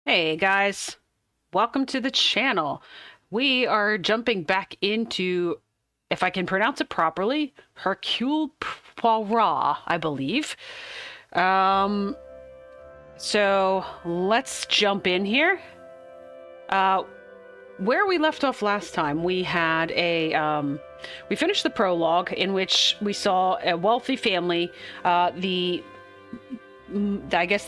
Hey guys, welcome to the channel. We are jumping back into, if I can pronounce it properly, Hercule Poirot, I believe. Um, so let's jump in here. Where we left off last time, we had we finished the prologue in which we saw a wealthy family, I guess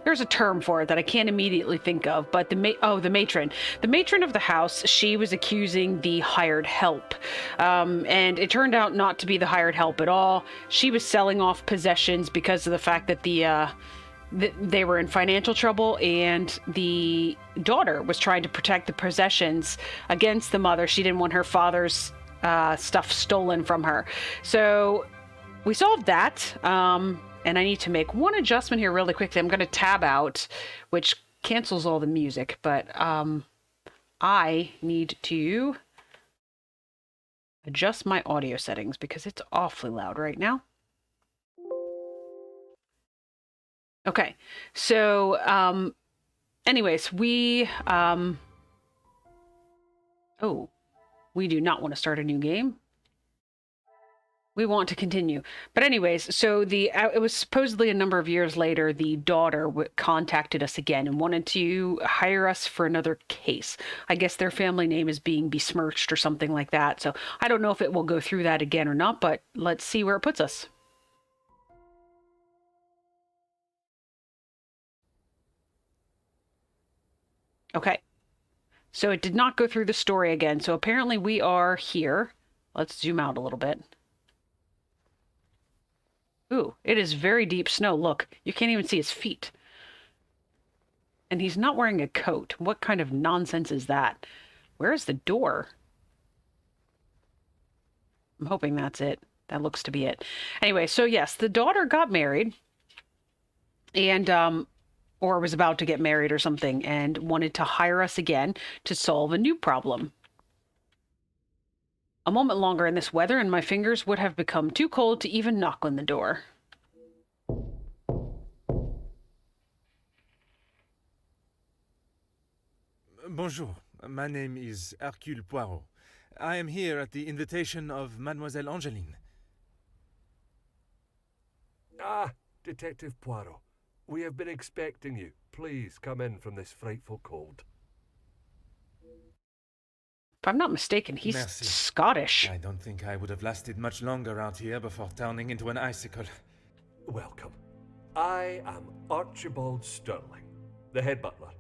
there's a term for it that I can't immediately think of, but the matron. The matron of the house, she was accusing the hired help. And it turned out not to be the hired help at all. She was selling off possessions because of the fact that they were in financial trouble, and the daughter was trying to protect the possessions against the mother. She didn't want her father's stuff stolen from her. So we solved that. And I need to make one adjustment here really quickly. I'm going to tab out, which cancels all the music, but I need to adjust my audio settings because it's awfully loud right now. Okay, so anyways, we do not want to start a new game. We want to continue. But anyways, so it was supposedly a number of years later, the daughter contacted us again and wanted to hire us for another case. I guess their family name is being besmirched or something like that. So I don't know if it will go through that again or not, but let's see where it puts us. Okay. So it did not go through the story again. So apparently we are here. Let's zoom out a little bit. Ooh, it is very deep snow. Look, you can't even see his feet. And he's not wearing a coat. What kind of nonsense is that? Where is the door? I'm hoping that's it. That looks to be it. Anyway, so yes, the daughter got married and, or was about to get married or something, and wanted to hire us again to solve a new problem. A moment longer in this weather, and my fingers would have become too cold to even knock on the door. Bonjour, my name is Hercule Poirot. I am here at the invitation of Mademoiselle Angeline. Ah, Detective Poirot. We have been expecting you. Please come in from this frightful cold. If I'm not mistaken, he's Merci. Scottish. I don't think I would have lasted much longer out here before turning into an icicle. Welcome. I am Archibald Sterling, the head butler.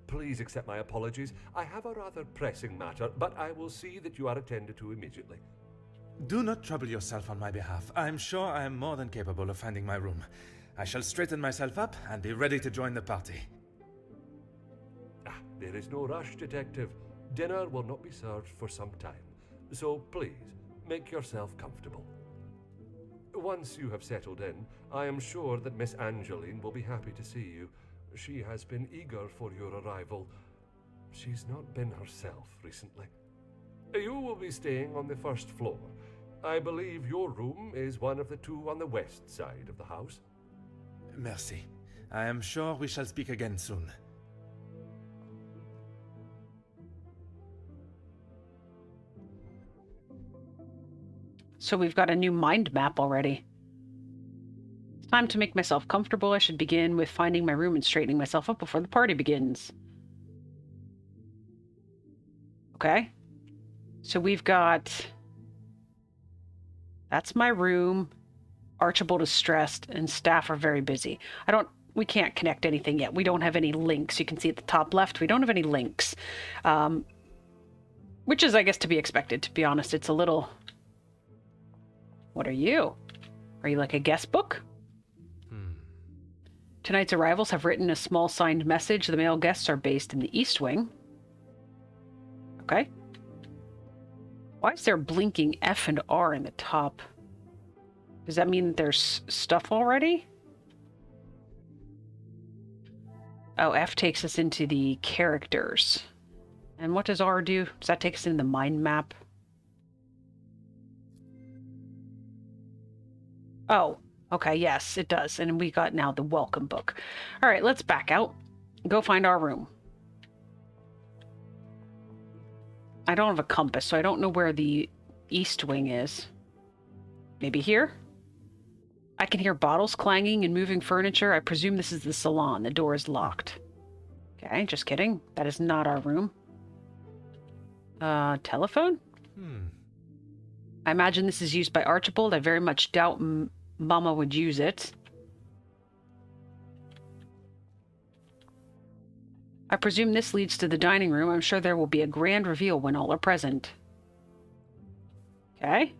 Please accept my apologies. I have a rather pressing matter, but I will see that you are attended to immediately. Do not trouble yourself on my behalf. I am sure I am more than capable of finding my room. I shall straighten myself up and be ready to join the party. There is no rush, Detective. Dinner will not be served for some time, so please, make yourself comfortable. Once you have settled in, I am sure that Miss Angeline will be happy to see you. She has been eager for your arrival. She's not been herself recently. You will be staying on the first floor. I believe your room is one of the two on the west side of the house. Merci. I am sure we shall speak again soon. So we've got a new mind map already. It's time to make myself comfortable. I should begin with finding my room and straightening myself up before the party begins. Okay. So we've got... That's my room. Archibald is stressed and staff are very busy. We can't connect anything yet. We don't have any links. You can see at the top left, we don't have any links. Which is, I guess, to be expected, to be honest. It's a little... What are you? Are you like a guest book? Tonight's arrivals have written a small signed message. The male guests are based in the East Wing. Okay. Why is there blinking F and R in the top? Does that mean that there's stuff already? Oh, F takes us into the characters. And what does R do? Does that take us into the mind map? Oh, Okay, yes, it does. And we got now the welcome book. All right, let's back out. Go find our room. I don't have a compass, so I don't know where the east wing is. Maybe here? I can hear bottles clanging and moving furniture. I presume this is the salon. The door is locked. Okay, just kidding. That is not our room. Telephone? I imagine this is used by Archibald. I very much doubt Mama would use it. I presume this leads to the dining room. I'm sure there will be a grand reveal when all are present. Okay.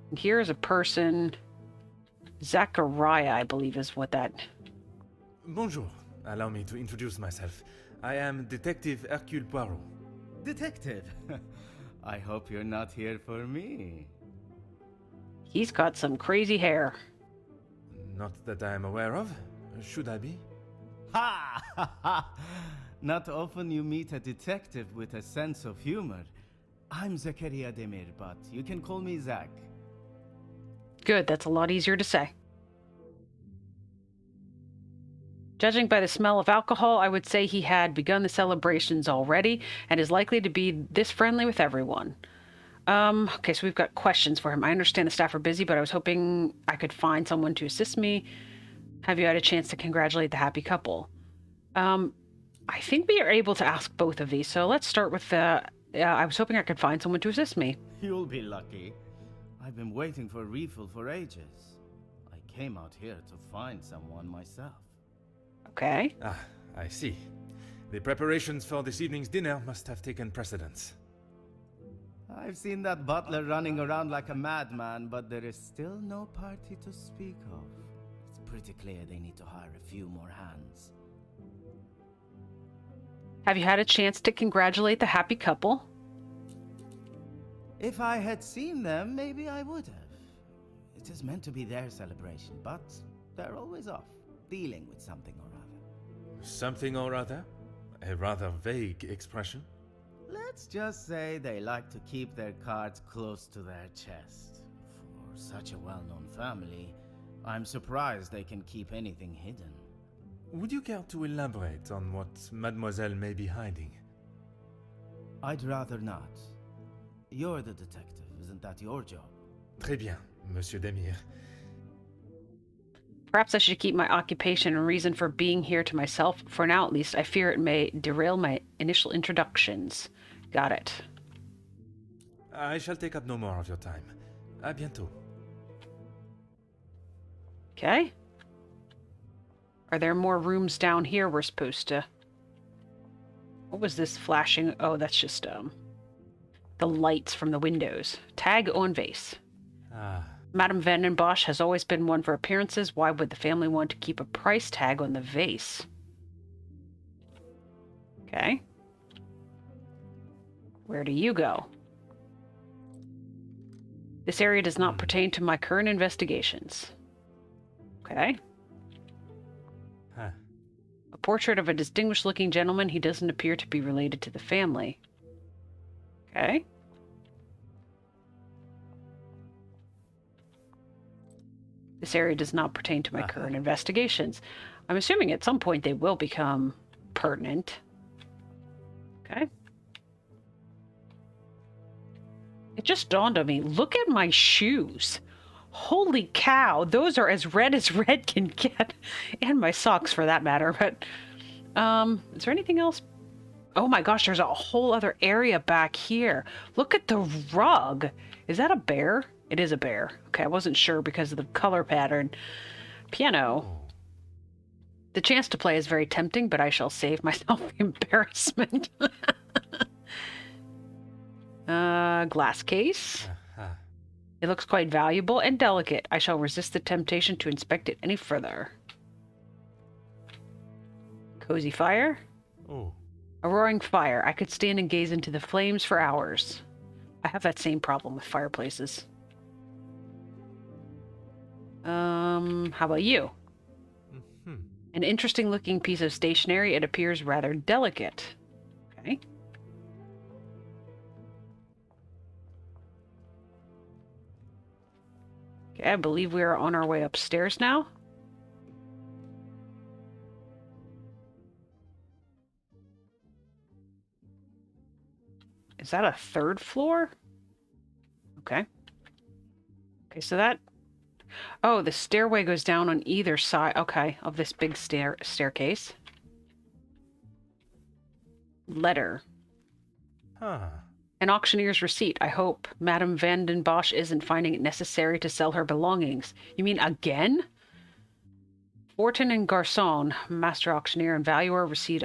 And here is a person. Zachariah, I believe is what that... Bonjour. Allow me to introduce myself. I am Detective Hercule Poirot. Detective? I hope you're not here for me. He's got some crazy hair. Not that I am aware of. Should I be? Ha! Ha ha! Not often you meet a detective with a sense of humor. I'm Zakaria Demir, but you can call me Zach. Good, that's a lot easier to say. Judging by the smell of alcohol, I would say he had begun the celebrations already and is likely to be this friendly with everyone. Okay, so we've got questions for him. I understand the staff are busy, but I was hoping I could find someone to assist me. Have you had a chance to congratulate the happy couple? I think we are able to ask both of these, so let's start with the... I was hoping I could find someone to assist me. You'll be lucky. I've been waiting for a refill for ages. I came out here to find someone myself. Okay. Ah, I see. The preparations for this evening's dinner must have taken precedence. I've seen that butler running around like a madman, but there is still no party to speak of. It's pretty clear they need to hire a few more hands. Have you had a chance to congratulate the happy couple? If I had seen them, maybe I would have. It is meant to be their celebration, but they're always off, dealing with something or other. Something or other? A rather vague expression. Let's just say they like to keep their cards close to their chest. For such a well-known family, I'm surprised they can keep anything hidden. Would you care to elaborate on what Mademoiselle may be hiding? I'd rather not. You're the detective, isn't that your job? Très bien, Monsieur Demir. Perhaps I should keep my occupation and reason for being here to myself. For now, at least, I fear it may derail my initial introductions. Got it. I shall take up no more of your time. À bientôt. Okay. Are there more rooms down here we're supposed to... What was this flashing? Oh, that's just, the lights from the windows. Tag on vase. Ah. Madame Vandenbosch has always been one for appearances. Why would the family want to keep a price tag on the vase? Okay. Where do you go? This area does not pertain to my current investigations. Okay. Huh. A portrait of a distinguished-looking gentleman. He doesn't appear to be related to the family. Okay. This area does not pertain to my current investigations. I'm assuming at some point they will become pertinent. Okay. It just dawned on me. Look at my shoes. Holy cow. Those are as red can get. And my socks for that matter. But, is there anything else? Oh my gosh, there's a whole other area back here. Look at the rug. Is that a bear? It is a bear. Okay, I wasn't sure because of the color pattern. Piano. The chance to play is very tempting, but I shall save myself the embarrassment. Glass case. It looks quite valuable and delicate. I shall resist the temptation to inspect it any further. Cozy fire. Oh. A roaring fire. I could stand and gaze into the flames for hours. I have that same problem with fireplaces. How about you? An interesting looking piece of stationery. It appears rather delicate. Okay. Okay, I believe we are on our way upstairs now. Is that a third floor? Okay. Okay, so that... Oh, the stairway goes down on either side, okay, of this big staircase. Letter. Huh. An auctioneer's receipt. I hope Madame Vandenbosch isn't finding it necessary to sell her belongings. You mean again? Fortin and Garçon, master auctioneer and valuer, receipt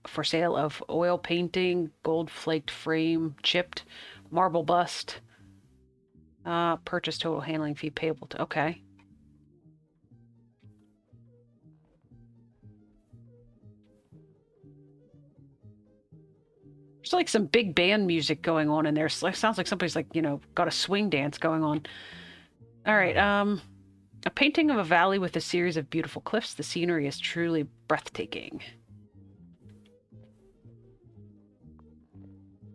for sale of oil painting, gold flaked frame, chipped, marble bust. Purchase total handling fee payable to... Okay. There's like some big band music going on in there. Sounds like somebody's like, got a swing dance going on. All right, a painting of a valley with a series of beautiful cliffs. The scenery is truly breathtaking.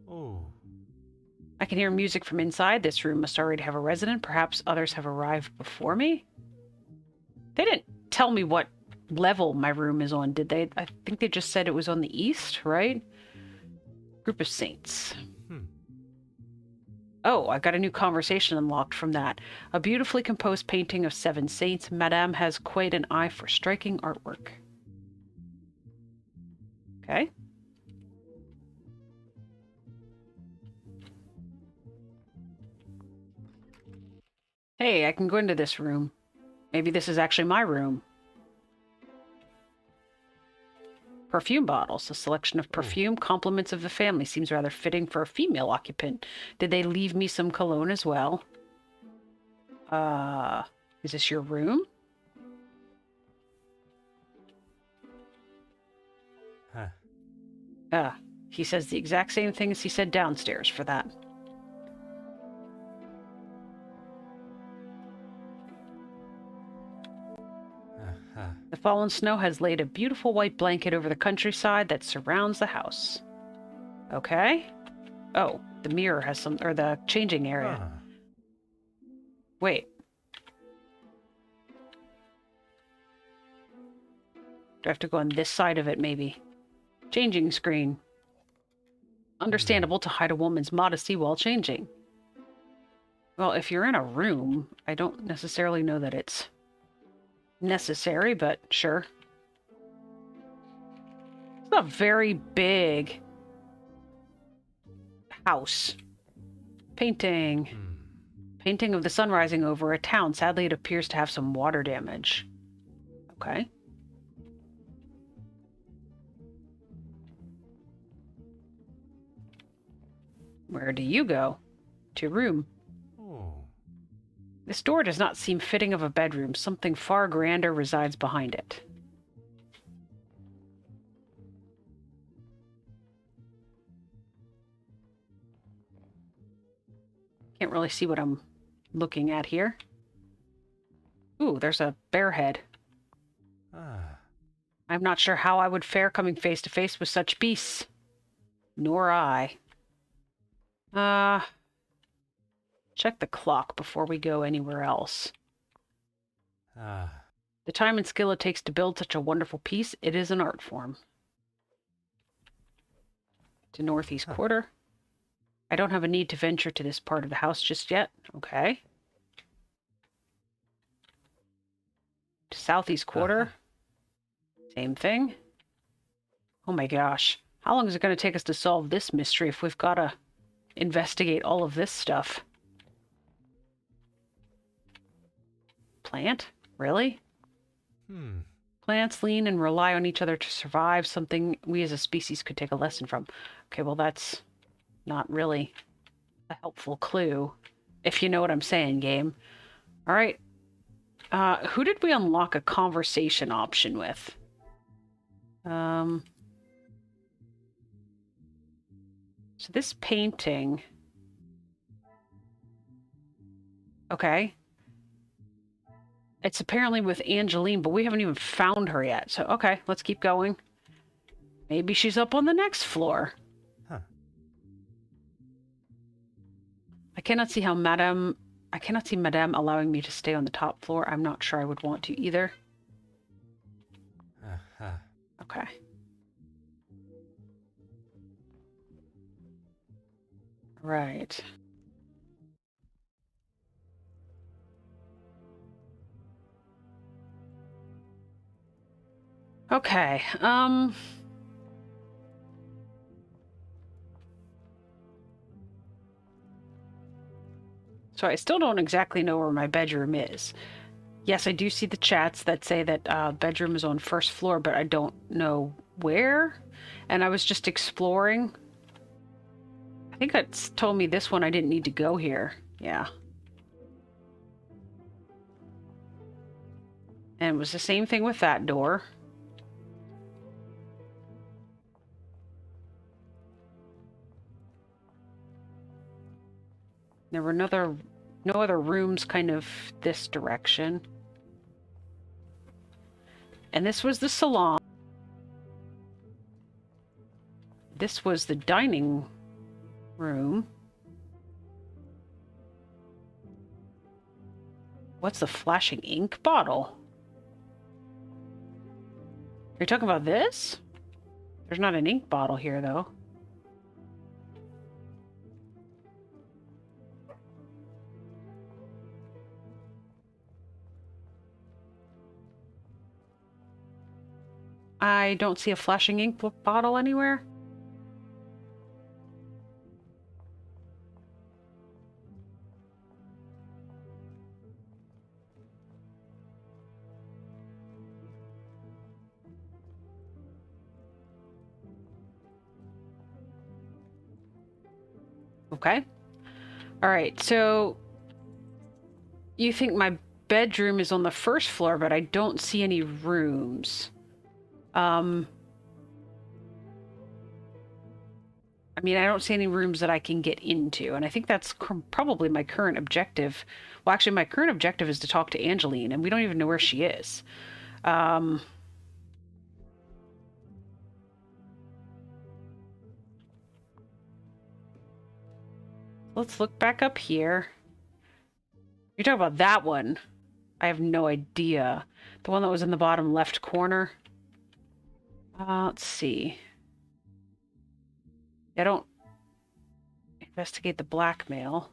Oh. I can hear music from inside. This room must already have a resident. Perhaps others have arrived before me. They didn't tell me what level my room is on, did they? I think they just said it was on the east, right? Group of saints. Oh, I got a new conversation unlocked from that. A beautifully composed painting of 7 saints. Madame has quite an eye for striking artwork. Okay. Hey, I can go into this room. Maybe this is actually my room. Perfume bottles. A selection of perfume. Compliments of the family. Seems rather fitting for a female occupant. Did they leave me some cologne as well? Is this your room? Huh. He says the exact same thing as he said downstairs for that. The fallen snow has laid a beautiful white blanket over the countryside that surrounds the house. Okay. Oh, the mirror has some... Or the changing area. Huh. Wait. Do I have to go on this side of it, maybe? Changing screen. Understandable to hide a woman's modesty while changing. Well, if you're in a room, I don't necessarily know that it's necessary, but sure. It's a very big house. Painting. Painting of the sun rising over a town. Sadly, it appears to have some water damage. Okay. Where do you go? To your room. Oh. This door does not seem fitting of a bedroom. Something far grander resides behind it. Can't really see what I'm looking at here. Ooh, there's a bear head. I'm not sure how I would fare coming face to face with such beasts. Nor I. Check the clock before we go anywhere else. The time and skill it takes to build such a wonderful piece, it is an art form. To northeast quarter. I don't have a need to venture to this part of the house just yet. Okay. To southeast quarter. Same thing. Oh my gosh. How long is it going to take us to solve this mystery if we've got to investigate all of this stuff? Plant? Really? Plants lean and rely on each other to survive, something we as a species could take a lesson from. Okay, well that's not really a helpful clue, if you know what I'm saying, game. All right. Who did we unlock a conversation option with? So this painting... Okay. It's apparently with Angeline, but we haven't even found her yet. So, okay, let's keep going. Maybe she's up on the next floor. I cannot see how Madame I cannot see Madame allowing me to stay on the top floor. I'm not sure I would want to either. Aha. Okay. Right. Okay, so I still don't exactly know where my bedroom is. Yes, I do see the chats that say that bedroom is on first floor, but I don't know where. And I was just exploring. I think it's told me this one I didn't need to go here. Yeah. And it was the same thing with that door. There were no other rooms kind of this direction. And this was the salon. This was the dining room. What's the flashing ink bottle? Are you talking about this? There's not an ink bottle here, though. I don't see a flashing ink bottle anywhere. Okay. All right, so you think my bedroom is on the first floor, but I don't see any rooms. I mean, I don't see any rooms that I can get into, and I think that's probably my current objective. Well, actually, my current objective is to talk to Angeline, and we don't even know where she is. Let's look back up here. You're talking about that one. I have no idea. The one that was in the bottom left corner. Let's see. I don't investigate the blackmail.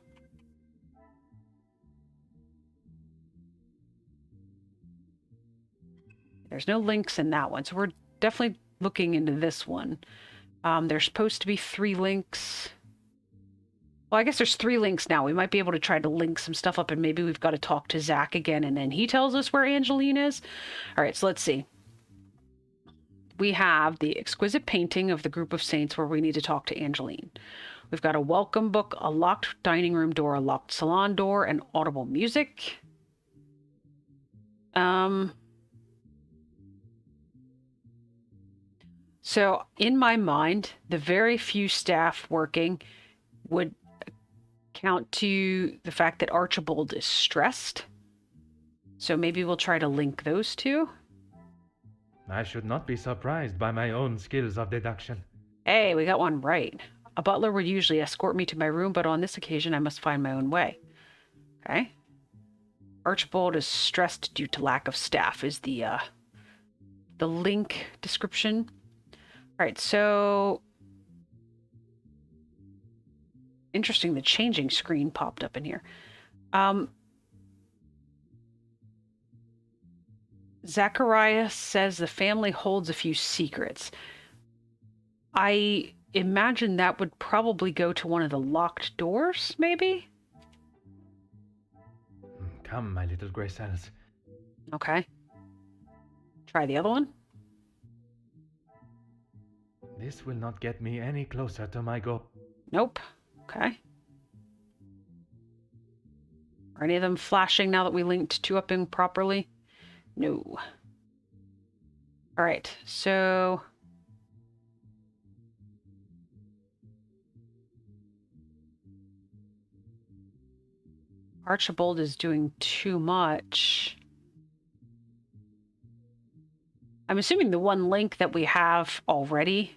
There's no links in that one, so we're definitely looking into this one. There's supposed to be 3 links. Well, I guess there's 3 links now. We might be able to try to link some stuff up, and maybe we've got to talk to Zach again, and then he tells us where Angeline is. All right, so let's see. We have the exquisite painting of the group of saints where we need to talk to Angeline. We've got a welcome book, a locked dining room door, a locked salon door, and audible music. So in my mind, the very few staff working would count to the fact that Archibald is stressed. So maybe we'll try to link those two. I should not be surprised by my own skills of deduction. Hey, we got one right. A butler would usually escort me to my room, but on this occasion I must find my own way. Okay. Archibald is stressed due to lack of staff is the link description. All right, so interesting, the changing screen popped up in here. Zachariah says the family holds a few secrets. I imagine that would probably go to one of the locked doors, maybe? Come, my little gray cells. Okay. Try the other one. This will not get me any closer to my goal. Nope. Okay. Are any of them flashing now that we linked 2 up in properly? No. All right, so Archibald is doing too much. I'm assuming the one link that we have already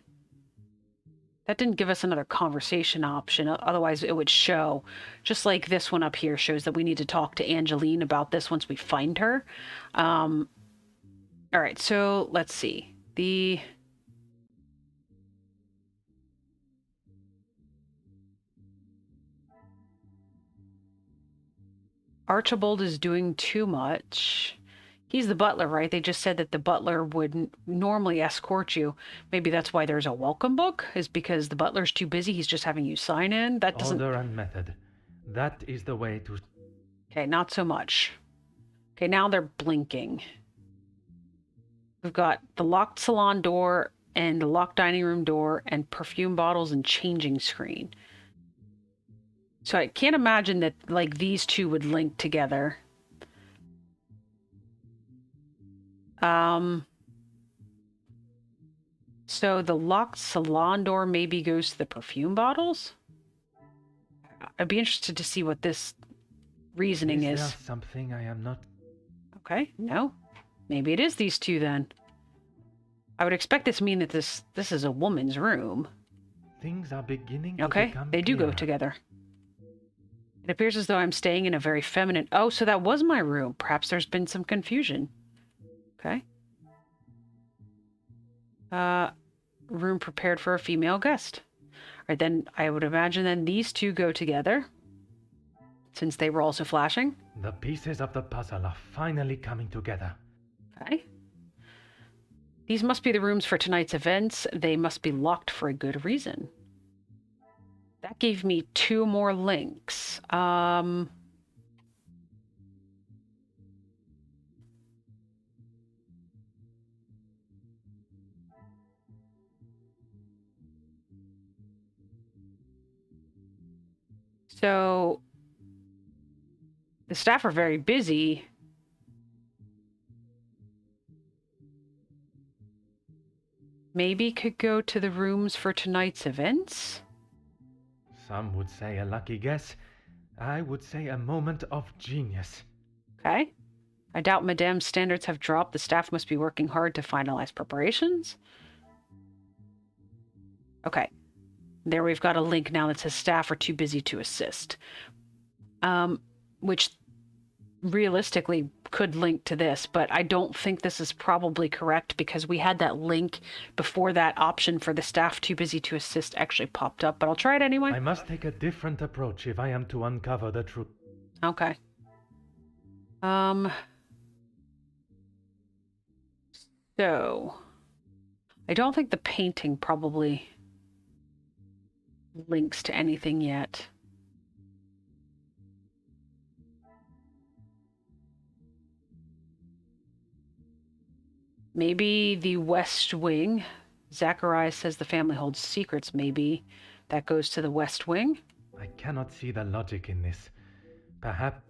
That didn't give us another conversation option. Otherwise, it would show, just like this one up here shows that we need to talk to Angeline about this once we find her. All right, so let's see. Archibald is doing too much. He's the butler, right? They just said that the butler would normally escort you. Maybe that's why there's a welcome book, is because the butler's too busy. He's just having you sign in. That doesn't... Order and method. That is the way to... Okay, not so much. Okay, now they're blinking. We've got the locked salon door and the locked dining room door and perfume bottles and changing screen. So I can't imagine that, like, these two would link together. So the locked salon door maybe goes to the perfume bottles? I'd be interested to see what this reasoning is. Is there something I am not... Okay, no. Maybe it is these two then. I would expect this to mean that this is a woman's room. Things are beginning to Okay, become they do go clearer. together. It appears as though I'm staying in a very feminine... Oh, so that was my room. Perhaps there's been some confusion. Okay. Room prepared for a female guest. All right, then I would imagine then these two go together, since they were also flashing. The pieces of the puzzle are finally coming together. Okay. These must be the rooms for tonight's events. They must be locked for a good reason. That gave me 2 more links. So the staff are very busy. Maybe could go to the rooms for tonight's events? Some would say a lucky guess. I would say a moment of genius. Okay. I doubt Madame's standards have dropped. The staff must be working hard to finalize preparations. Okay. There we've got a link now that says staff are too busy to assist. Which realistically could link to this, but I don't think this is probably correct because we had that link before that option for the staff too busy to assist actually popped up, but I'll try it anyway. I must take a different approach if I am to uncover the truth. Okay. So I don't think the painting probably links to anything yet. Maybe the West Wing. Zacharias says the family holds secrets. Maybe that goes to the West Wing. I cannot see the logic in this. Perhaps...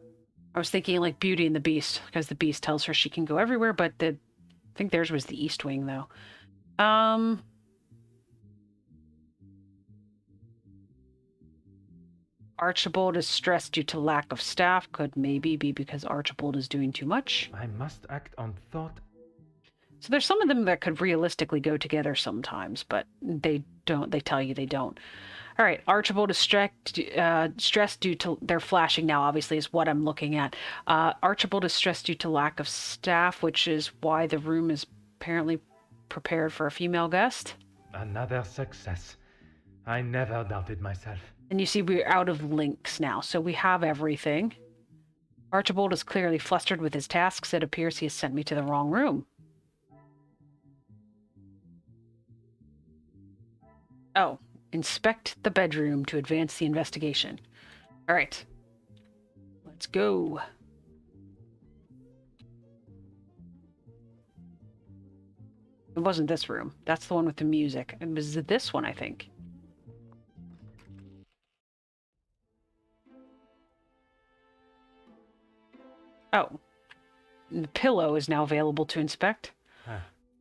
I was thinking like Beauty and the Beast, because the Beast tells her she can go everywhere, but I think theirs was the East Wing, though. Archibald is stressed due to lack of staff. Could maybe be because Archibald is doing too much. I must act on thought. So there's some of them that could realistically go together sometimes, but they don't. They tell you they don't. All right, Archibald is stressed due to... They're flashing now, obviously, is what I'm looking at. Archibald is stressed due to lack of staff, which is why the room is apparently prepared for a female guest. Another success. I never doubted myself. And you see we're out of links now, so we have everything. Archibald is clearly flustered with his tasks. It appears he has sent me to the wrong room. Oh, inspect the bedroom to advance the investigation. All right. Let's go. It wasn't this room. That's the one with the music. It was this one, I think. Oh. The pillow is now available to inspect.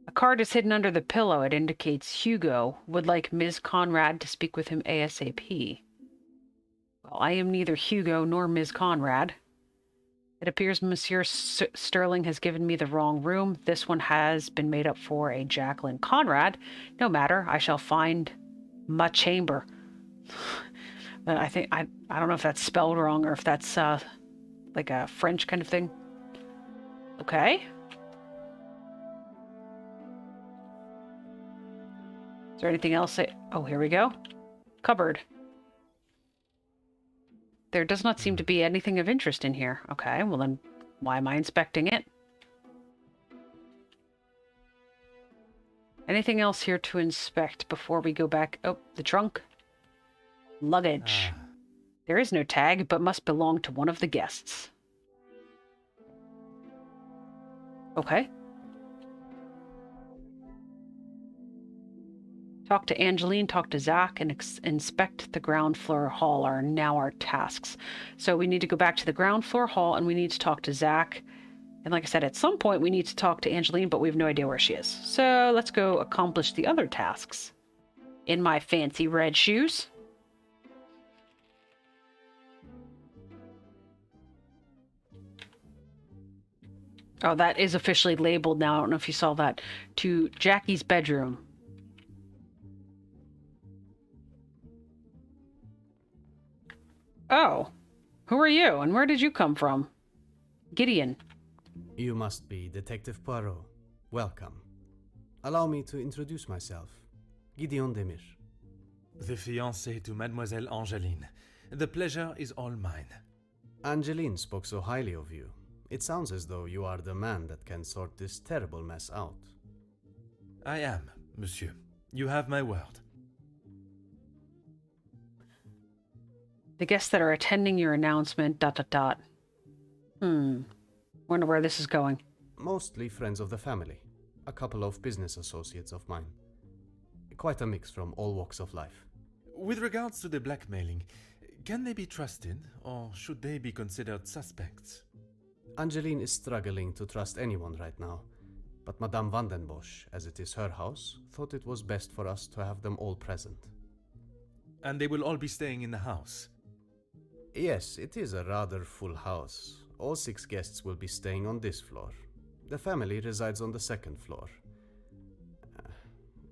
A card is hidden under the pillow. It indicates Hugo would like Ms. Conrad to speak with him ASAP. Well, I am neither Hugo nor Ms. Conrad. It appears Monsieur Sterling has given me the wrong room. This one has been made up for a Jacqueline Conrad. No matter, I shall find My chamber. I think I don't know if that's spelled wrong or if that's like a French kind of thing. Okay. Is there anything else? Oh, here we go. Cupboard. There does not seem to be anything of interest in here. Okay, well then, why am I inspecting it? Anything else here to inspect before we go back? Oh, the trunk. Luggage. There is no tag, but must belong to one of the guests. Okay. Talk to Angeline, talk to Zach, and inspect the ground floor hall are now our tasks. So we need to go back to the ground floor hall, and we need to talk to Zach. And like I said, at some point we need to talk to Angeline, but we have no idea where she is. So let's go accomplish the other tasks. In my fancy red shoes. Oh, that is officially labeled now. I don't know if you saw that. To Jackie's bedroom. Oh, who are you and where did you come from? Gedeon. You must be Detective Poirot. Welcome. Allow me to introduce myself. Gideon Demir. The fiancé to Mademoiselle Angeline. The pleasure is all mine. Angeline spoke so highly of you. It sounds as though you are the man that can sort this terrible mess out. I am, monsieur. You have my word. The guests that are attending your announcement, ... Wonder where this is going. Mostly friends of the family. A couple of business associates of mine. Quite a mix from all walks of life. With regards to the blackmailing, can they be trusted, or should they be considered suspects? Angeline is struggling to trust anyone right now, but Madame Vandenbosch, as it is her house, thought it was best for us to have them all present. And they will all be staying in the house? Yes, it is a rather full house. All 6 guests will be staying on this floor. The family resides on the 2nd floor.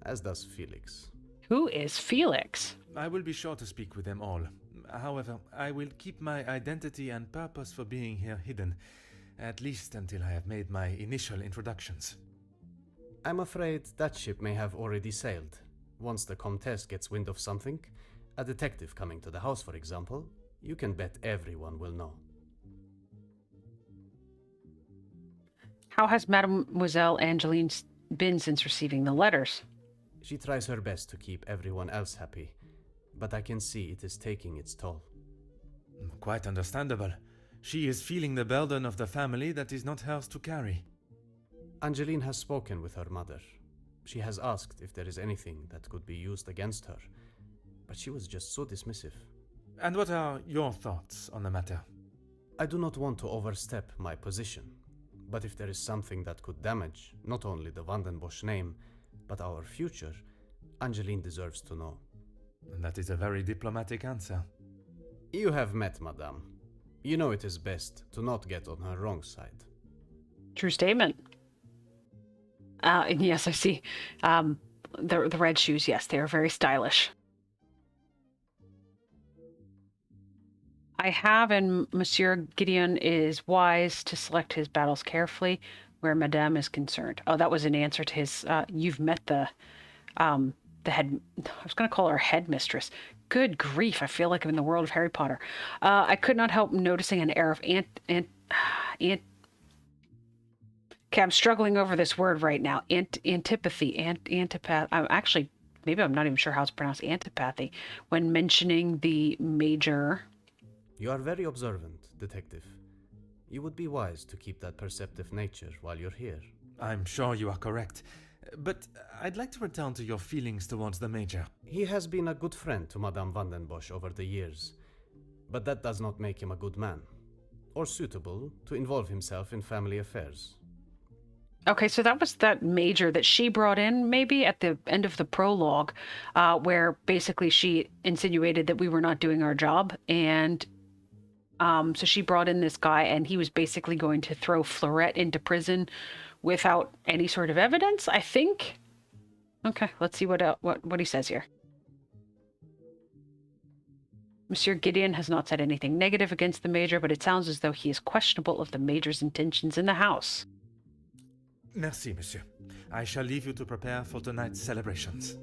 As does Felix. Who is Felix? I will be sure to speak with them all. However, I will keep my identity and purpose for being here hidden, at least until I have made my initial introductions. I'm afraid that ship may have already sailed. Once the Comtesse gets wind of something, a detective coming to the house, for example, you can bet everyone will know. How has Mademoiselle Angeline been since receiving the letters? She tries her best to keep everyone else happy, but I can see it is taking its toll. Quite understandable. She is feeling the burden of the family that is not hers to carry. Angeline has spoken with her mother. She has asked if there is anything that could be used against her, but she was just so dismissive. And what are your thoughts on the matter? I do not want to overstep my position, but if there is something that could damage not only the Vandenbosch name, but our future, Angeline deserves to know. And that is a very diplomatic answer. You have met Madame. You know it is best to not get on her wrong side. True statement. Yes, I see. The red shoes, yes, they are very stylish. I have, and Monsieur Gedeon is wise to select his battles carefully where Madame is concerned. Oh, that was an answer to his, you've met the head, I was going to call her headmistress. Good grief, I feel like I'm in the world of Harry Potter. I could not help noticing an air of okay, I'm struggling over this word right now. Antipathy, antipath. Actually, maybe I'm not even sure how it's pronounced. Antipathy. When mentioning the major. You are very observant, detective. You would be wise to keep that perceptive nature while you're here. I'm sure you are correct. But I'd like to return to your feelings towards the Major. He has been a good friend to Madame Vandenbosch over the years, but that does not make him a good man, or suitable to involve himself in family affairs. Okay, so that was that major that she brought in, maybe, at the end of the prologue, where basically she insinuated that we were not doing our job, and so she brought in this guy, and he was basically going to throw Fleurette into prison without any sort of evidence, I think. Okay, let's see what he says here. Monsieur Gedeon has not said anything negative against the Major, but it sounds as though he is questionable of the Major's intentions in the house. Merci, monsieur. I shall leave you to prepare for tonight's celebrations.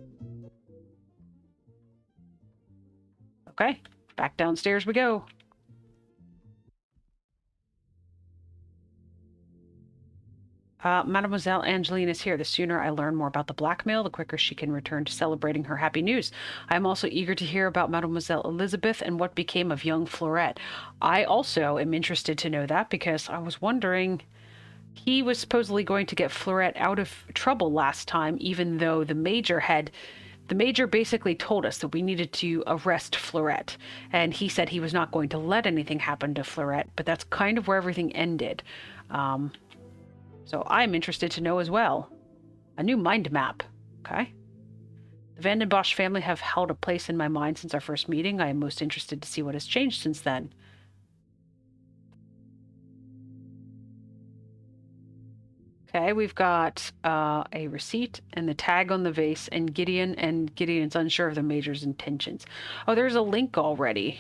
Okay, back downstairs we go. Mademoiselle Angeline is here. The sooner I learn more about the blackmail, the quicker she can return to celebrating her happy news. I am also eager to hear about Mademoiselle Elizabeth and what became of young Fleurette. I also am interested to know that because I was wondering, he was supposedly going to get Fleurette out of trouble last time, even though the Major basically told us that we needed to arrest Fleurette, and he said he was not going to let anything happen to Fleurette, but that's kind of where everything ended. So I'm interested to know as well. A new mind map. Okay. The Vandenbosch family have held a place in my mind since our first meeting. I am most interested to see what has changed since then. Okay, we've got a receipt and the tag on the vase and Gideon's unsure of the Major's intentions. Oh, there's a link already.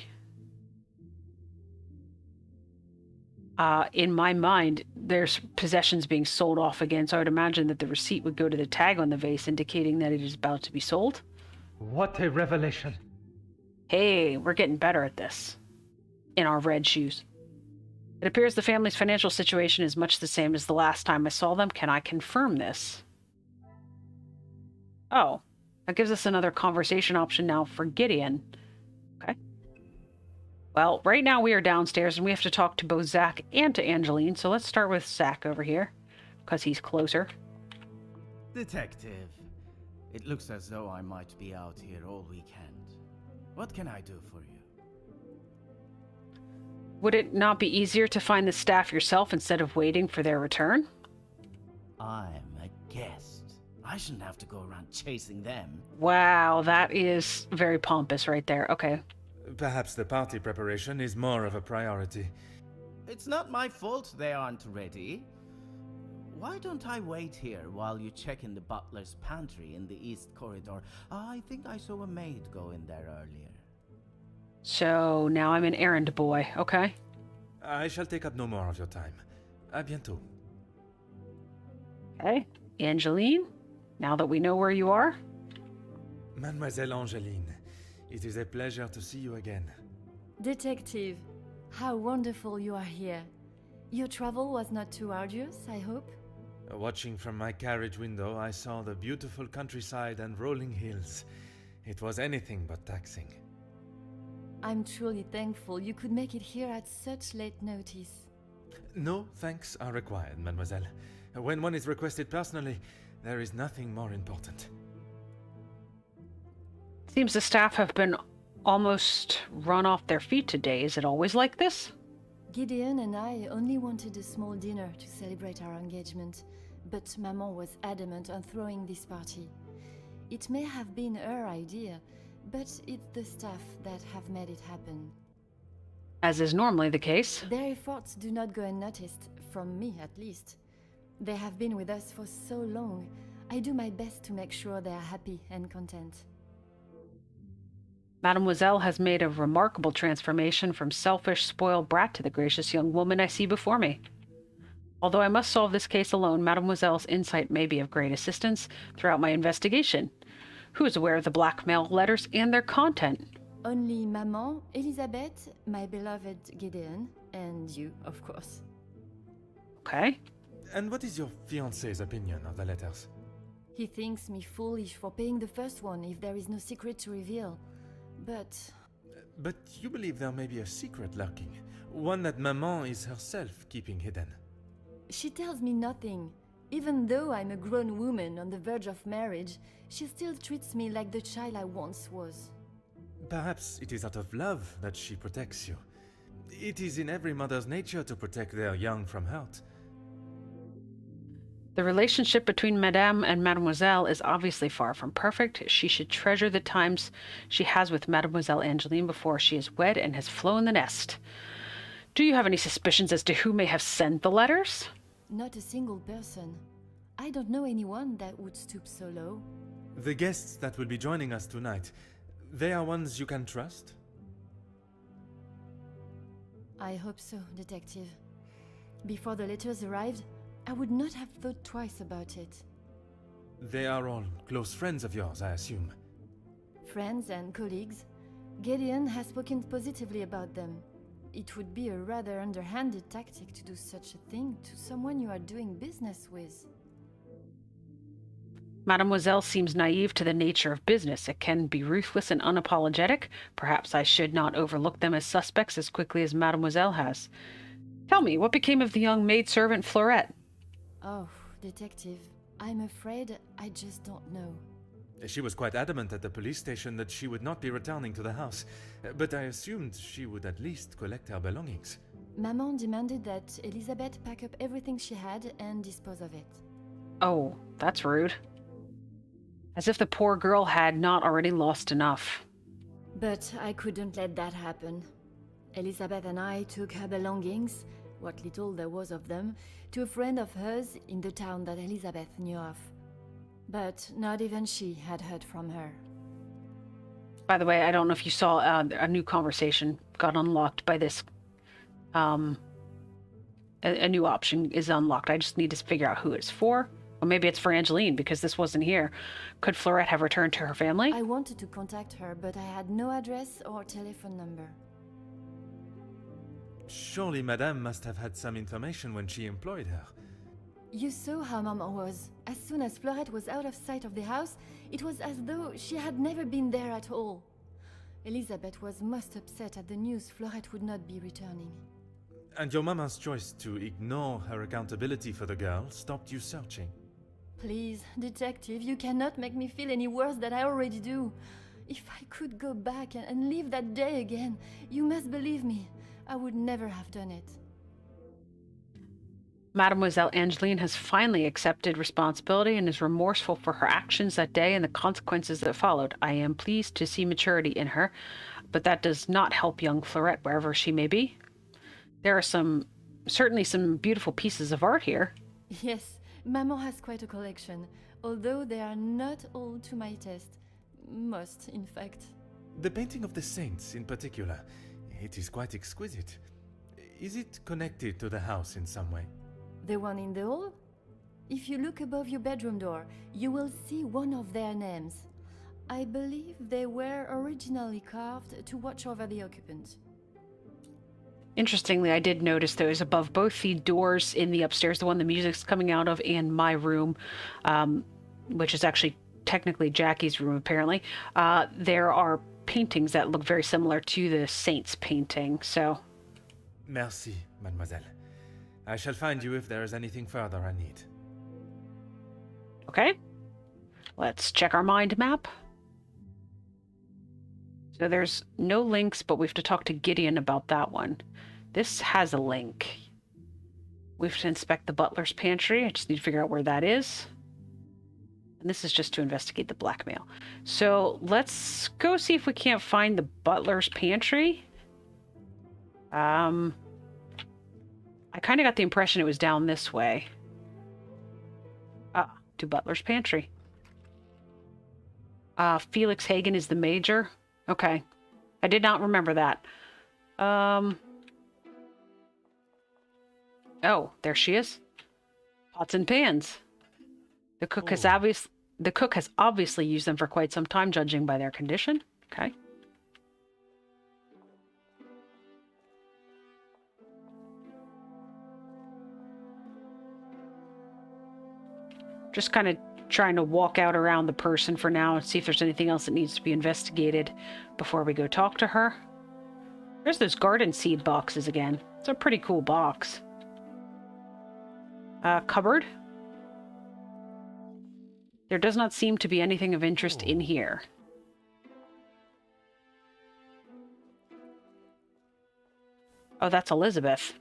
In my mind, there's possessions being sold off again, so I would imagine that the receipt would go to the tag on the vase indicating that it is about to be sold. What a revelation! Hey, we're getting better at this. In our red shoes. It appears the family's financial situation is much the same as the last time I saw them. Can I confirm this? Oh, that gives us another conversation option now for Gedeon. Okay. Well, right now we are downstairs and we have to talk to both Zach and to Angeline, so let's start with Zach over here, because he's closer. Detective, it looks as though I might be out here all weekend. What can I do for you? Would it not be easier to find the staff yourself instead of waiting for their return? I'm a guest. I shouldn't have to go around chasing them. Wow, that is very pompous right there. Okay. Perhaps the party preparation is more of a priority. It's not my fault they aren't ready. Why don't I wait here while you check in the butler's pantry in the east corridor? I think I saw a maid go in there earlier. So now I'm an errand boy, okay? I shall take up no more of your time. À bientôt. Okay. Angeline, now that we know where you are. Mademoiselle Angeline, it is a pleasure to see you again. Detective, how wonderful you are here. Your travel was not too arduous, I hope? Watching from my carriage window, I saw the beautiful countryside and rolling hills. It was anything but taxing. I'm truly thankful you could make it here at such late notice. No thanks are required, mademoiselle. When one is requested personally, there is nothing more important. Seems the staff have been almost run off their feet today. Is it always like this? Gideon and I only wanted a small dinner to celebrate our engagement, but Maman was adamant on throwing this party. It may have been her idea, but it's the staff that have made it happen. As is normally the case. Their efforts do not go unnoticed, from me at least. They have been with us for so long. I do my best to make sure they are happy and content. Mademoiselle has made a remarkable transformation from selfish, spoiled brat to the gracious young woman I see before me. Although I must solve this case alone, Mademoiselle's insight may be of great assistance throughout my investigation. Who is aware of the blackmail letters and their content? Only Maman, Elizabeth, my beloved Gedeon, and you, of course. Okay. And what is your fiancé's opinion of the letters? He thinks me foolish for paying the first one if there is no secret to reveal. But you believe there may be a secret lurking, one that Maman is herself keeping hidden. she tells me nothing. Even though I'm a grown woman on the verge of marriage, she still treats me like the child I once was. Perhaps it is out of love that she protects you. It is in every mother's nature to protect their young from hurt. The relationship between Madame and Mademoiselle is obviously far from perfect. She should treasure the times she has with Mademoiselle Angeline before she is wed and has flown the nest. Do you have any suspicions as to who may have sent the letters? Not a single person. I don't know anyone that would stoop so low. The guests that will be joining us tonight, they are ones you can trust? I hope so, Detective. Before the letters arrived, I would not have thought twice about it. They are all close friends of yours, I assume. Friends and colleagues, Gedeon has spoken positively about them. It would be a rather underhanded tactic to do such a thing to someone you are doing business with. Mademoiselle seems naive to the nature of business. It can be ruthless and unapologetic. Perhaps I should not overlook them as suspects as quickly as Mademoiselle has. Tell me, what became of the young maidservant Fleurette? Oh, Detective, I'm afraid I just don't know. She was quite adamant at the police station that she would not be returning to the house, but I assumed she would at least collect her belongings. Maman demanded that Elizabeth pack up everything she had and dispose of it. Oh, that's rude. As if the poor girl had not already lost enough. But I couldn't let that happen. Elizabeth and I took her belongings, what little there was of them, to a friend of hers in the town that Elizabeth knew of. But not even she had heard from her. By the way, I don't know if you saw a new conversation got unlocked by this. A new option is unlocked. I just need to figure out who it's for. Or maybe it's for Angeline, because this wasn't here. Could Fleurette have returned to her family? I wanted to contact her, but I had no address or telephone number. Surely Madame must have had some information when she employed her. You saw how Mama was. As soon as Fleurette was out of sight of the house, it was as though she had never been there at all. Elizabeth was most upset at the news Fleurette would not be returning. And your mama's choice to ignore her accountability for the girl stopped you searching. Please, Detective, you cannot make me feel any worse than I already do. If I could go back and live that day again, you must believe me, I would never have done it. Mademoiselle Angeline has finally accepted responsibility and is remorseful for her actions that day and the consequences that followed. I am pleased to see maturity in her, but that does not help young Fleurette wherever she may be. There are certainly some beautiful pieces of art here. Yes, Maman has quite a collection, although they are not all to my taste. Most, in fact. The painting of the saints, in particular, it is quite exquisite. Is it connected to the house in some way? The one in the hall? If you look above your bedroom door, you will see one of their names. I believe they were originally carved to watch over the occupant. Interestingly, I did notice those above both the doors in the upstairs, the one the music's coming out of, and my room, which is actually technically Jackie's room, apparently. There are paintings that look very similar to the Saints painting, so... Merci, mademoiselle. I shall find you if there is anything further I need. Okay. Let's check our mind map. So there's no links, but we have to talk to Gedeon about that one. This has a link. We have to inspect the butler's pantry. I just need to figure out where that is. And this is just to investigate the blackmail. So let's go see if we can't find the butler's pantry. I kind of got the impression it was down this way. To Butler's pantry. Felix Hagen is the major. Okay. I did not remember that. Oh, there she is. Pots and pans. The cook has obviously used them for quite some time, judging by their condition. Okay. Just kind of trying to walk out around the person for now and see if there's anything else that needs to be investigated before we go talk to her. There's those garden seed boxes again. It's a pretty cool box. Cupboard. There does not seem to be anything of interest in here. Oh, that's Elizabeth.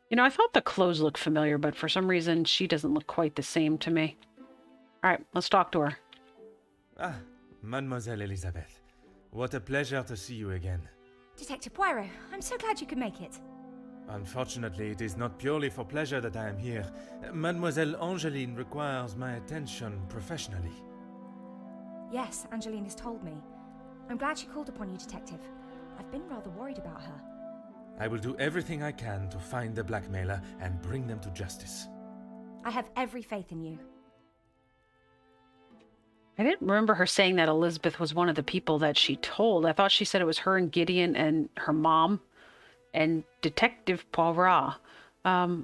You know, I thought the clothes looked familiar, but for some reason she doesn't look quite the same to me. Alright, let's talk to her. Ah, Mademoiselle Elizabeth. What a pleasure to see you again. Detective Poirot, I'm so glad you could make it. Unfortunately, it is not purely for pleasure that I am here. Mademoiselle Angeline requires my attention professionally. Yes, Angeline has told me. I'm glad she called upon you, Detective. I've been rather worried about her. I will do everything I can to find the blackmailer and bring them to justice. I have every faith in you. I didn't remember her saying that Elizabeth was one of the people that she told. I thought she said it was her and Gideon and her mom and Detective Poirot. I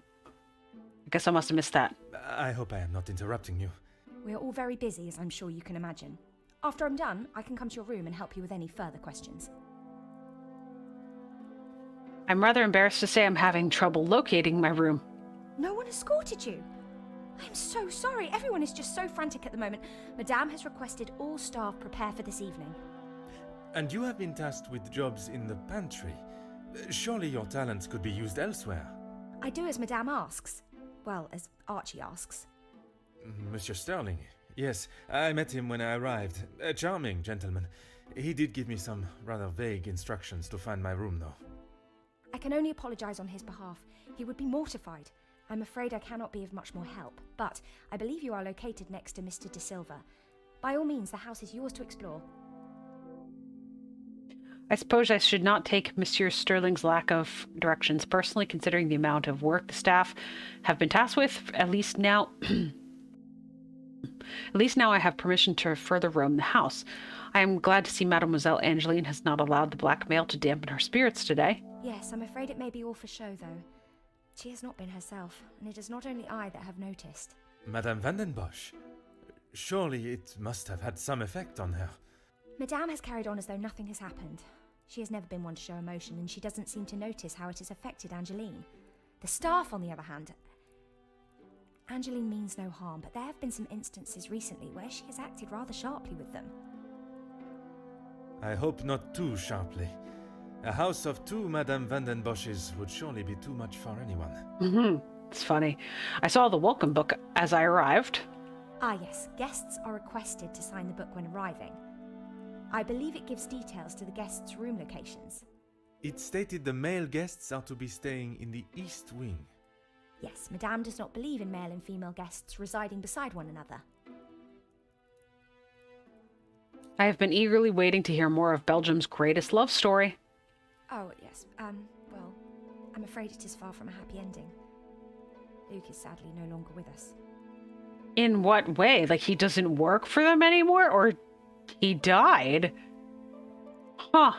guess I must have missed that. I hope I am not interrupting you. We are all very busy, as I'm sure you can imagine. After I'm done, I can come to your room and help you with any further questions. I'm rather embarrassed to say I'm having trouble locating my room. No one escorted you. I'm so sorry. Everyone is just so frantic at the moment. Madame has requested all staff prepare for this evening. And you have been tasked with jobs in the pantry. Surely your talents could be used elsewhere. I do as Madame asks. Well, as Archie asks. Monsieur Sterling. Yes, I met him when I arrived. A charming gentleman. He did give me some rather vague instructions to find my room, though. I can only apologise on his behalf. He would be mortified. I'm afraid I cannot be of much more help, but I believe you are located next to Mr. De Silva. By all means, the house is yours to explore. I suppose I should not take Monsieur Sterling's lack of directions personally, considering the amount of work the staff have been tasked with. At least now I have permission to further roam the house. I am glad to see Mademoiselle Angeline has not allowed the blackmail to dampen her spirits today. Yes, I'm afraid it may be all for show, though. She has not been herself, and it is not only I that have noticed. Madame Vandenbosch. Surely it must have had some effect on her. Madame has carried on as though nothing has happened. She has never been one to show emotion, and she doesn't seem to notice how it has affected Angeline. The staff, on the other hand... Angeline means no harm, but there have been some instances recently where she has acted rather sharply with them. I hope not too sharply. A house of two Madame Vandenbosches would surely be too much for anyone. It's funny. I saw the welcome book as I arrived. Ah yes, guests are requested to sign the book when arriving. I believe it gives details to the guests' room locations. It stated the male guests are to be staying in the East Wing. Yes, Madame does not believe in male and female guests residing beside one another. I have been eagerly waiting to hear more of Belgium's greatest love story. Oh, yes, well, I'm afraid it is far from a happy ending. Luke is sadly no longer with us. In what way? Like he doesn't work for them anymore? Or he died? Huh.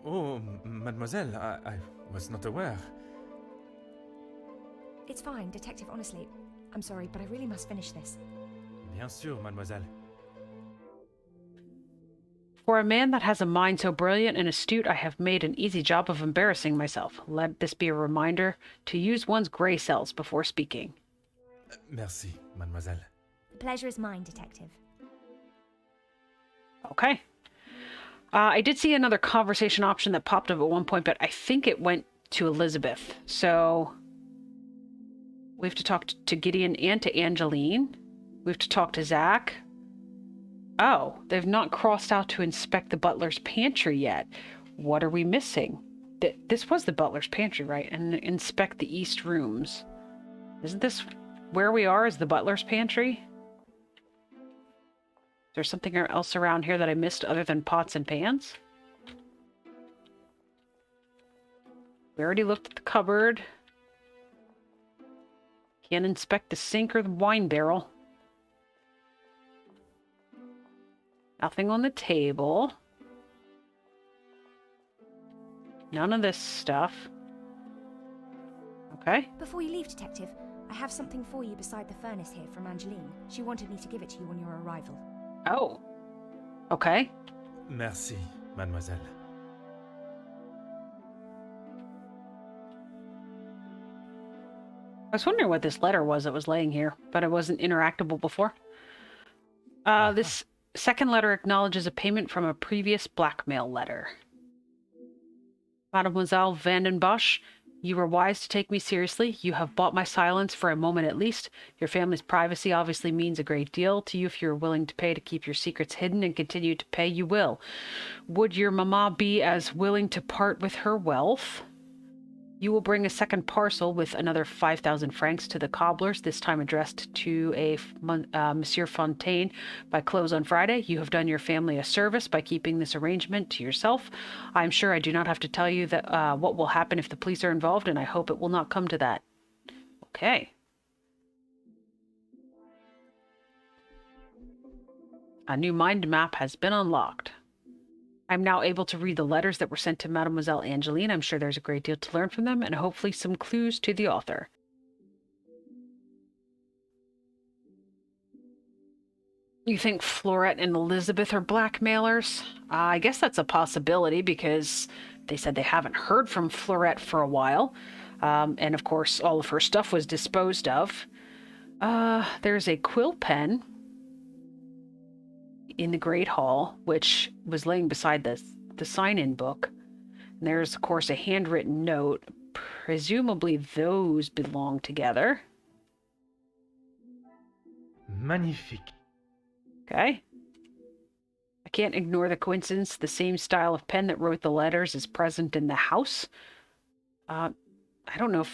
Oh, mademoiselle, I was not aware. It's fine, Detective, honestly. I'm sorry, but I really must finish this. Bien sûr, mademoiselle. For a man that has a mind so brilliant and astute, I have made an easy job of embarrassing myself. Let this be a reminder to use one's gray cells before speaking. Merci, mademoiselle. The pleasure is mine, Detective. Okay. I did see another conversation option that popped up at one point, but I think it went to Elizabeth. So we have to talk to Gideon and to Angeline. We have to talk to Zach. Oh, they've not crossed out to inspect the butler's pantry yet. What are we missing? This was the butler's pantry, right? And inspect the east rooms. Isn't this where we are, is the butler's pantry? Is there something else around here that I missed other than pots and pans? We already looked at the cupboard. Can't inspect the sink or the wine barrel. Nothing on the table. None of this stuff. Okay. Before you leave, Detective, I have something for you beside the furnace here from Angeline. She wanted me to give it to you on your arrival. Oh. Okay. Merci, mademoiselle. I was wondering what this letter was that was laying here, but it wasn't interactable before. This second letter acknowledges a payment from a previous blackmail letter. Mademoiselle Vandenbosch, you were wise to take me seriously. You have bought my silence for a moment at least. Your family's privacy obviously means a great deal to you. If you're willing to pay to keep your secrets hidden and continue to pay, you will. Would your mama be as willing to part with her wealth? You will bring a second parcel with another 5,000 francs to the cobblers, this time addressed to a Monsieur Fontaine by close on Friday. You have done your family a service by keeping this arrangement to yourself. I'm sure I do not have to tell you that what will happen if the police are involved, and I hope it will not come to that. Okay. A new mind map has been unlocked. I'm now able to read the letters that were sent to Mademoiselle Angeline. I'm sure there's a great deal to learn from them, and hopefully some clues to the author. You think Florette and Elizabeth are blackmailers? I guess that's a possibility, because they said they haven't heard from Florette for a while. And of course, all of her stuff was disposed of. There's a quill pen in the Great Hall, which was laying beside the sign-in book. And there's, of course, a handwritten note. Presumably those belong together. Magnifique. Okay. I can't ignore the coincidence. The same style of pen that wrote the letters is present in the house. I don't know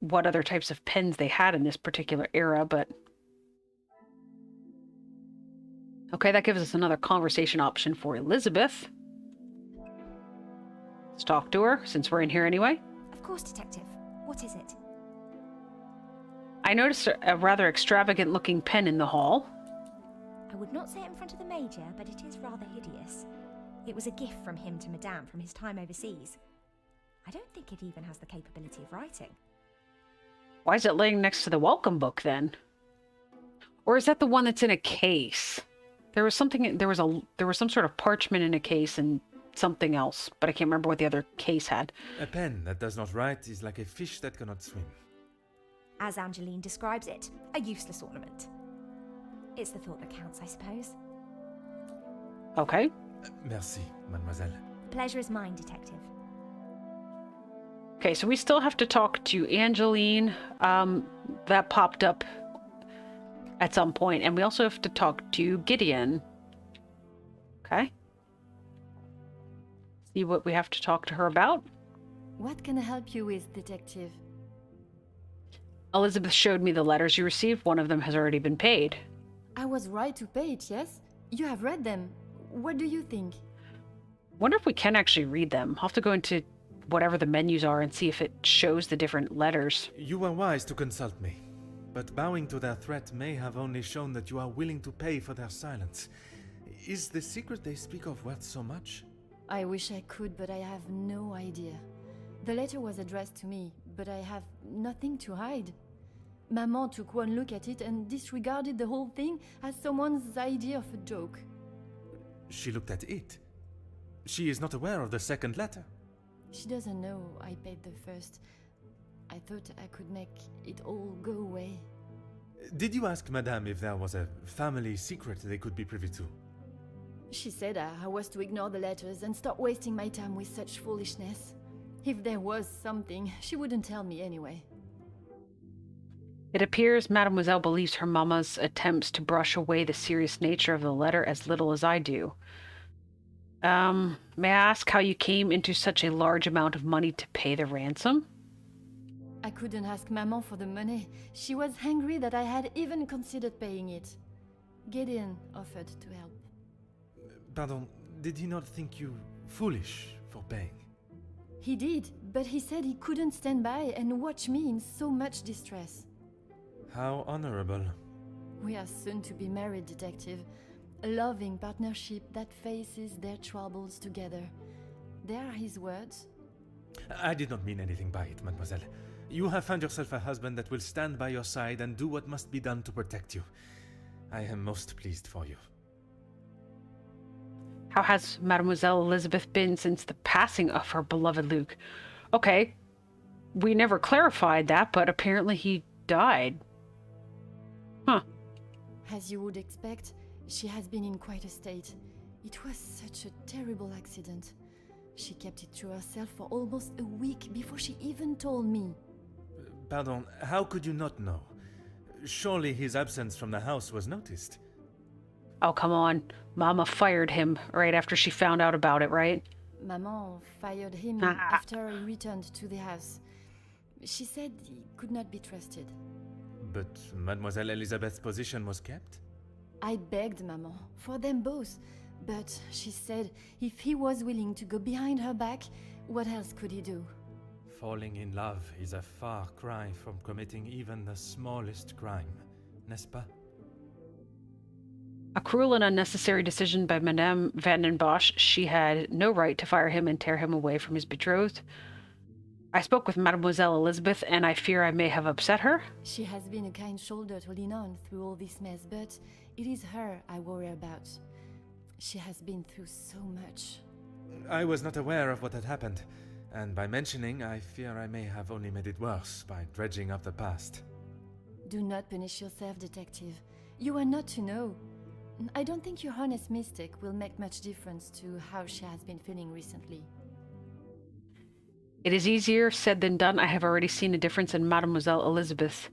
what other types of pens they had in this particular era, but... Okay, that gives us another conversation option for Elizabeth. Let's talk to her, since we're in here anyway. Of course, Detective. What is it? I noticed a rather extravagant-looking pen in the hall. I would not say it in front of the Major, but it is rather hideous. It was a gift from him to Madame from his time overseas. I don't think it even has the capability of writing. Why is it laying next to the welcome book, then? Or is that the one that's in a case? There was something. There was some sort of parchment in a case and something else, but I can't remember what the other case had. A pen that does not write is like a fish that cannot swim. As Angeline describes it, a useless ornament. It's the thought that counts, I suppose. Okay. Merci, mademoiselle. The pleasure is mine, Detective. Okay, so we still have to talk to Angeline. That popped up at some point, and we also have to talk to Gedeon. Okay. See what we have to talk to her about. What can I help you with, Detective? Elizabeth showed me the letters you received. One of them has already been paid. I was right to pay it, yes? You have read them. What do you think? Wonder if we can actually read them. I'll have to go into whatever the menus are and see if it shows the different letters. You were wise to consult me, but bowing to their threat may have only shown that you are willing to pay for their silence. Is the secret they speak of worth so much? I wish I could, but I have no idea. The letter was addressed to me, but I have nothing to hide. Maman took one look at it and disregarded the whole thing as someone's idea of a joke. She looked at it. She is not aware of the second letter. She doesn't know I paid the first. I thought I could make it all go away. Did you ask Madame if there was a family secret they could be privy to? She said I was to ignore the letters and stop wasting my time with such foolishness. If there was something, she wouldn't tell me anyway. It appears Mademoiselle believes her mamma's attempts to brush away the serious nature of the letter as little as I do. May I ask how you came into such a large amount of money to pay the ransom? I couldn't ask Maman for the money. She was angry that I had even considered paying it. Gedeon offered to help. Pardon, did he not think you foolish for paying? He did, but he said he couldn't stand by and watch me in so much distress. How honorable. We are soon to be married, Detective. A loving partnership that faces their troubles together. They are his words. I did not mean anything by it, mademoiselle. You have found yourself a husband that will stand by your side and do what must be done to protect you. I am most pleased for you. How has Mademoiselle Elizabeth been since the passing of her beloved Luke? Okay, we never clarified that, but apparently he died. Huh. As you would expect, she has been in quite a state. It was such a terrible accident. She kept it to herself for almost a week before she even told me. Pardon, how could you not know? Surely his absence from the house was noticed. Oh, come on. Mama fired him right after she found out about it, right? Maman fired him after he returned to the house. She said he could not be trusted. But Mademoiselle Elizabeth's position was kept? I begged Maman for them both, but she said if he was willing to go behind her back, what else could he do? Falling in love is a far cry from committing even the smallest crime, n'est-ce pas? A cruel and unnecessary decision by Madame Vandenbosch. She had no right to fire him and tear him away from his betrothed. I spoke with Mademoiselle Elizabeth, and I fear I may have upset her. She has been a kind shoulder to lean on through all this mess, but it is her I worry about. She has been through so much. I was not aware of what had happened, and by mentioning, I fear I may have only made it worse by dredging up the past. Do not punish yourself, detective. You are not to know. I don't think your honest mistake will make much difference to how she has been feeling recently. It is easier said than done. I have already seen a difference in Mademoiselle Elizabeth.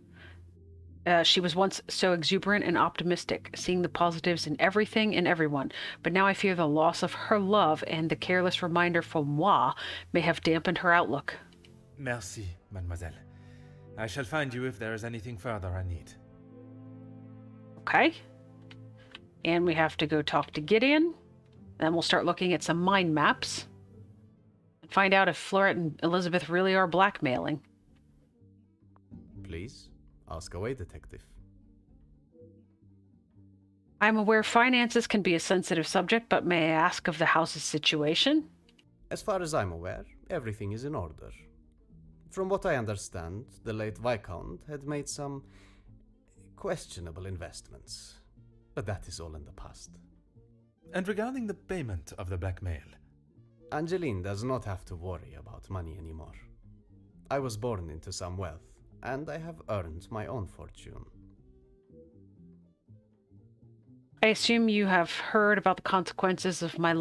She was once so exuberant and optimistic, seeing the positives in everything and everyone, but now I fear the loss of her love and the careless reminder from moi may have dampened her outlook. Merci, mademoiselle. I shall find you if there is anything further I need. Okay. And we have to go talk to Gideon. Then we'll start looking at some mind maps and find out if Florette and Elizabeth really are blackmailing. Please, ask away, detective. I'm aware finances can be a sensitive subject, but may I ask of the house's situation? As far as I'm aware, everything is in order. From what I understand, the late Viscount had made some questionable investments. But that is all in the past. And regarding the payment of the blackmail? Angeline does not have to worry about money anymore. I was born into some wealth, and I have earned my own fortune. I assume you have heard about the consequences of my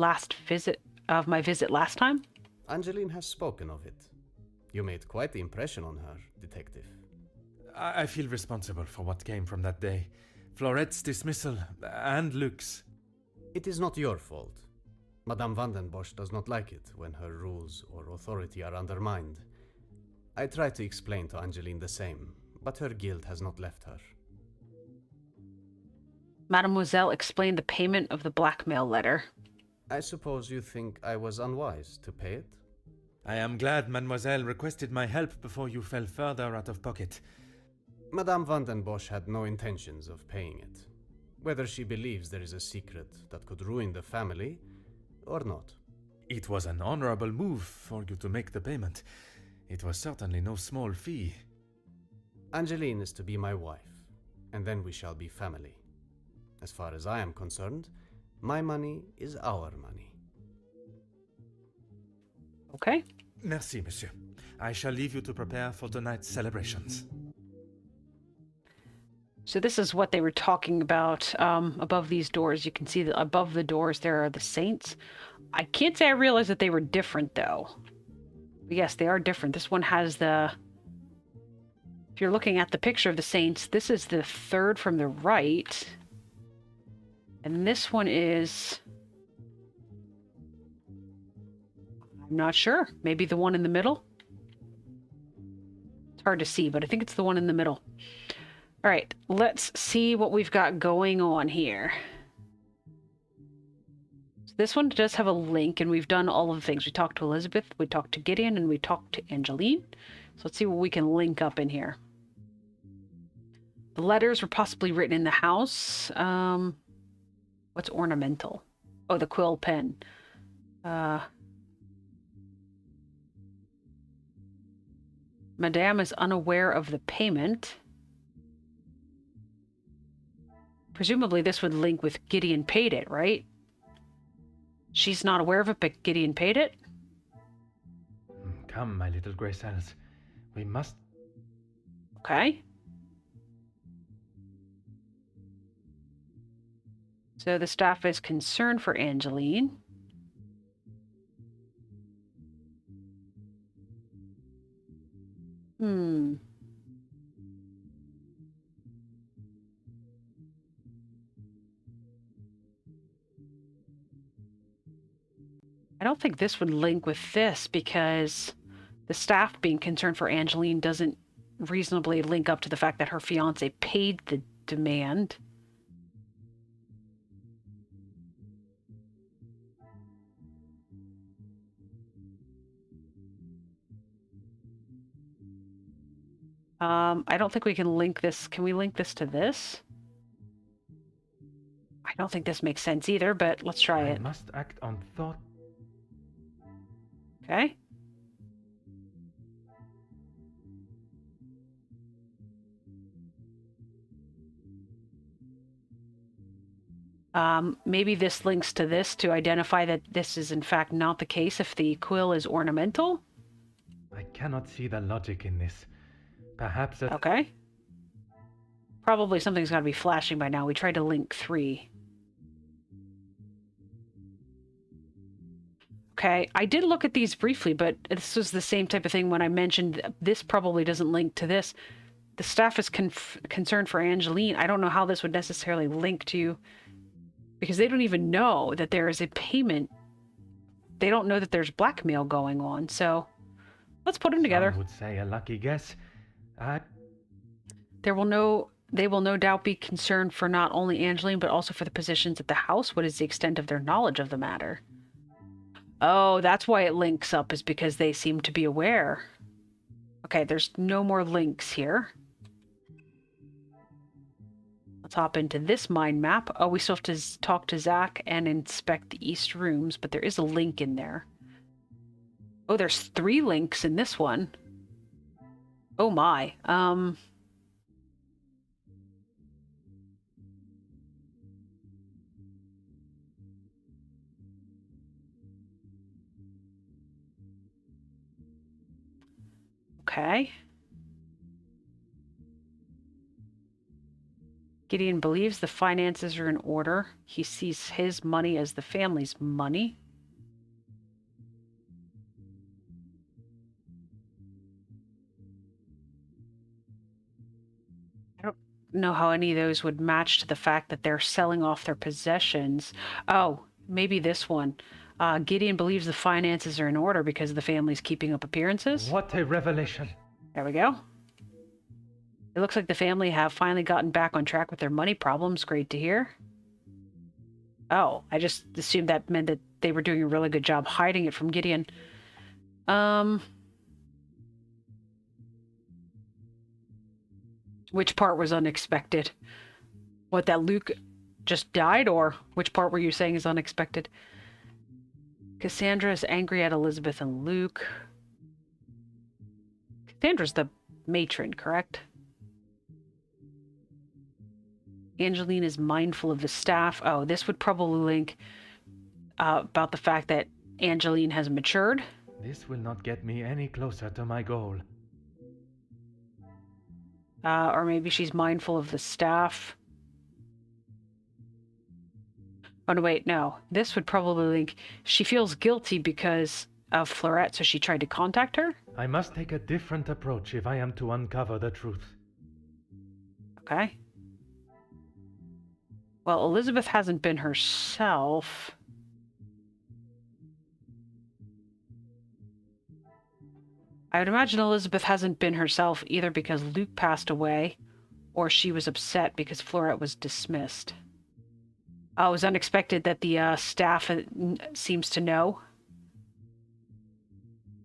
visit last time? Angeline has spoken of it. You made quite the impression on her, detective. I feel responsible for what came from that day. Florette's dismissal, and Luke's. It is not your fault. Madame Vandenbosch does not like it when her rules or authority are undermined. I try to explain to Angeline the same, but her guilt has not left her. Mademoiselle explained the payment of the blackmail letter. I suppose you think I was unwise to pay it? I am glad Mademoiselle requested my help before you fell further out of pocket. Madame Vandenbosch had no intentions of paying it, whether she believes there is a secret that could ruin the family or not. It was an honorable move for you to make the payment. It was certainly no small fee. Angeline is to be my wife, and then we shall be family. As far as I am concerned, my money is our money. Okay. Merci, monsieur. I shall leave you to prepare for tonight's celebrations. So this is what they were talking about above these doors. You can see that above the doors there are the saints. I can't say I realized that they were different, though. But yes, they are different. This one has the... If you're looking at the picture of the saints, this is the third from the right. And this one is... I'm not sure. Maybe the one in the middle? It's hard to see, but I think it's the one in the middle. All right, let's see what we've got going on here. So this one does have a link, and we've done all of the things. We talked to Elizabeth, we talked to Gideon, and we talked to Angeline. So let's see what we can link up in here. The letters were possibly written in the house. What's ornamental? Oh, the quill pen. Madame is unaware of the payment. Presumably this would link with Gideon paid it, right? She's not aware of it, but Gideon paid it? Come, my little grey cells. We must... Okay. So the staff is concerned for Angeline. I don't think this would link with this because The staff being concerned for Angeline doesn't reasonably link up to the fact that her fiancé paid the demand. I don't think we can link this. Can we link this to this? I don't think this makes sense either, but let's try it. I must act on thought. Okay. Maybe this links to this to identify that this is in fact not the case if the quill is ornamental. I cannot see the logic in this. Perhaps a... Okay. Probably something's got to be flashing by now. We tried to link 3. Okay, I did look at these briefly, but this was the same type of thing when I mentioned this probably doesn't link to this. The staff is concerned for Angeline. I don't know how this would necessarily link to... Because they don't even know that there is a payment. They don't know that there's blackmail going on, so... Let's put them together. Some would say a lucky guess. They will no doubt be concerned for not only Angeline, but also for the positions at the house. What is the extent of their knowledge of the matter? Oh, that's why it links up, is because they seem to be aware. Okay, there's no more links here. Let's hop into this mind map. Oh, we still have to talk to Zach and inspect the east rooms, but there is a link in there. Oh, there's 3 links in this one. Oh my. Okay. Gideon believes the finances are in order. He sees his money as the family's money. I don't know how any of those would match to the fact that they're selling off their possessions. Oh, maybe this one. Gideon believes the finances are in order because the family's keeping up appearances. What a revelation. There we go. It looks like the family have finally gotten back on track with their money problems. Great to hear. Oh, I just assumed that meant that they were doing a really good job hiding it from Gideon. Which part was unexpected? What, that Luke just died, or which part were you saying is unexpected? Cassandra is angry at Elizabeth and Luke. Cassandra's the matron, correct? Angeline is mindful of the staff. Oh, this would probably link about the fact that Angeline has matured. This will not get me any closer to my goal. Or maybe she's mindful of the staff. Oh, no, wait, no. This would probably link... She feels guilty because of Florette, so she tried to contact her? I must take a different approach if I am to uncover the truth. Okay. Well, Elizabeth hasn't been herself. I would imagine Elizabeth hasn't been herself either because Luke passed away, or she was upset because Florette was dismissed. Oh, it was unexpected that the staff seems to know.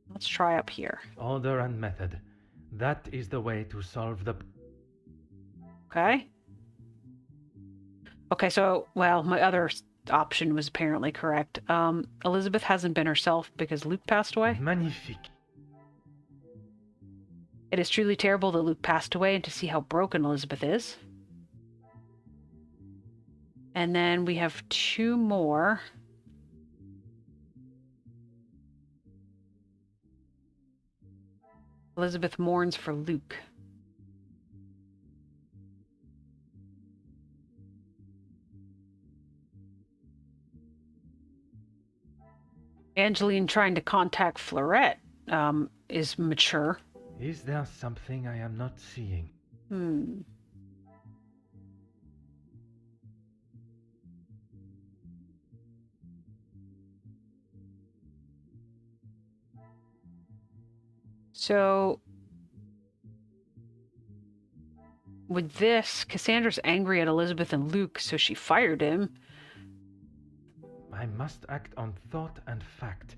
Let's try up here. Order and method. That is the way to solve the... Okay. Okay, so, well, my other option was apparently correct. Elizabeth hasn't been herself because Luke passed away. Magnifique. It is truly terrible that Luke passed away and to see how broken Elizabeth is. And then we have 2 more. Elizabeth mourns for Luke. Angeline trying to contact Florette is mature. Is there something I am not seeing? So, with this, Cassandra's angry at Elizabeth and Luke, so she fired him. I must act on thought and fact.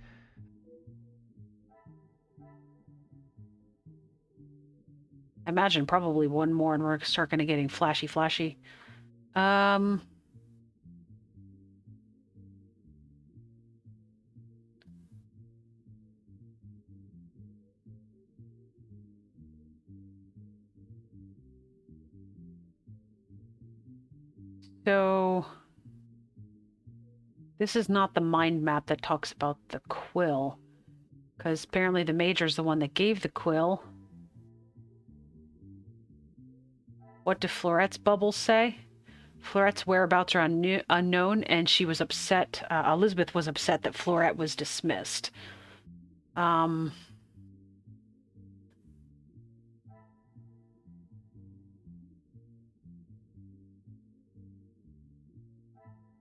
I imagine probably one more and we're start gonna getting flashy. So this is not the mind map that talks about the quill, because apparently the Major's the one that gave the quill. What do Florette's bubbles say? Florette's whereabouts are unknown, and she was upset. Elizabeth was upset that Florette was dismissed.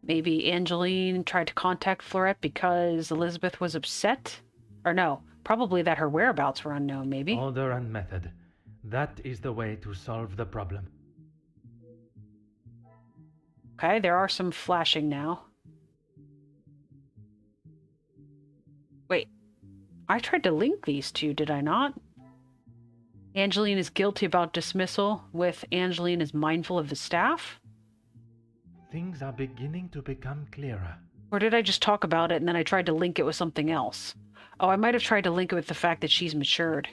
Maybe Angeline tried to contact Florette because Elizabeth was upset? Or no, probably that her whereabouts were unknown, maybe. Order and method. That is the way to solve the problem. Okay, there are some flashing now. Wait, I tried to link these two, did I not? Angeline is guilty about dismissal, with Angeline is mindful of the staff? Things are beginning to become clearer. Or did I just talk about it and then I tried to link it with something else? Oh, I might have tried to link it with the fact that she's matured.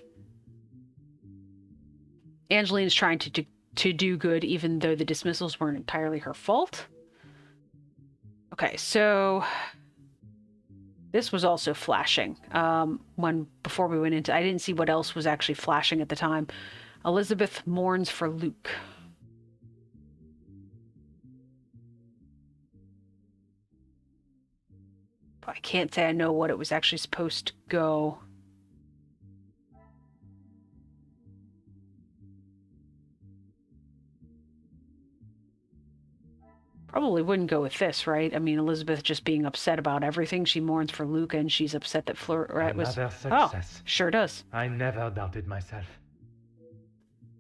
Angeline is trying to do good even though the dismissals weren't entirely her fault. Okay, so this was also flashing. Before we went into, I didn't see what else was actually flashing at the time. Elizabeth mourns for Luke. But I can't say I know what it was actually supposed to go. Probably wouldn't go with this, right? I mean, Elizabeth just being upset about everything. She mourns for Luke, and she's upset that Florette was... Another success. Oh, sure does. I never doubted myself.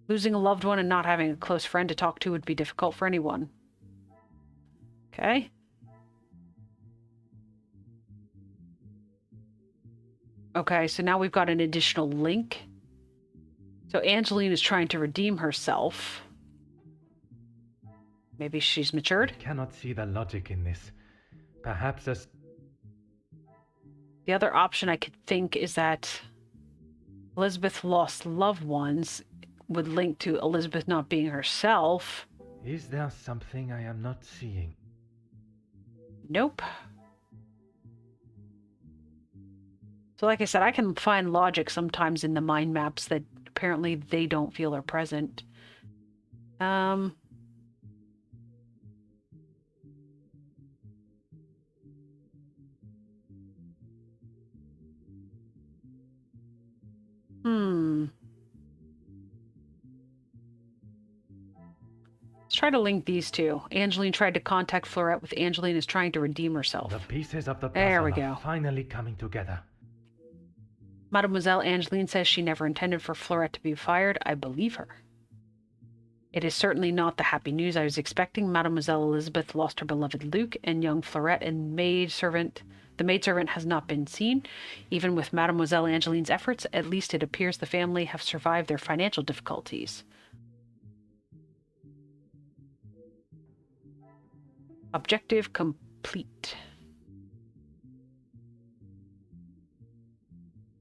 Losing a loved one and not having a close friend to talk to would be difficult for anyone. Okay. Okay, so now we've got an additional link. So Angeline is trying to redeem herself. Maybe she's matured? I cannot see the logic in this. Perhaps as... The other option I could think is that Elizabeth lost loved ones would link to Elizabeth not being herself. Is there something I am not seeing? Nope. So like I said, I can find logic sometimes in the mind maps that apparently they don't feel are present. Let's try to link these two. Angeline tried to contact Florette with Angeline is trying to redeem herself. The pieces of the There we puzzle go. are finally coming together. Mademoiselle Angeline says she never intended for Florette to be fired. I believe her. It is certainly not the happy news I was expecting. Mademoiselle Elizabeth lost her beloved Luke, and young Florette and the maidservant has not been seen. Even with Mademoiselle Angeline's efforts, at least it appears the family have survived their financial difficulties. Objective complete.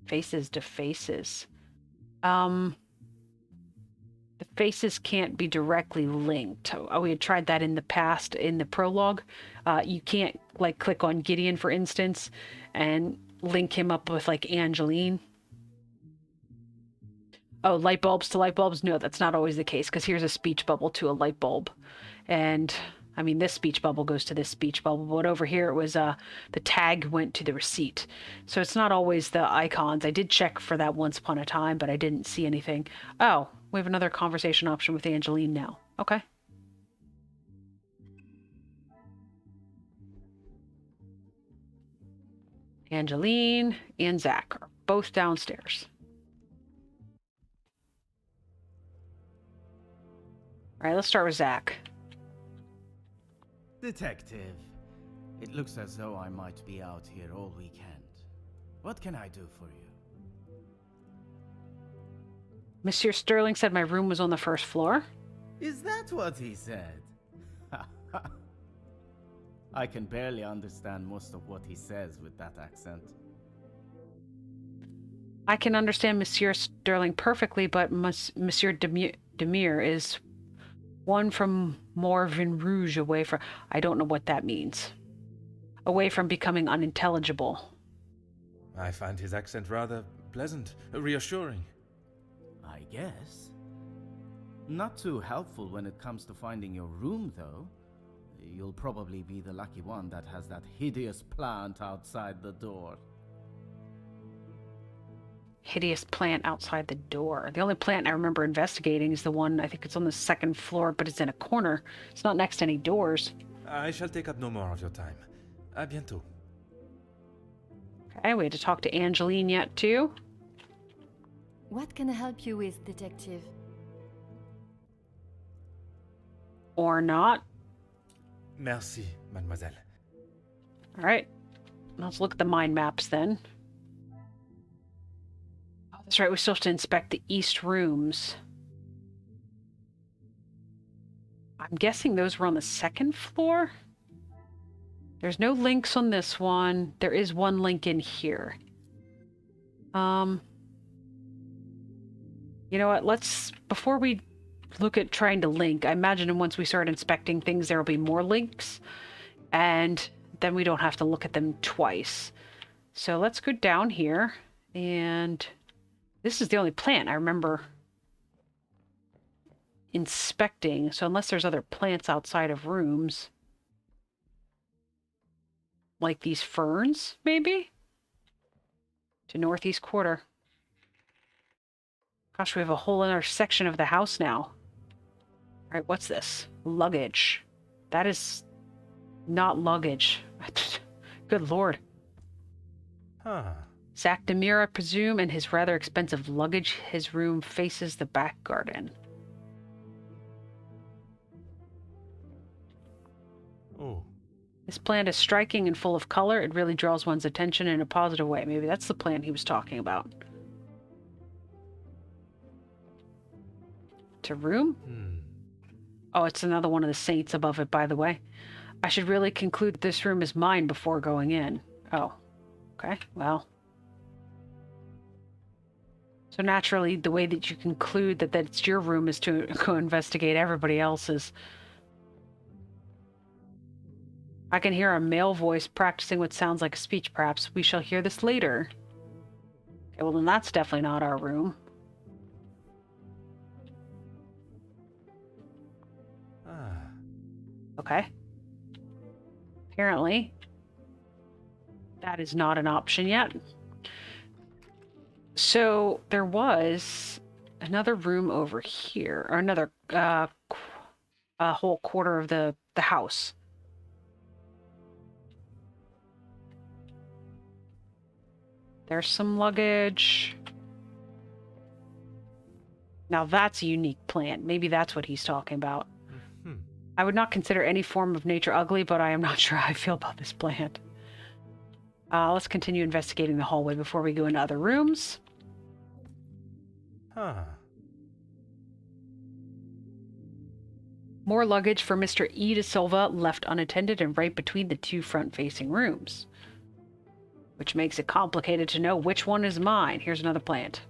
Faces to faces. The faces can't be directly linked. We had tried that in the past in the prologue. You can't like click on Gedeon, for instance, and link him up with like Angeline. Oh, light bulbs to light bulbs? No, that's not always the case, because here's a speech bubble to a light bulb. And I mean, this speech bubble goes to this speech bubble, but over here it was the tag went to the receipt. So it's not always the icons. I did check for that once upon a time, but I didn't see anything. Oh, we have another conversation option with Angeline now. Okay. Angeline and Zach are both downstairs. All right, let's start with Zach. Detective, it looks as though I might be out here all weekend. What can I do for you? Monsieur Sterling said my room was on the first floor. Is that what he said? I can barely understand most of what he says with that accent. I can understand Monsieur Sterling perfectly, but Monsieur Demire is one from Morvin Rouge away from... I don't know what that means. Away from becoming unintelligible. I find his accent rather pleasant, reassuring. I guess. Not too helpful when it comes to finding your room, though. You'll probably be the lucky one that has that hideous plant outside the door. Hideous plant outside the door. The only plant I remember investigating is the one, I think it's on the second floor, but it's in a corner. It's not next to any doors. I shall take up no more of your time. À bientôt. Okay, we had to talk to Angeline yet, too. What can I help you with, Detective? Or not. Merci, mademoiselle. All right. Let's look at the mind maps then. Oh, that's right. We still have to inspect the east rooms. I'm guessing those were on the second floor. There's no links on this one. There is one link in here. You know what? Before we look at trying to link, I imagine once we start inspecting things, there will be more links, and then we don't have to look at them twice. So let's go down here, and this is the only plant I remember inspecting. So unless there's other plants outside of rooms, like these ferns, maybe? To northeast quarter. Gosh, we have a whole other section of the house now. All right, what's this? Luggage. That is not luggage. Good lord. Huh. Zach Demire, I presume, and his rather expensive luggage. His room faces the back garden. Oh. This plant is striking and full of color. It really draws one's attention in a positive way. Maybe that's the plant he was talking about. To room? Oh, it's another one of the saints above it, by the way. I should really conclude that this room is mine before going in. Oh. Okay, well. So naturally, the way that you conclude that it's your room is to go investigate everybody else's. I can hear a male voice practicing what sounds like a speech, perhaps. We shall hear this later. Okay, well then that's definitely not our room. Okay. Apparently, that is not an option yet. So there was another room over here, or another whole quarter of the house. There's some luggage. Now that's a unique plant. Maybe that's what he's talking about. I would not consider any form of nature ugly, but I am not sure how I feel about this plant. Let's continue investigating the hallway before we go into other rooms. More luggage for Mr. E. de Silva left unattended and right between the two front-facing rooms. Which makes it complicated to know which one is mine. Here's another plant.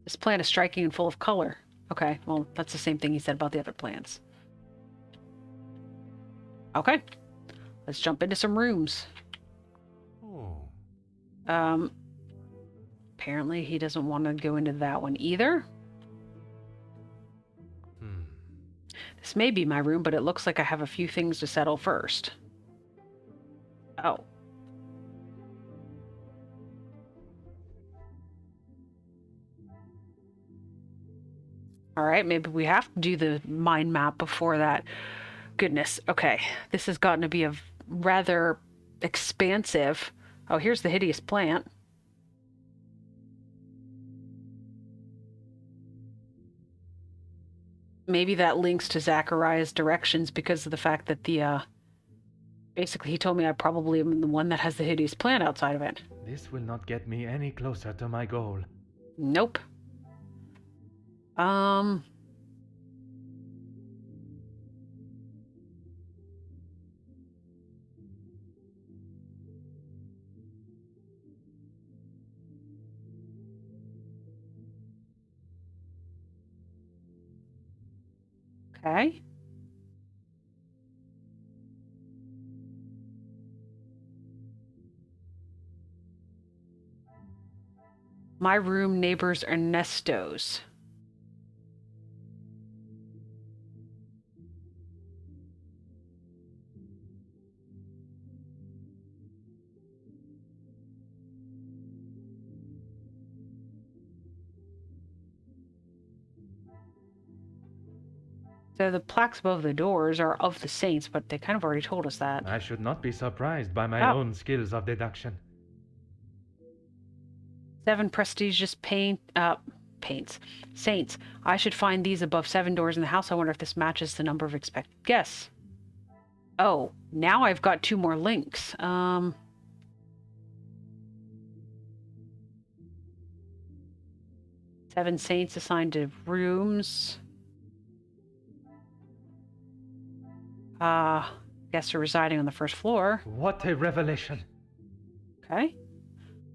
This plant is striking and full of color. Okay, well, that's the same thing he said about the other plants. Okay, let's jump into some rooms. Apparently he doesn't want to go into that one either. This may be my room, but it looks like I have a few things to settle first. Oh. All right, maybe we have to do the mind map before that. Goodness, okay. This has gotten to be a rather expansive... Oh, here's the hideous plant. Maybe that links to Zachariah's directions because of the fact that basically he told me I probably am the one that has the hideous plan outside of it. This will not get me any closer to my goal. Nope. Okay. My room neighbors Ernesto's. So the plaques above the doors are of the saints, but they kind of already told us that. I should not be surprised by my own skills of deduction. 7 prestigious paints. Saints. I should find these above 7 doors in the house. I wonder if this matches the number of expected guests. Oh, now I've got 2 more links. 7 saints assigned to rooms. Guests are residing on the first floor. What a revelation! Okay.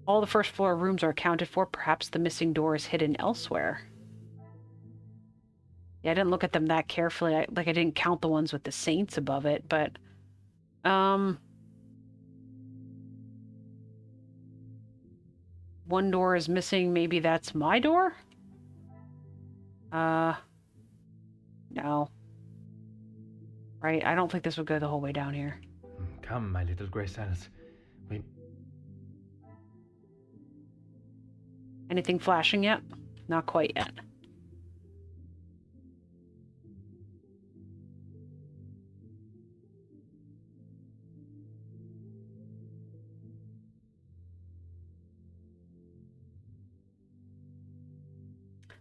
All the first floor rooms are accounted for. Perhaps the missing door is hidden elsewhere. Yeah, I didn't look at them that carefully. I didn't count the ones with the saints above it, but... One door is missing. Maybe that's my door? No. Right, I don't think this would go the whole way down here. Come, my little grey cells. Anything flashing yet? Not quite yet.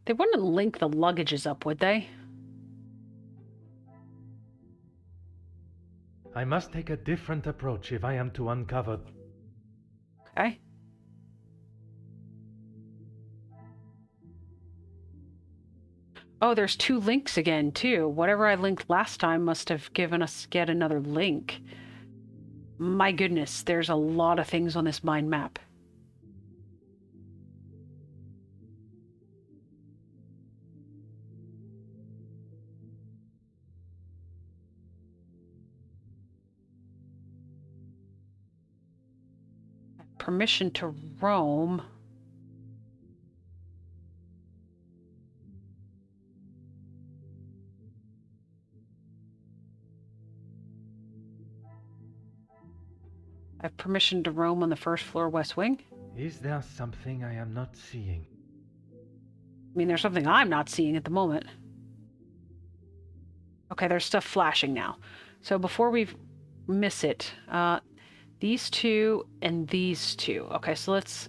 They wouldn't link the luggages up, would they? I must take a different approach if I am to uncover... Okay. Oh, there's 2 links again, too. Whatever I linked last time must have given us yet another link. My goodness, there's a lot of things on this mind map. Permission to roam. I have permission to roam on the first floor west wing. Is there something I am not seeing? I mean, there's something I'm not seeing at the moment. Okay, there's stuff flashing now. So before we miss it, these 2 and these 2. Okay, so let's...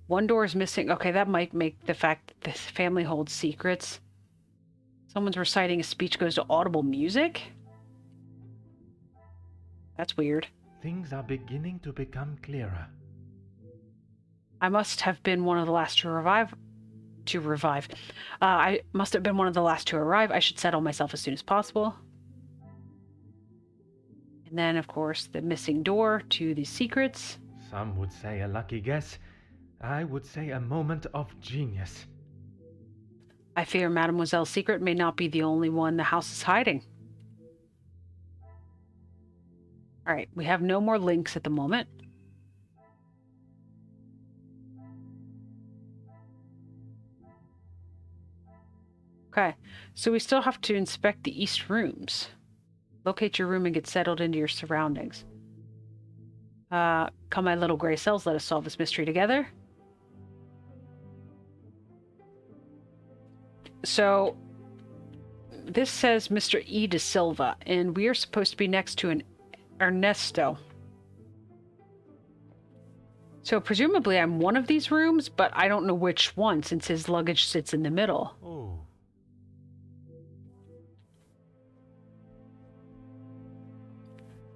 One door is missing. Okay, that might make the fact that this family holds secrets. Someone's reciting a speech goes to audible music? That's weird. Things are beginning to become clearer. I must have been one of the last to revive. I must have been one of the last to arrive. I should settle myself as soon as possible. And then, of course, the missing door to the secrets. Some would say a lucky guess. I would say a moment of genius. I fear Mademoiselle's secret may not be the only one the house is hiding. Alright, we have no more links at the moment. Okay, so we still have to inspect the east rooms. Locate your room and get settled into your surroundings. Come, my little gray cells, let us solve this mystery together. So, this says Mr. E. de Silva, and we are supposed to be next to an Ernesto. So, presumably I'm one of these rooms, but I don't know which one, since his luggage sits in the middle. Oh.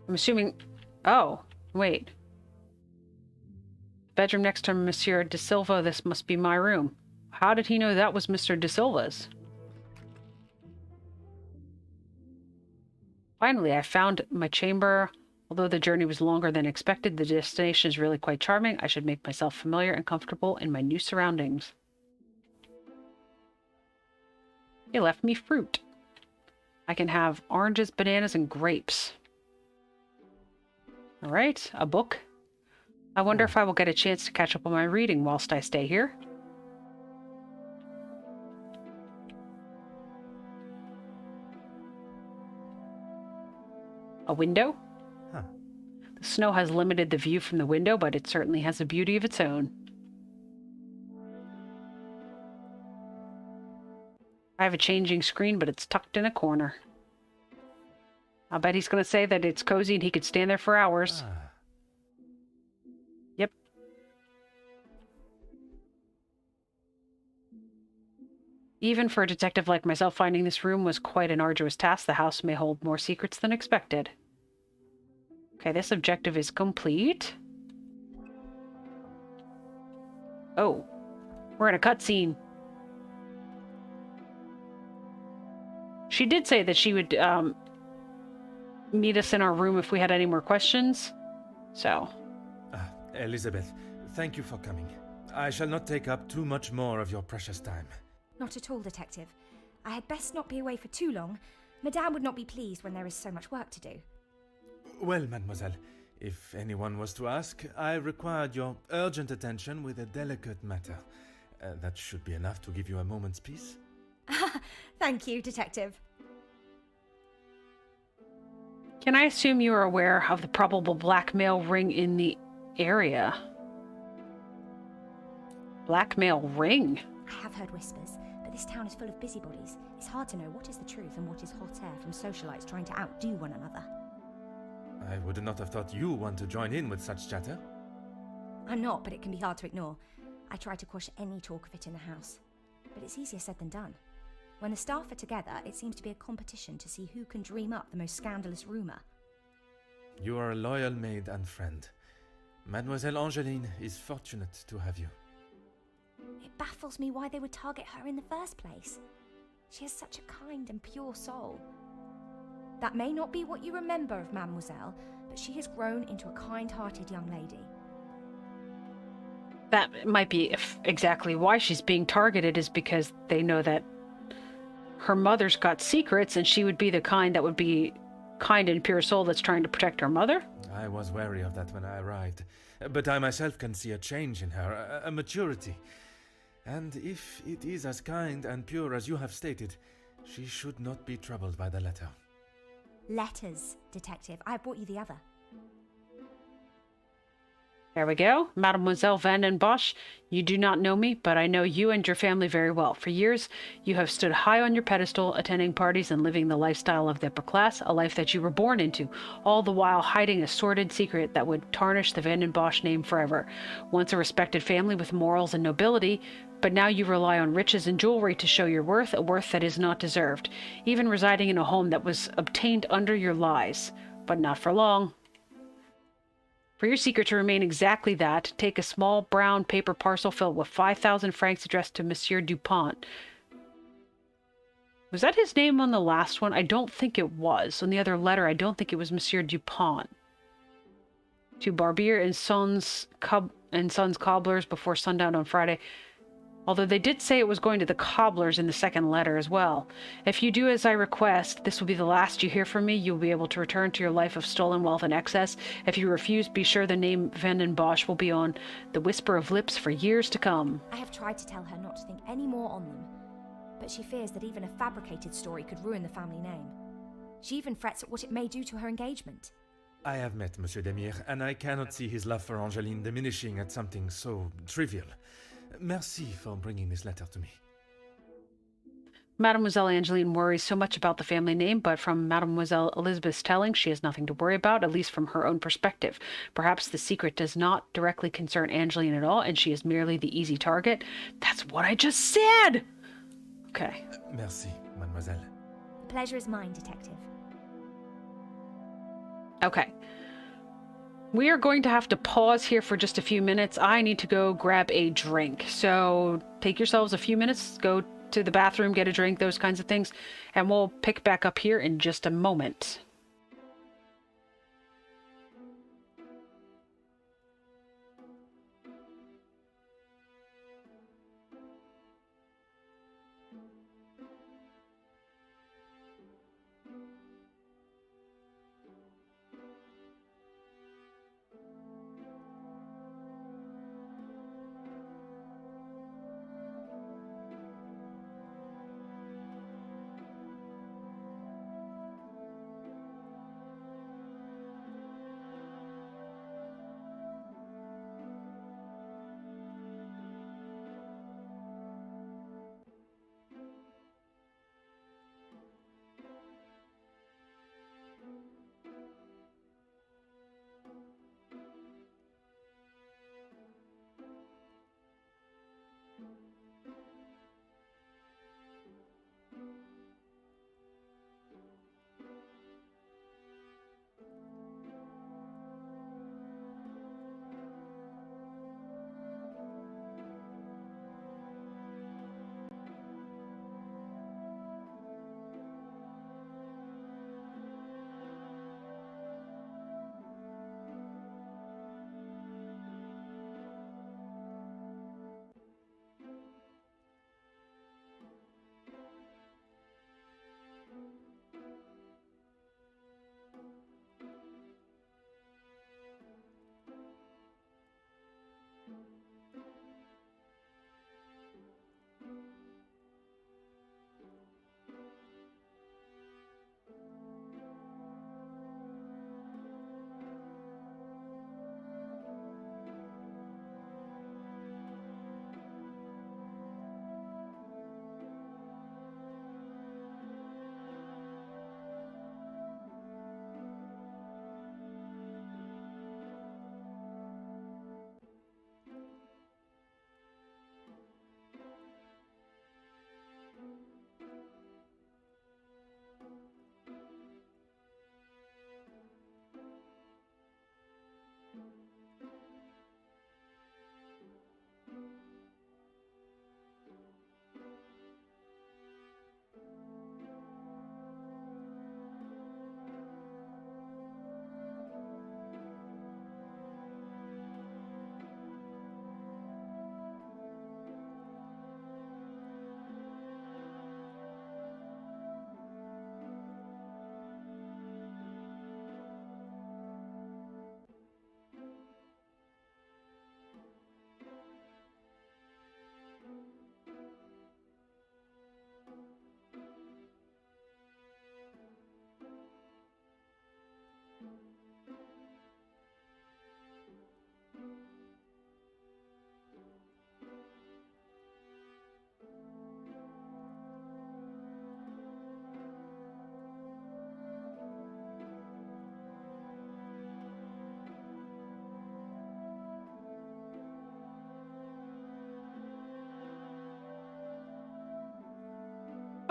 I'm assuming... Oh, wait. Bedroom next to Monsieur de Silva. This must be my room. How did he know that was Mr. de Silva's? Finally, I found my chamber. Although the journey was longer than expected, the destination is really quite charming. I should make myself familiar and comfortable in my new surroundings. He left me fruit. I can have oranges, bananas, and grapes. All right, a book. I wonder if I will get a chance to catch up on my reading whilst I stay here. A window? Huh. The snow has limited the view from the window, but it certainly has a beauty of its own. I have a changing screen, but it's tucked in a corner. I'll bet he's going to say that it's cozy and he could stand there for hours. Ah. Yep. Even for a detective like myself, finding this room was quite an arduous task. The house may hold more secrets than expected. Okay, this objective is complete. Oh, we're in a cutscene. She did say that she would meet us in our room if we had any more questions. So. Elizabeth, thank you for coming. I shall not take up too much more of your precious time. Not at all, Detective. I had best not be away for too long. Madame would not be pleased when there is so much work to do. Well, mademoiselle, if anyone was to ask, I required your urgent attention with a delicate matter. That should be enough to give you a moment's peace. Thank you, Detective. Can I assume you are aware of the probable blackmail ring in the area? Blackmail ring? I have heard whispers, but this town is full of busybodies. It's hard to know what is the truth and what is hot air from socialites trying to outdo one another. I would not have thought you want to join in with such chatter. I'm not, but it can be hard to ignore. I try to quash any talk of it in the house. But it's easier said than done. When the staff are together, it seems to be a competition to see who can dream up the most scandalous rumour. You are a loyal maid and friend. Mademoiselle Angeline is fortunate to have you. It baffles me why they would target her in the first place. She has such a kind and pure soul. That may not be what you remember of Mademoiselle, but she has grown into a kind-hearted young lady. That might be exactly why she's being targeted, is because they know that her mother's got secrets and she would be the kind that would be kind and pure soul that's trying to protect her mother. I was wary of that when I arrived, but I myself can see a change in her, a maturity. And if it is as kind and pure as you have stated, she should not be troubled by the letter. Letters, Detective. I brought you the other. There we go. Mademoiselle Vandenbosch, you do not know me, but I know you and your family very well. For years, you have stood high on your pedestal, attending parties and living the lifestyle of the upper class, a life that you were born into, all the while hiding a sordid secret that would tarnish the Vandenbosch name forever. Once a respected family with morals and nobility, but now you rely on riches and jewelry to show your worth, a worth that is not deserved, even residing in a home that was obtained under your lies. But not for long. For your secret to remain exactly that, take a small brown paper parcel filled with 5,000 francs addressed to Monsieur Dupont. Was that his name on the last one? I don't think it was. On the other letter, I don't think it was Monsieur Dupont. To Barbier and Sons Cobblers before sundown on Friday. Although they did say it was going to the cobblers in the second letter as well. If you do as I request, this will be the last you hear from me. You'll be able to return to your life of stolen wealth and excess. If you refuse, be sure the name Vandenbosch will be on the whisper of lips for years to come. I have tried to tell her not to think any more on them, but she fears that even a fabricated story could ruin the family name. She even frets at what it may do to her engagement. I have met Monsieur Demire, and I cannot see his love for Angeline diminishing at something so trivial. Merci for bringing this letter to me. Mademoiselle Angeline worries so much about the family name, but from Mademoiselle Elizabeth's telling, she has nothing to worry about, at least from her own perspective. Perhaps the secret does not directly concern Angeline at all, and she is merely the easy target. That's what I just said! Okay. Merci, mademoiselle. The pleasure is mine, Detective. Okay. We are going to have to pause here for just a few minutes. I need to go grab a drink. So take yourselves a few minutes, go to the bathroom, get a drink, those kinds of things, and we'll pick back up here in just a moment.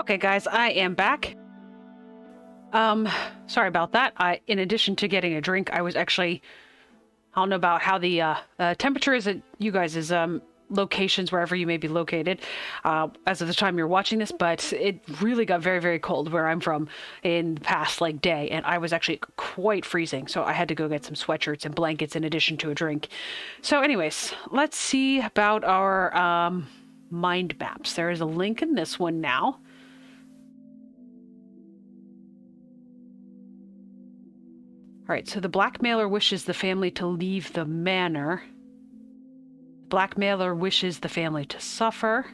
Okay, guys, I am back. Sorry about that. In addition to getting a drink, I was actually, I don't know about how the temperature is at you guys' locations, wherever you may be located, as of the time you're watching this, but it really got very, very cold where I'm from in the past, day, and I was actually quite freezing, so I had to go get some sweatshirts and blankets in addition to a drink. So anyways, let's see about our mind maps. There is a link in this one now. All right, so the blackmailer wishes the family to leave the manor. Blackmailer wishes the family to suffer.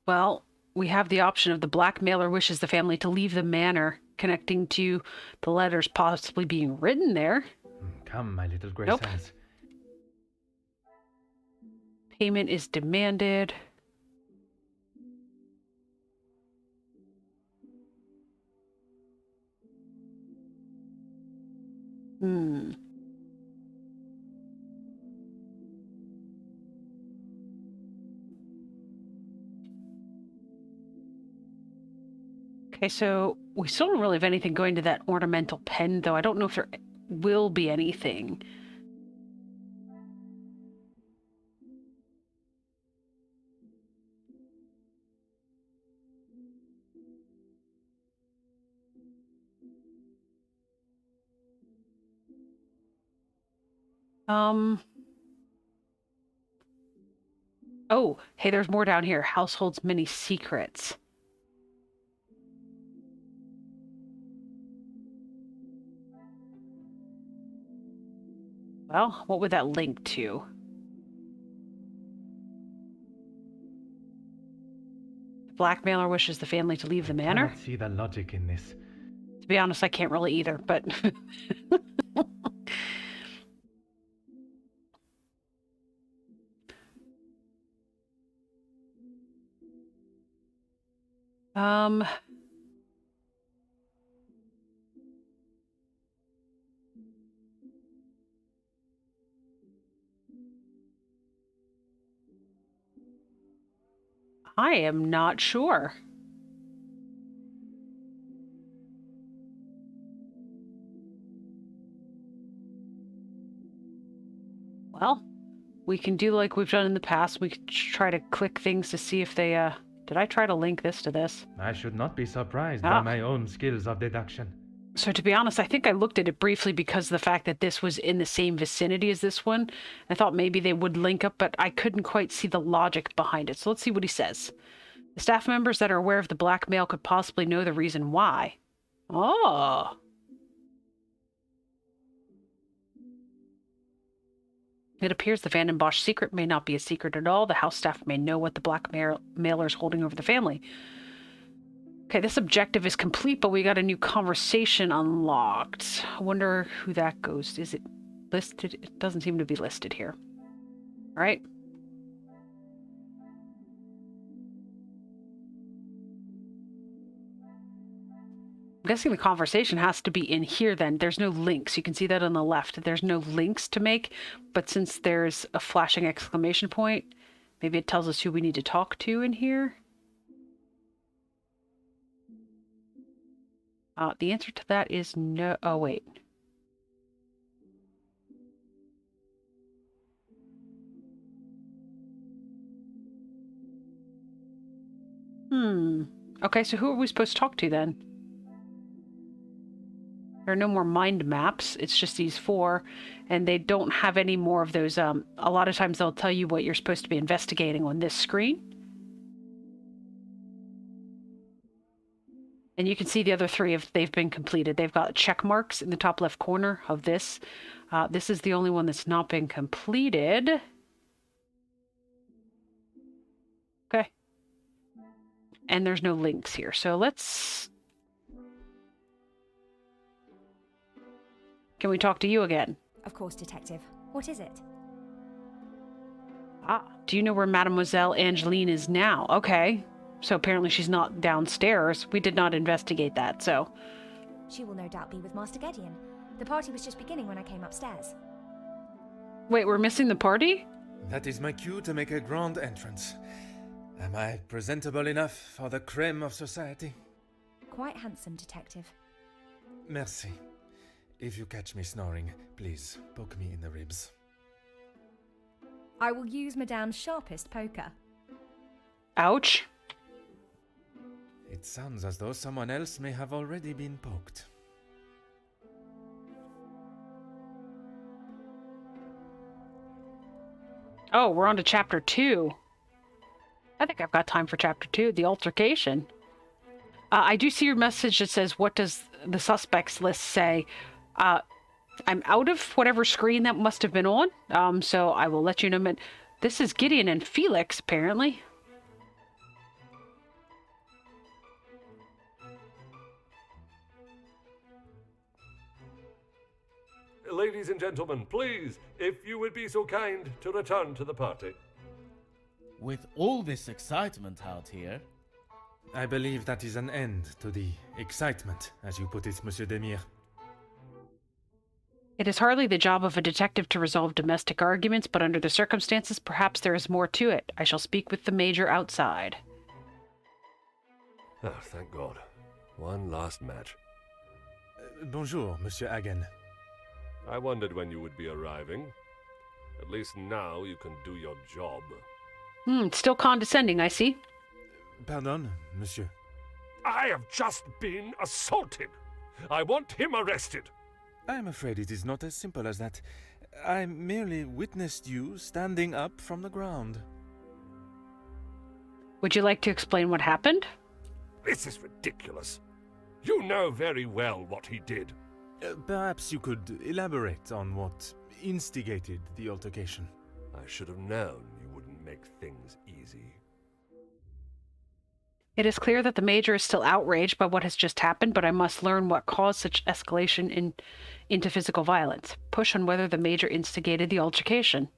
Well, we have the option of the blackmailer wishes the family to leave the manor, connecting to the letters possibly being written there. Come, my little gray Nope. cells. Payment is demanded. Okay, so we still don't really have anything going to that ornamental pen, though. I don't know if there will be anything. Oh, hey, there's more down here. Household's many secrets. Well, what would that link to? The blackmailer wishes the family to leave the I manor. cannot see the logic in this. To be honest, I can't really either, but... I am not sure. Well, we can do like we've done in the past. We could try to click things to see if they, Did I try to link this to this? I should not be surprised by my own skills of deduction. So to be honest, I think I looked at it briefly because of the fact that this was in the same vicinity as this one. I thought maybe they would link up, but I couldn't quite see the logic behind it. So let's see what he says. The staff members that are aware of the blackmail could possibly know the reason why. Oh. It appears the Vandenbosch secret may not be a secret at all. The house staff may know what the blackmailer is holding over the family. Okay, this objective is complete, but we got a new conversation unlocked. I wonder who that goes to. Is it listed? It doesn't seem to be listed here. All right. I'm guessing the conversation has to be in here then. There's no links. You can see that on the left. There's no links to make, but since there's a flashing exclamation point, maybe it tells us who we need to talk to in here. The answer to that is no. Oh, wait. Okay, so who are we supposed to talk to then? There are no more mind maps. It's just these four, and they don't have any more of those. A lot of times they'll tell you what you're supposed to be investigating on this screen. And you can see the other three if they've been completed. They've got check marks in the top left corner of this. This is the only one that's not been completed. Okay. And there's no links here. So let's... Can we talk to you again? Of course, Detective. What is it? Do you know where Mademoiselle Angeline is now? Okay. So apparently she's not downstairs. We did not investigate that, so... She will no doubt be with Master Gedeon. The party was just beginning when I came upstairs. Wait, we're missing the party? That is my cue to make a grand entrance. Am I presentable enough for the creme of society? Quite handsome, Detective. Merci. If you catch me snoring, please poke me in the ribs. I will use Madame's sharpest poker. Ouch. It sounds as though someone else may have already been poked. Oh, we're on to chapter 2. I think I've got time for chapter 2, the altercation. I do see your message that says, what does the suspects list say? I'm out of whatever screen that must have been on, so I will let you know. This is Gedeon and Felix, apparently. Ladies and gentlemen, please, if you would be so kind to return to the party. With all this excitement out here... I believe that is an end to the excitement, as you put it, Monsieur Demire. It is hardly the job of a detective to resolve domestic arguments, but under the circumstances, perhaps there is more to it. I shall speak with the Major outside. Ah, thank God. One last match. Bonjour, Monsieur Hagen. I wondered when you would be arriving. At least now you can do your job. Still condescending, I see. Pardon, Monsieur. I have just been assaulted. I want him arrested. I am afraid it is not as simple as that. I merely witnessed you standing up from the ground. Would you like to explain what happened? This is ridiculous. You know very well what he did. Perhaps you could elaborate on what instigated the altercation. I should have known you wouldn't make things easy. It is clear that the Major is still outraged by what has just happened, but I must learn what caused such escalation into physical violence. Push on whether the Major instigated the altercation.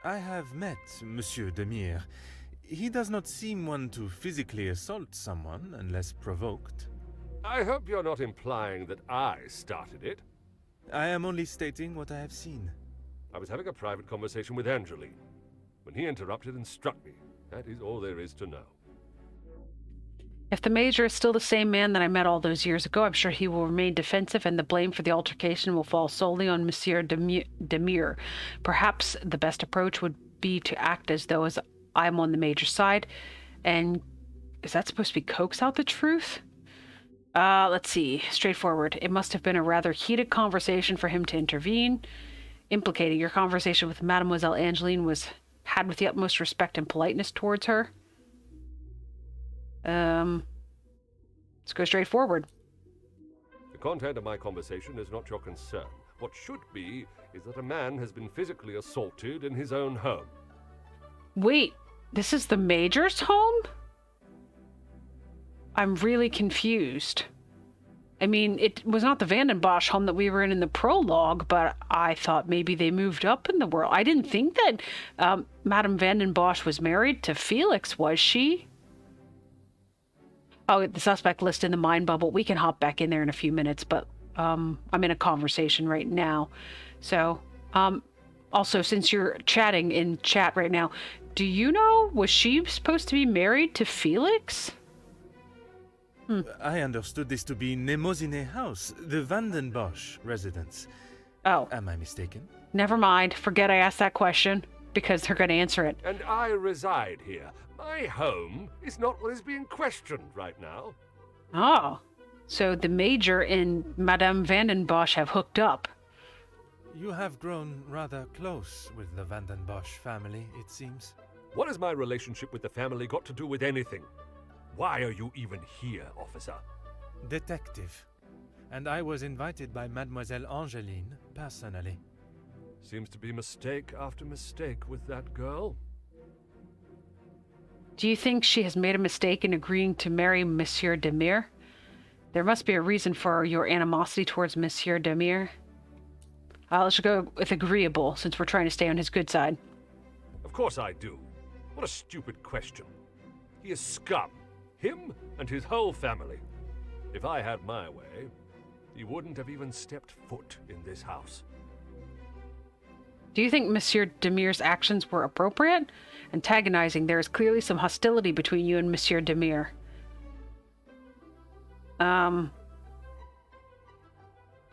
I have met Monsieur Demire. He does not seem one to physically assault someone unless provoked. I hope you're not implying that I started it. I am only stating what I have seen. I was having a private conversation with Angeline when he interrupted and struck me. That is all there is to know. If the Major is still the same man that I met all those years ago, I'm sure he will remain defensive and the blame for the altercation will fall solely on Monsieur Demire. Perhaps the best approach would be to act as though I'm on the Major's side. And is that supposed to be coax out the truth? Let's see. Straightforward. It must have been a rather heated conversation for him to intervene. Implicating your conversation with Mademoiselle Angeline was had with the utmost respect and politeness towards her. Let's go straight forward. The content of my conversation is not your concern. What should be is that a man has been physically assaulted in his own home. Wait, this is the Major's home? I'm really confused. I mean, it was not the Vandenbosch home that we were in the prologue, but I thought maybe they moved up in the world. I didn't think that Madame Vandenbosch was married to Felix, was she? Oh, the suspect list in the mind bubble. We can hop back in there in a few minutes, but I'm in a conversation right now. So, also, since you're chatting in chat right now, do you know, was she supposed to be married to Felix? I understood this to be Nemozine House, the Vandenbosch residence. Oh. Am I mistaken? Never mind. Forget I asked that question, because they're going to answer it. And I reside here. My home is not what is being questioned right now. Oh. So the Major and Madame Vandenbosch have hooked up. You have grown rather close with the Vandenbosch family, it seems. What has my relationship with the family got to do with anything? Why are you even here, officer? Detective. And I was invited by Mademoiselle Angeline personally. Seems to be mistake after mistake with that girl. Do you think she has made a mistake in agreeing to marry Monsieur Demire? There must be a reason for your animosity towards Monsieur Demire. Let's go with agreeable, since we're trying to stay on his good side. Of course I do. What a stupid question. He is scum. Him and his whole family. If I had my way, he wouldn't have even stepped foot in this house. Do you think Monsieur Demire's actions were appropriate? Antagonizing, there is clearly some hostility between you and Monsieur Demire. I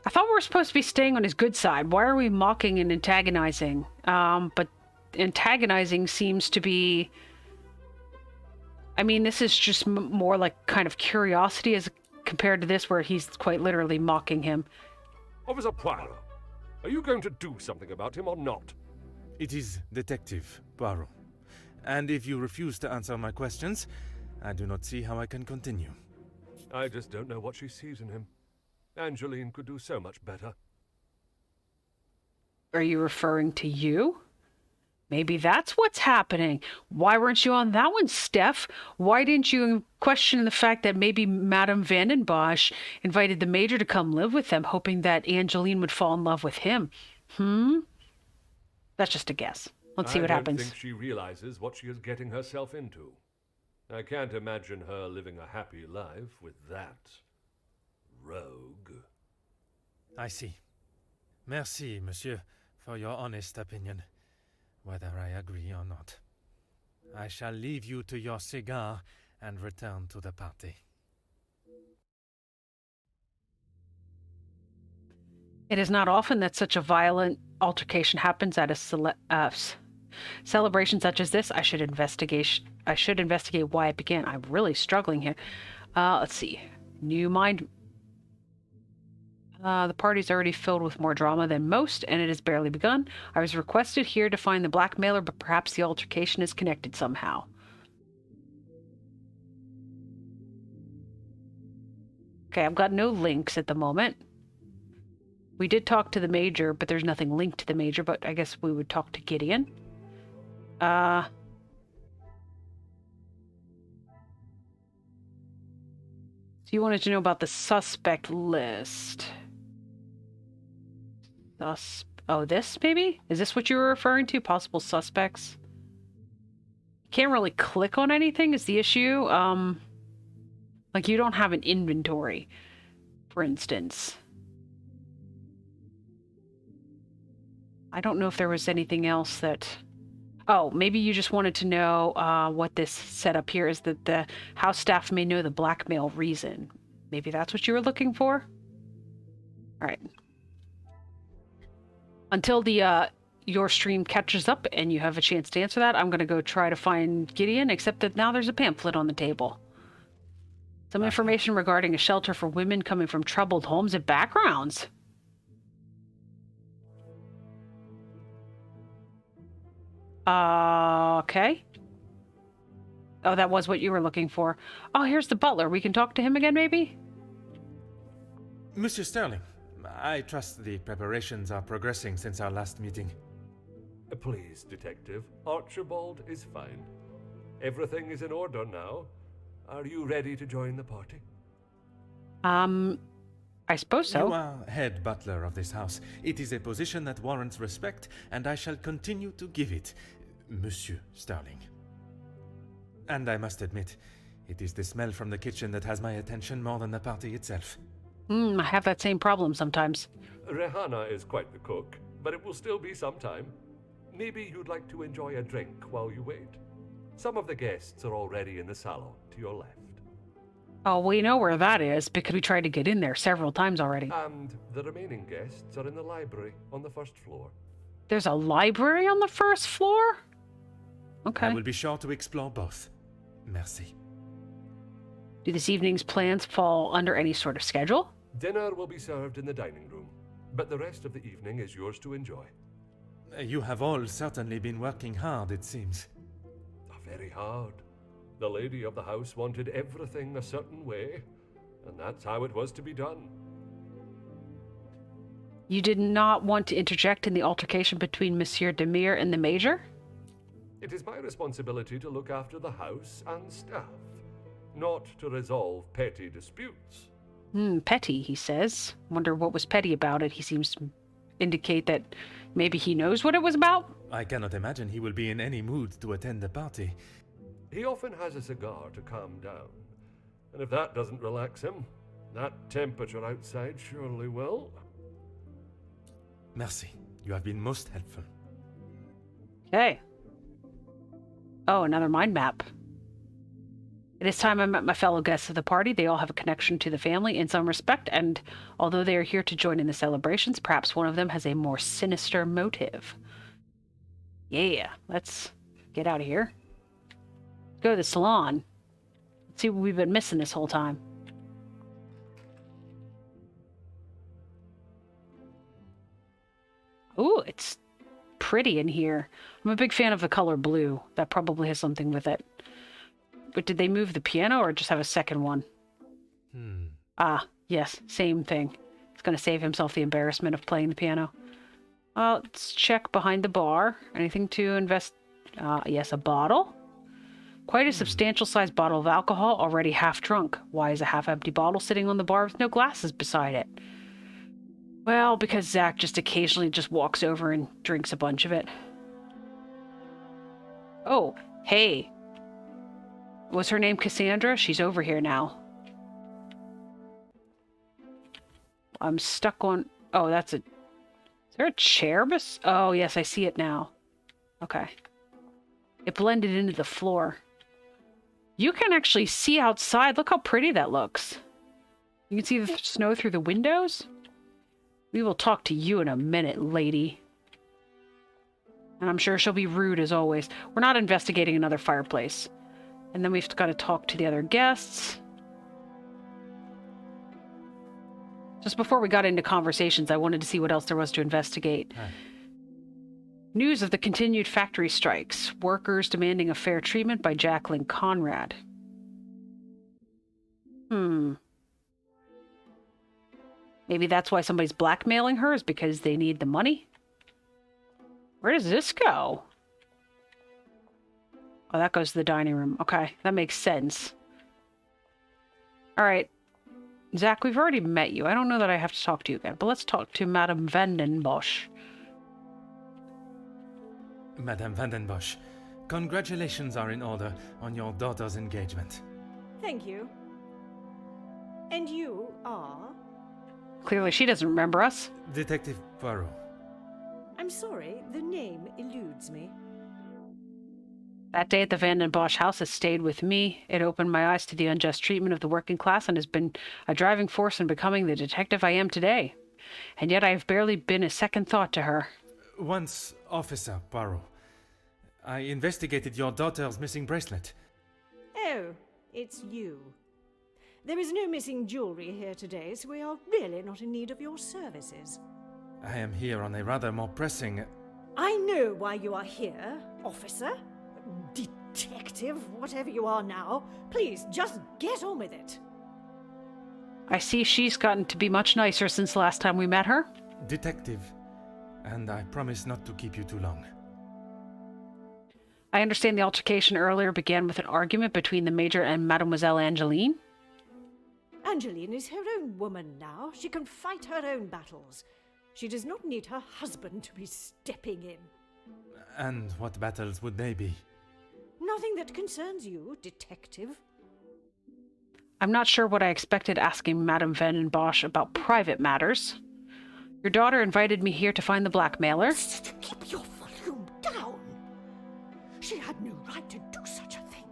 thought we were supposed to be staying on his good side. Why are we mocking and antagonizing? But antagonizing seems to be... I mean, this is just more like kind of curiosity as compared to this where he's quite literally mocking him. Officer Poirot, are you going to do something about him or not? It is Detective Poirot. And if you refuse to answer my questions, I do not see how I can continue. I just don't know what she sees in him. Angeline could do so much better. Are you referring to you? Maybe that's what's happening. Why weren't you on that one, Steph? Why didn't you question the fact that maybe Madame Vandenbosch invited the Major to come live with them, hoping that Angeline would fall in love with him? That's just a guess. Let's see what happens. I don't think she realizes what she is getting herself into. I can't imagine her living a happy life with that rogue. I see. Merci, monsieur, for your honest opinion. Whether I agree or not. I shall leave you to your cigar and return to the party. It is not often that such a violent altercation happens at a celebration such as this. I should investigate why it began. I'm really struggling here. Let's see. New mind. The party's already filled with more drama than most, and it has barely begun. I was requested here to find the blackmailer, but perhaps the altercation is connected somehow. Okay, I've got no links at the moment. We did talk to the Major, but there's nothing linked to the Major, but I guess we would talk to Gideon. So you wanted to know about the suspect list. Oh, this maybe? Is this what you were referring to? Possible suspects? Can't really click on anything is the issue. Like you don't have an inventory, for instance. I don't know if there was anything else that... Oh, maybe you just wanted to know what this setup here is, that the house staff may know the blackmail reason. Maybe that's what you were looking for? Alright. Until the your stream catches up and you have a chance to answer that, I'm going to go try to find Gideon, except that now there's a pamphlet on the table. Some information regarding a shelter for women coming from troubled homes and backgrounds. Okay. Oh, that was what you were looking for. Oh, here's the butler. We can talk to him again, maybe? Monsieur Sterling, I trust the preparations are progressing since our last meeting. Please, Detective. Archibald is fine. Everything is in order now. Are you ready to join the party? I suppose so. You are head butler of this house. It is a position that warrants respect, and I shall continue to give it, Monsieur Sterling. And I must admit, it is the smell from the kitchen that has my attention more than the party itself. I have that same problem sometimes. Rehanna is quite the cook, but it will still be some time. Maybe you'd like to enjoy a drink while you wait. Some of the guests are already in the salon to your left. Oh, we know where that is because we tried to get in there several times already. And the remaining guests are in the library on the first floor. There's a library on the first floor? Okay. I will be sure to explore both. Merci. Do this evening's plans fall under any sort of schedule? Dinner will be served in the dining room, but the rest of the evening is yours to enjoy. You have all certainly been working hard, it seems. Very hard. The lady of the house wanted everything a certain way, and that's how it was to be done. You did not want to interject in the altercation between Monsieur Demire and the Major? It is my responsibility to look after the house and staff, not to resolve petty disputes. Petty, he says. Wonder what was petty about it. He seems to indicate that maybe he knows what it was about? I cannot imagine he will be in any mood to attend the party. He often has a cigar to calm down, and if that doesn't relax him, that temperature outside surely will. Merci. You have been most helpful. Okay. Oh, another mind map. It is time I met my fellow guests of the party. They all have a connection to the family in some respect, and although they are here to join in the celebrations, perhaps one of them has a more sinister motive. Yeah, let's get out of here. Go to the salon. Let's see what we've been missing this whole time. Ooh, it's pretty in here. I'm a big fan of the color blue. That probably has something with it. But did they move the piano or just have a second one? Ah, yes, same thing. He's going to save himself the embarrassment of playing the piano. Let's check behind the bar. Anything to invest? Yes, a bottle. Quite a substantial sized bottle of alcohol, already half drunk. Why is a half-empty bottle sitting on the bar with no glasses beside it? Well, because Zach just occasionally just walks over and drinks a bunch of it. Oh, hey. Was her name Cassandra? She's over here now. I'm stuck on... Oh, that's a... Is there a chair? Oh, yes, I see it now. Okay. It blended into the floor. You can actually see outside. Look how pretty that looks. You can see the snow through the windows. We will talk to you in a minute, lady. And I'm sure she'll be rude as always. We're not investigating another fireplace. And then we've got to talk to the other guests. Just before we got into conversations, I wanted to see what else there was to investigate. News of the continued factory strikes. Workers demanding a fair treatment by Jacqueline Conrad. Maybe that's why somebody's blackmailing her, is because they need the money? Where does this go? Oh, that goes to the dining room. Okay, that makes sense. Alright. Zach, we've already met you. I don't know that I have to talk to you again, but let's talk to Madame Vandenbosch. Madame Vandenbosch, congratulations are in order on your daughter's engagement. Thank you. And you are? Clearly she doesn't remember us. Detective Poirot. I'm sorry, the name eludes me. That day at the Vandenbosch house has stayed with me. It opened my eyes to the unjust treatment of the working class and has been a driving force in becoming the detective I am today. And yet I have barely been a second thought to her. Once Officer Poirot, I investigated your daughter's missing bracelet. Oh, it's you. There is no missing jewelry here today, so we are really not in need of your services. I am here on a rather more pressing... I know why you are here, officer. Detective, whatever you are now. Please, just get on with it. I see she's gotten to be much nicer since the last time we met her. Detective, and I promise not to keep you too long. I understand the altercation earlier began with an argument between the Major and Mademoiselle Angeline. Angeline is her own woman now. She can fight her own battles. She does not need her husband to be stepping in. And what battles would they be? Nothing that concerns you, detective. I'm not sure what I expected asking Madame Vandenbosch about private matters. Your daughter invited me here to find the blackmailer. Keep your volume down. She had no right to do such a thing.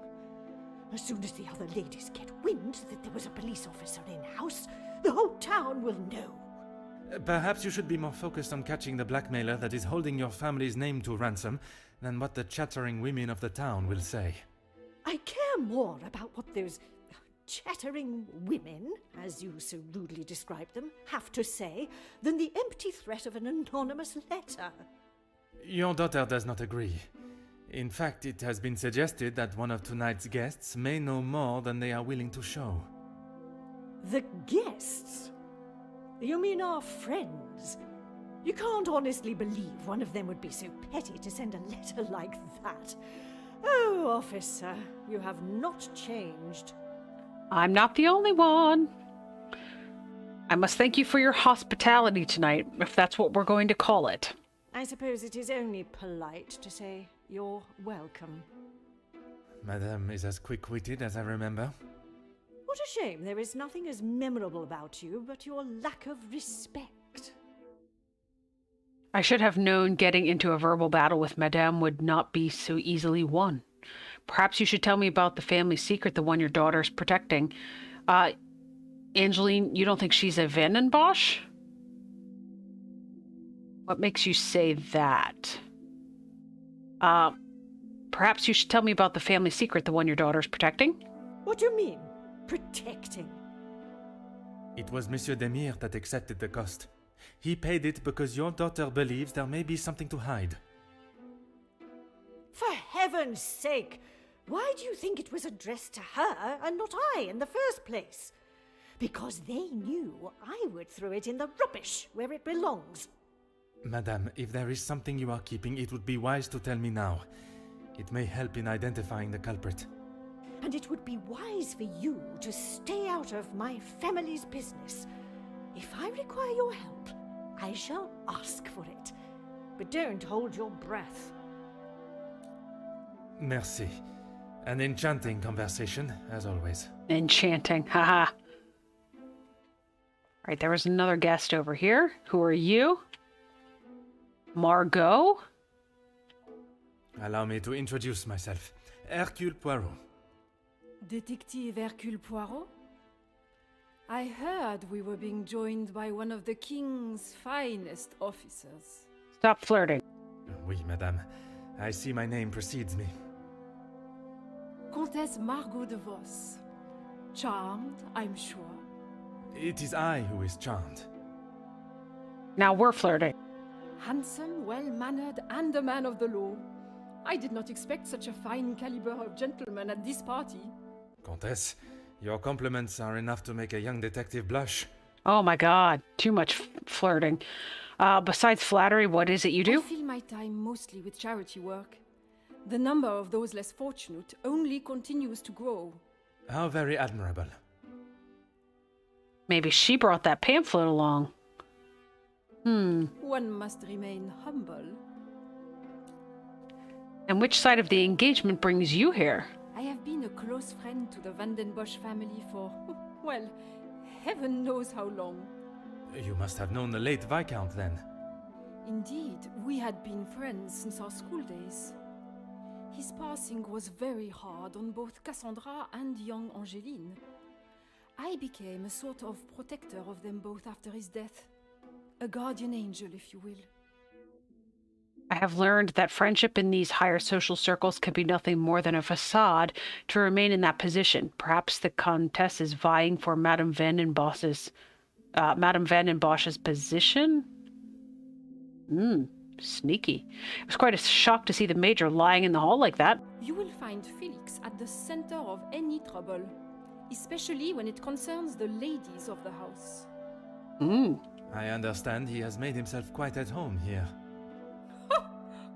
As soon as the other ladies get wind that there was a police officer in-house, the whole town will know. Perhaps you should be more focused on catching the blackmailer that is holding your family's name to ransom than what the chattering women of the town will say. I care more about what those chattering women, as you so rudely describe them, have to say than the empty threat of an anonymous letter. Your daughter does not agree. In fact, it has been suggested that one of tonight's guests may know more than they are willing to show. The guests? You mean our friends? You can't honestly believe one of them would be so petty to send a letter like that. Oh, officer, you have not changed. I'm not the only one. I must thank you for your hospitality tonight, if that's what we're going to call it. I suppose it is only polite to say you're welcome. Madame is as quick-witted as I remember. What a shame there is nothing as memorable about you but your lack of respect. I should have known getting into a verbal battle with Madame would not be so easily won. Perhaps you should tell me about the family secret, the one your daughter's protecting. Angeline, you don't think she's a Vandenbosch? What makes you say that? Perhaps you should tell me about the family secret, the one your daughter's protecting? What do you mean, protecting? It was Monsieur Demire that accepted the cost. He paid it because your daughter believes there may be something to hide. For heaven's sake! Why do you think it was addressed to her and not I in the first place? Because they knew I would throw it in the rubbish where it belongs. Madame, if there is something you are keeping, it would be wise to tell me now. It may help in identifying the culprit. And it would be wise for you to stay out of my family's business. If I require your help, I shall ask for it. But don't hold your breath. Merci. An enchanting conversation, as always. Enchanting, haha. Right, there was another guest over here. Who are you? Margot? Allow me to introduce myself. Hercule Poirot. Detective Hercule Poirot? I heard we were being joined by one of the king's finest officers. Stop flirting. Oui, madame. I see my name precedes me. Comtesse Margot de Vos. Charmed, I'm sure. It is I who is charmed. Now we're flirting. Handsome, well-mannered, and a man of the law. I did not expect such a fine caliber of gentleman at this party. Comtesse, your compliments are enough to make a young detective blush. Oh my god, too much flirting. Besides flattery, what is it you do? I fill my time mostly with charity work. The number of those less fortunate only continues to grow. How very admirable. Maybe she brought that pamphlet along. One must remain humble. And which side of the engagement brings you here? I have been a close friend to the Vandenbosch family for, well, heaven knows how long. You must have known the late Viscount then. Indeed, we had been friends since our school days. His passing was very hard on both Cassandra and young Angeline. I became a sort of protector of them both after his death. A guardian angel, if you will. I have learned that friendship in these higher social circles can be nothing more than a facade to remain in that position. Perhaps the Countess is vying for Madame Vandenbosch's position? Sneaky. It was quite a shock to see the Major lying in the hall like that. You will find Felix at the center of any trouble, especially when it concerns the ladies of the house. I understand he has made himself quite at home here.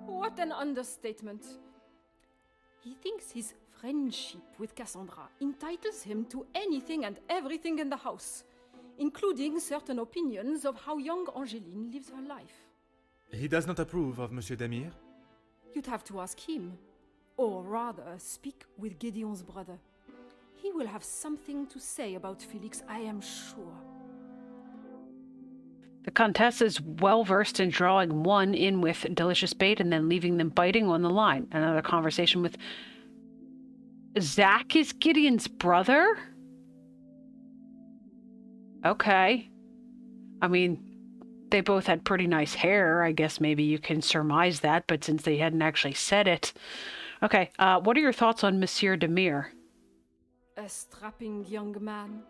What an understatement. He thinks his friendship with Cassandra entitles him to anything and everything in the house, including certain opinions of how young Angeline lives her life. He does not approve of Monsieur Demire? You'd have to ask him, or rather speak with Gedeon's brother. He will have something to say about Felix, I am sure. The Countess is well versed in drawing one in with delicious bait and then leaving them biting on the line. Another conversation with Zach is Gideon's brother? Okay. I mean, they both had pretty nice hair. I guess maybe you can surmise that, but since they hadn't actually said it. Okay, what are your thoughts on Monsieur Demire? A strapping young man.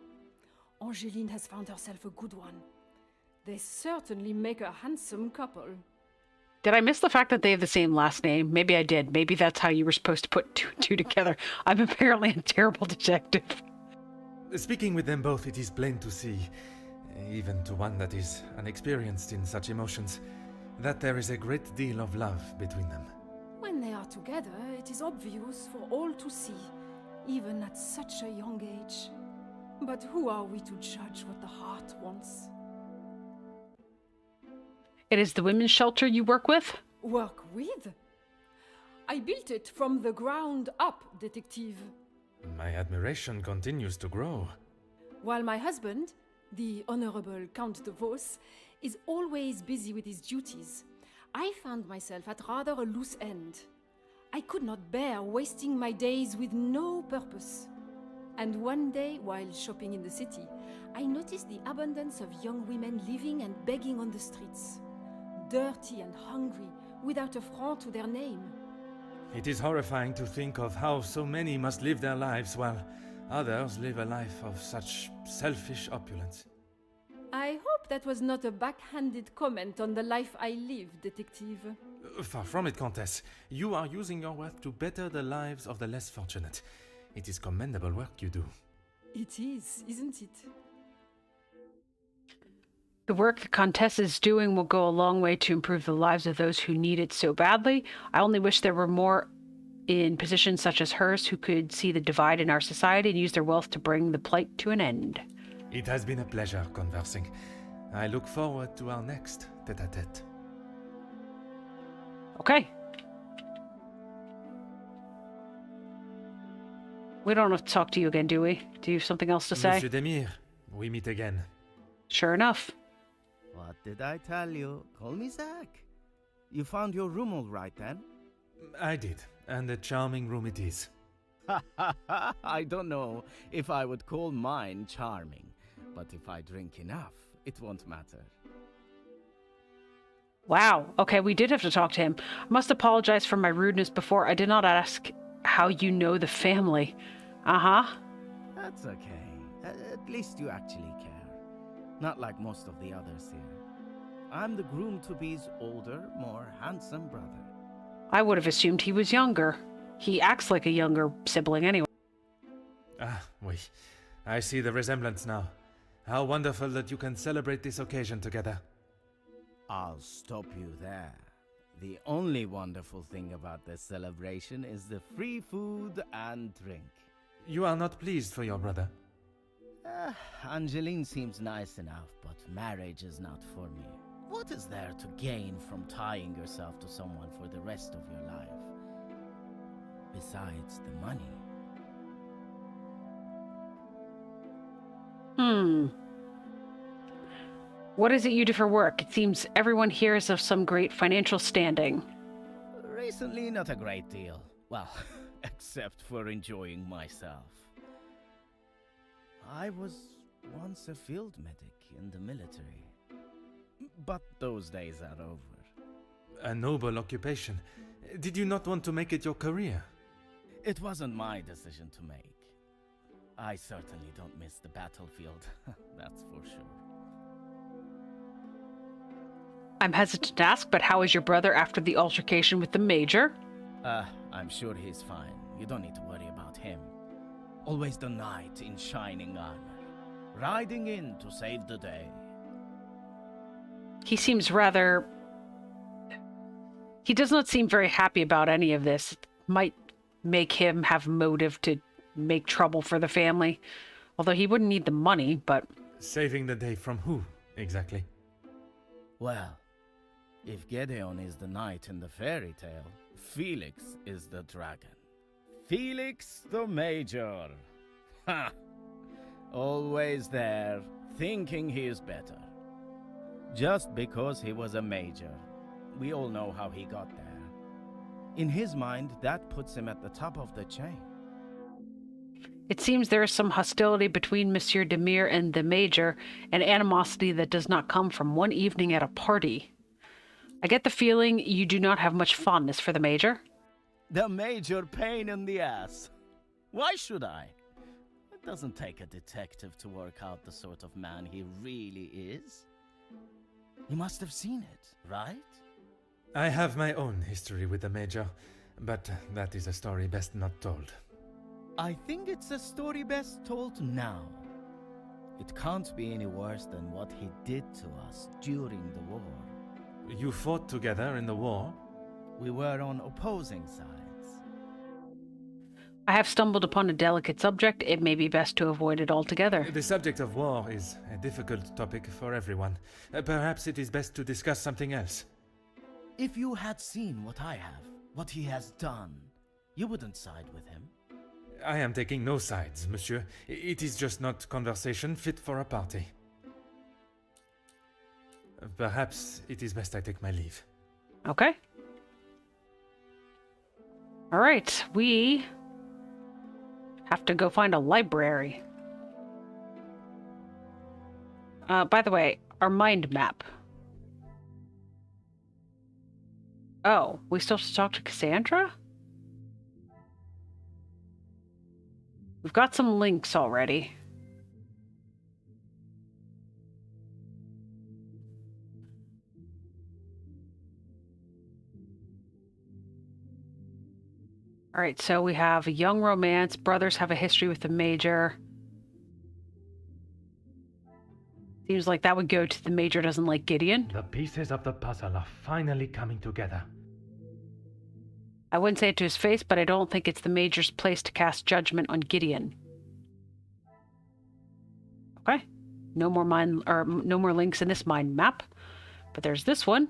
Angeline has found herself a good one. They certainly make a handsome couple. Did I miss the fact that they have the same last name? Maybe I did. Maybe that's how you were supposed to put two and two together. I'm apparently a terrible detective. Speaking with them both, it is plain to see, even to one that is unexperienced in such emotions, that there is a great deal of love between them. When they are together, it is obvious for all to see, even at such a young age. But who are we to judge what the heart wants? It is the women's shelter you work with? Work with? I built it from the ground up, detective. My admiration continues to grow. While my husband, the Honorable Count de Vos, is always busy with his duties, I found myself at rather a loose end. I could not bear wasting my days with no purpose. And one day, while shopping in the city, I noticed the abundance of young women living and begging on the streets. Dirty and hungry, without a franc to their name. It is horrifying to think of how so many must live their lives while others live a life of such selfish opulence. I hope that was not a backhanded comment on the life I live, detective. Far from it, Countess. You are using your wealth to better the lives of the less fortunate. It is commendable work you do. It is, isn't it? The work the Countess is doing will go a long way to improve the lives of those who need it so badly. I only wish there were more in positions such as hers who could see the divide in our society and use their wealth to bring the plight to an end. It has been a pleasure conversing. I look forward to our next tete-a-tete. Okay. We don't have to talk to you again, do we? Do you have something else to say? Monsieur Demire, we meet again. Sure enough. What did I tell you? Call me Zach. You found your room all right then? I did, and a charming room it is. I don't know if I would call mine charming, But if I drink enough, it won't matter. Wow. Okay, we did have to talk to him. I must apologize for my rudeness before. I did not ask how you know the family. Uh-huh. That's okay. At least you actually care. Not like most of the others here. I'm the groom-to-be's older, more handsome brother. I would have assumed he was younger. He acts like a younger sibling anyway. Ah, oui. I see the resemblance now. How wonderful that you can celebrate this occasion together. I'll stop you there. The only wonderful thing about this celebration is the free food and drink. You are not pleased for your brother? Angeline seems nice enough, but marriage is not for me. What is there to gain from tying yourself to someone for the rest of your life? Besides the money. What is it you do for work? It seems everyone here is of some great financial standing. Recently, not a great deal. Well, except for enjoying myself. I was once a field medic in the military. But those days are over. A noble occupation. Did you not want to make it your career? It wasn't my decision to make. I certainly don't miss the battlefield, that's for sure. I'm hesitant to ask, but how is your brother after the altercation with the Major? I'm sure he's fine. You don't need to worry about him. Always the knight in shining armor, riding in to save the day. He seems rather... He does not seem very happy about any of this. It might make him have motive to make trouble for the family. Although he wouldn't need the money, but... Saving the day from who, exactly? Well, if Gedeon is the knight in the fairy tale, Felix is the dragon. Felix the Major. Ha! Always there, thinking he is better. Just because he was a major. We all know how he got there. In his mind, that puts him at the top of the chain. It seems there is some hostility between Monsieur Demire and the Major, an animosity that does not come from one evening at a party. I get the feeling you do not have much fondness for the Major. The major pain in the ass. Why should I? It doesn't take a detective to work out the sort of man he really is. You must have seen it, right? I have my own history with the Major, but that is a story best not told. I think it's a story best told now. It can't be any worse than what he did to us during the war. You fought together in the war? We were on opposing sides. I have stumbled upon a delicate subject. It may be best to avoid it altogether. The subject of war is a difficult topic for everyone. Perhaps it is best to discuss something else. If you had seen what I have, what he has done, you wouldn't side with him. I am taking no sides, monsieur. It is just not conversation fit for a party. Perhaps it is best I take my leave. Okay. All right, we have to go find a library. By the way, our mind map. Oh, we still have to talk to Cassandra? We've got some links already. All right, so we have a young romance. Brothers have a history with the Major. Seems like that would go to the Major doesn't like Gideon. The pieces of the puzzle are finally coming together. I wouldn't say it to his face, but I don't think it's the Major's place to cast judgment on Gideon. Okay. No more links in this mind map. But there's this one.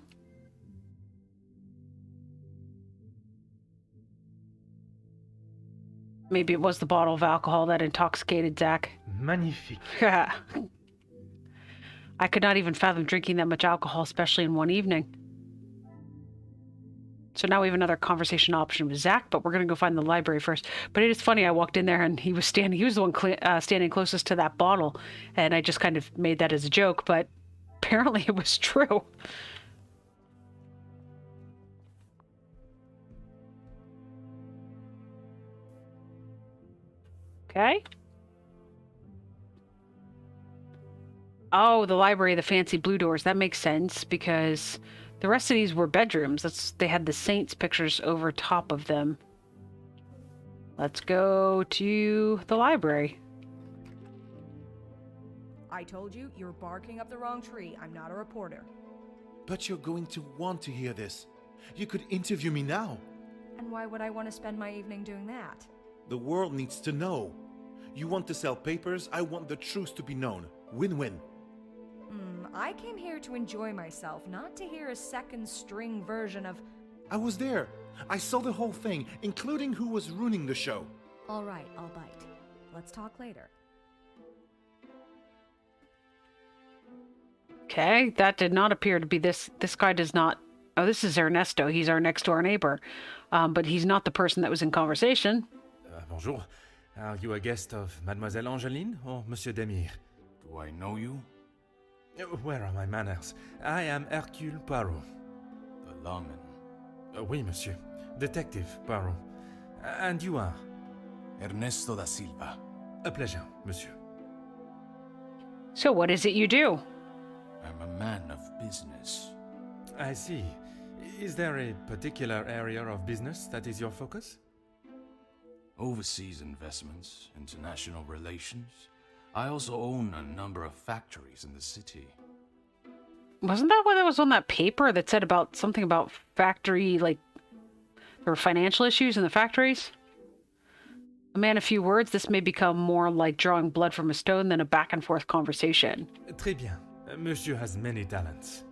Maybe it was the bottle of alcohol that intoxicated Zach. Magnifique. I could not even fathom drinking that much alcohol, especially in one evening. So now we have another conversation option with Zach, but we're going to go find the library first. But it is funny, I walked in there and he was the one standing closest to that bottle, and I just kind of made that as a joke, but apparently it was true. Okay. Oh, the library, the fancy blue doors. That makes sense because the rest of these were bedrooms. They had the saints pictures over top of them. Let's go to the library. I told you, you're barking up the wrong tree. I'm not a reporter. But you're going to want to hear this. You could interview me now. And why would I want to spend my evening doing that? The world needs to know. You want to sell papers, I want the truth to be known. Win-win. I came here to enjoy myself, not to hear a second-string version of... I was there. I saw the whole thing, including who was ruining the show. All right, I'll bite. Let's talk later. Okay, that did not appear to be this. This guy does not... Oh, this is Ernesto. He's our next-door neighbor. But he's not the person that was in conversation. Bonjour. Are you a guest of Mademoiselle Angeline or Monsieur Demire? Do I know you? Where are my manners? I am Hercule Poirot. The lawman. Oui, monsieur. Detective Poirot. And you are? Ernesto da Silva. A pleasure, monsieur. So what is it you do? I'm a man of business. I see. Is there a particular area of business that is your focus? Overseas investments, international relations. I also own a number of factories in the city. Wasn't that what was on that paper that said about something about factory, like there were financial issues in the factories? A man of few words, this may become more like drawing blood from a stone than a back and forth conversation. Très bien. Monsieur has many talents.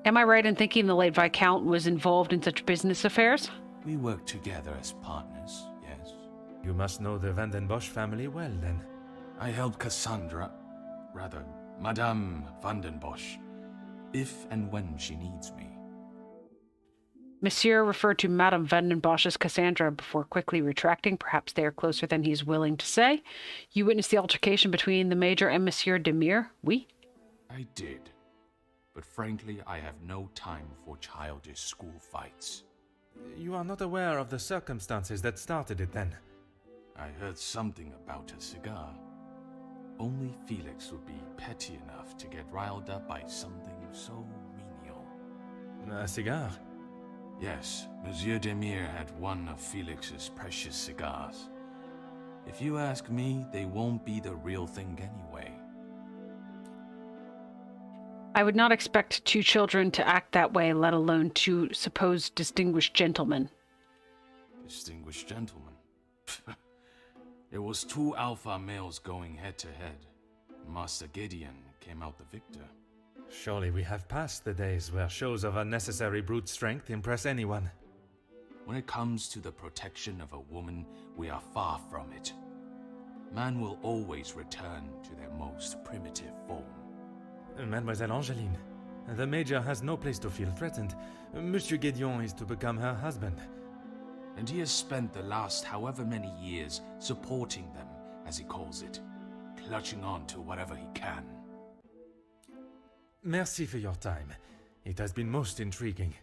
Am I right in thinking the late Viscount was involved in such business affairs? We work together as partners, yes. You must know the Vandenbosch family well, then. I help Madame Vandenbosch, if and when she needs me. Monsieur referred to Madame Vandenbosch as Cassandra before quickly retracting. Perhaps they are closer than he is willing to say. You witnessed the altercation between the Major and Monsieur Demire? Oui? I did. But frankly, I have no time for childish school fights. You are not aware of the circumstances that started it, then? I heard something about a cigar. Only Felix would be petty enough to get riled up by something so menial. A cigar? Yes, Monsieur Demire had one of Felix's precious cigars. If you ask me, they won't be the real thing anyway. I would not expect two children to act that way, let alone two supposed distinguished gentlemen. Distinguished gentlemen? It was two alpha males going head-to-head. Master Gedeon came out the victor. Surely we have passed the days where shows of unnecessary brute strength impress anyone. When it comes to the protection of a woman, we are far from it. Man will always return to their most primitive form. Mademoiselle Angeline, the Major has no place to feel threatened. Monsieur Gedeon is to become her husband. And he has spent the last however many years supporting them, as he calls it, clutching on to whatever he can. Merci for your time. It has been most intriguing.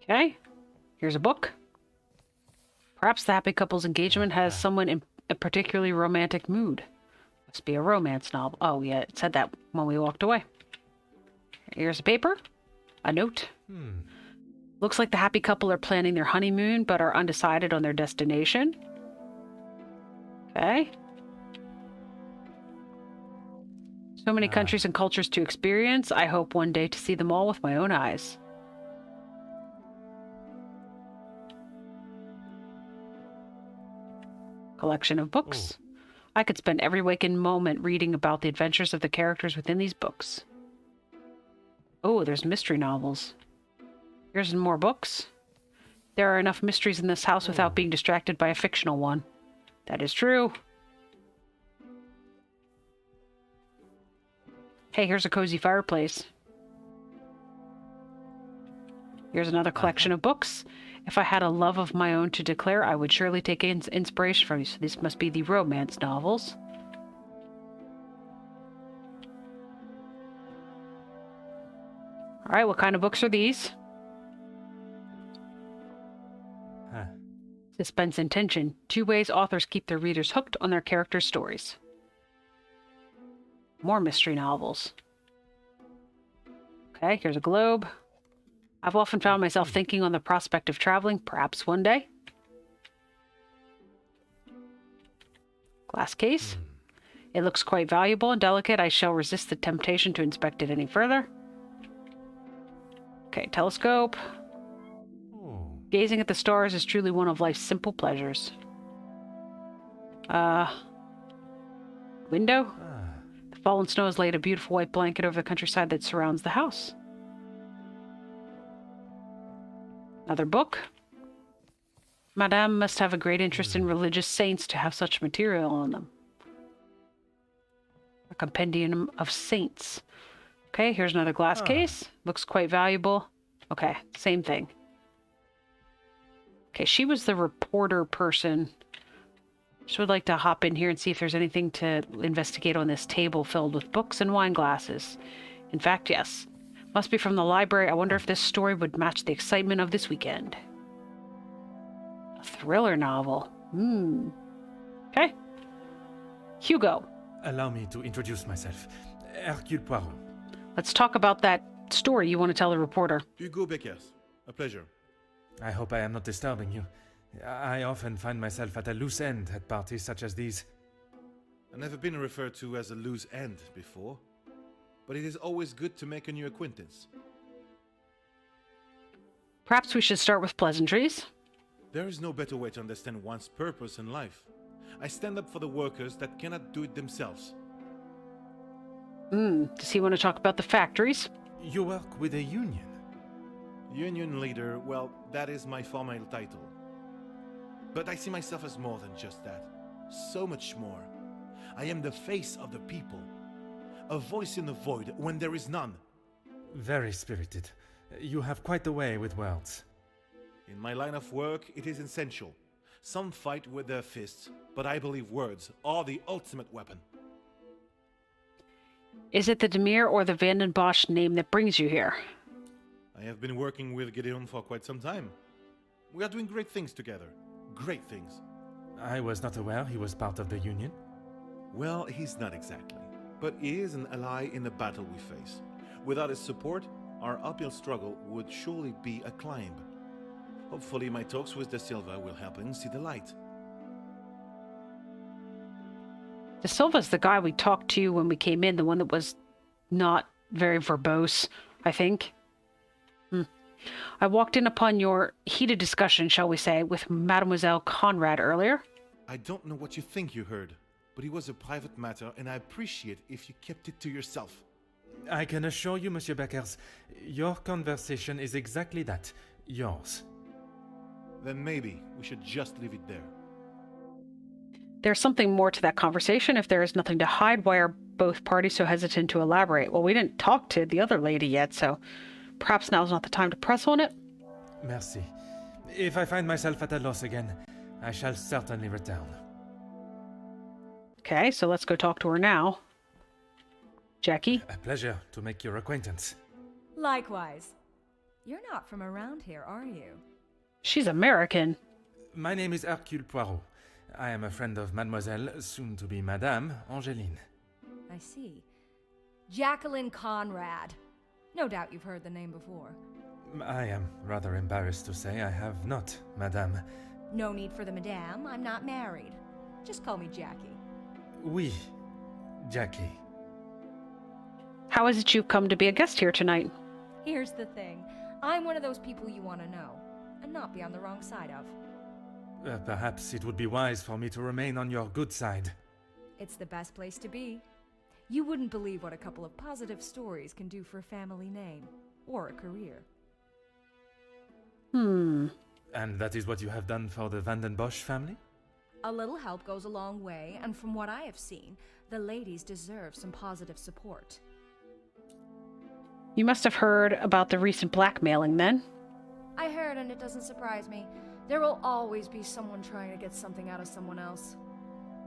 Okay, here's a book. Perhaps the happy couple's engagement has someone in a particularly romantic mood. Must be a romance novel. Oh, yeah, it said that when we walked away. Here's a paper. A note. Looks like the happy couple are planning their honeymoon, but are undecided on their destination. Okay. So many countries and cultures to experience. I hope one day to see them all with my own eyes. Collection of books. I could spend every waking moment reading about the adventures of the characters within these books. Oh, there's mystery novels. Here's more books. There are enough mysteries in this house without being distracted by a fictional one. That is true. Hey, here's a cozy fireplace. Here's another collection of books. If I had a love of my own to declare, I would surely take inspiration from you. So these must be the romance novels. All right, what kind of books are these? Suspense and tension. 2 ways authors keep their readers hooked on their characters' stories. More mystery novels. Okay, here's a globe. I've often found myself thinking on the prospect of traveling, perhaps one day. Glass case. It looks quite valuable and delicate. I shall resist the temptation to inspect it any further. Okay, telescope. Gazing at the stars is truly one of life's simple pleasures. Window? The fallen snow has laid a beautiful white blanket over the countryside that surrounds the house. Another book. Madame must have a great interest in religious saints to have such material on them. A Compendium of Saints. Okay, here's another glass case. Looks quite valuable. Okay, same thing. Okay, she was the reporter person. She would like to hop in here and see if there's anything to investigate on this table filled with books and wine glasses. In fact, yes. Must be from the library. I wonder if this story would match the excitement of this weekend. A thriller novel. Okay. Hugo. Allow me to introduce myself. Hercule Poirot. Let's talk about that story you want to tell the reporter. Hugo Beckers. A pleasure. I hope I am not disturbing you. I often find myself at a loose end at parties such as these. I've never been referred to as a loose end before, but it is always good to make a new acquaintance. Perhaps we should start with pleasantries. There is no better way to understand one's purpose in life. I stand up for the workers that cannot do it themselves. Does he want to talk about the factories? You work with a union? Union leader, well, that is my formal title. But I see myself as more than just that. So much more. I am the face of the people. A voice in the void when there is none. Very spirited. You have quite the way with words. In my line of work, it is essential. Some fight with their fists, but I believe words are the ultimate weapon. Is it the Demir or the Vandenbosch name that brings you here? I have been working with Gedeon for quite some time. We are doing great things together. Great things. I was not aware he was part of the union. Well, he's not exactly. But he is an ally in the battle we face. Without his support, our uphill struggle would surely be a climb. Hopefully my talks with De Silva will help him see the light. De Silva's the guy we talked to when we came in, the one that was not very verbose, I think. I walked in upon your heated discussion, shall we say, with Mademoiselle Conrad earlier. I don't know what you think you heard, but it was a private matter, and I appreciate if you kept it to yourself. I can assure you, Monsieur Beckers, your conversation is exactly that. Yours. Then maybe we should just leave it there. There's something more to that conversation. If there is nothing to hide, why are both parties so hesitant to elaborate? Well, we didn't talk to the other lady yet, so perhaps now's not the time to press on it. Merci. If I find myself at a loss again, I shall certainly return. Okay, so let's go talk to her now. Jackie? A pleasure to make your acquaintance. Likewise. You're not from around here, are you? She's American. My name is Hercule Poirot. I am a friend of Mademoiselle, soon to be Madame, Angeline. I see. Jacqueline Conrad. No doubt you've heard the name before. I am rather embarrassed to say I have not, Madame. No need for the madame. I'm not married. Just call me Jackie. Oui, Jackie. How is it you've come to be a guest here tonight? Here's the thing. I'm one of those people you want to know, and not be on the wrong side of. Perhaps it would be wise for me to remain on your good side. It's the best place to be. You wouldn't believe what a couple of positive stories can do for a family name, or a career. And that is what you have done for the Vandenbosch family? A little help goes a long way, and from what I have seen, the ladies deserve some positive support. You must have heard about the recent blackmailing then. I heard, and it doesn't surprise me. There will always be someone trying to get something out of someone else.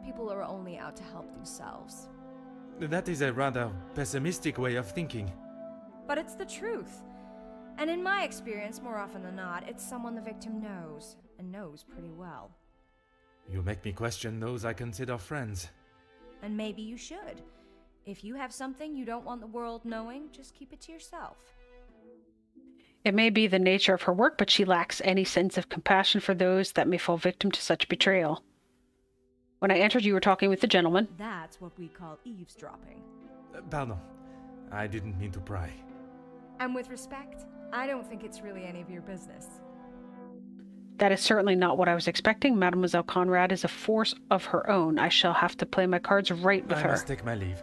People are only out to help themselves. That is a rather pessimistic way of thinking. But it's the truth. And in my experience, more often than not, it's someone the victim knows, and knows pretty well. You make me question those I consider friends. And maybe you should. If you have something you don't want the world knowing, just keep it to yourself. It may be the nature of her work, but she lacks any sense of compassion for those that may fall victim to such betrayal. When I entered, you were talking with the gentleman. That's what we call eavesdropping. Pardon. I didn't mean to pry. And with respect, I don't think it's really any of your business. That is certainly not what I was expecting. Mademoiselle Conrad is a force of her own. I shall have to play my cards right with her. I must take my leave.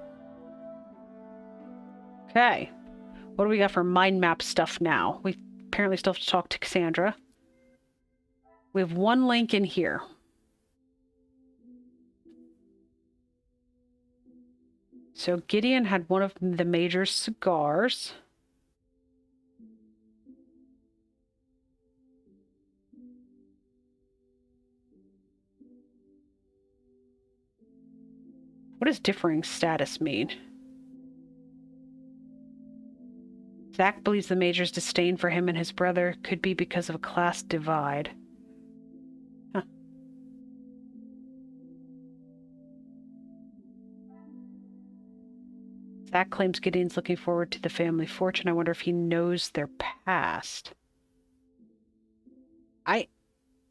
Okay. What do we got for mind map stuff now? We apparently still have to talk to Cassandra. We have one link in here. So Gedeon had one of the Major's cigars. What does differing status mean? Zach believes the Major's disdain for him and his brother could be because of a class divide. Huh. Zach claims Gideon's looking forward to the family fortune. I wonder if he knows their past.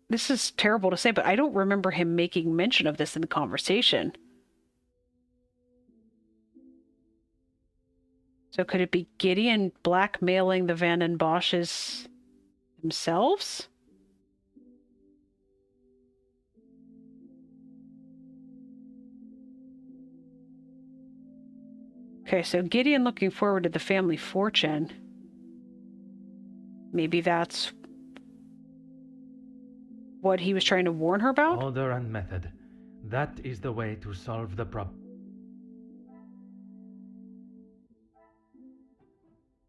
This is terrible to say, but I don't remember him making mention of this in the conversation. So could it be Gedeon blackmailing the Vandenbosches themselves? Okay, so Gedeon looking forward to the family fortune. Maybe that's what he was trying to warn her about? Order and method. That is the way to solve the problem.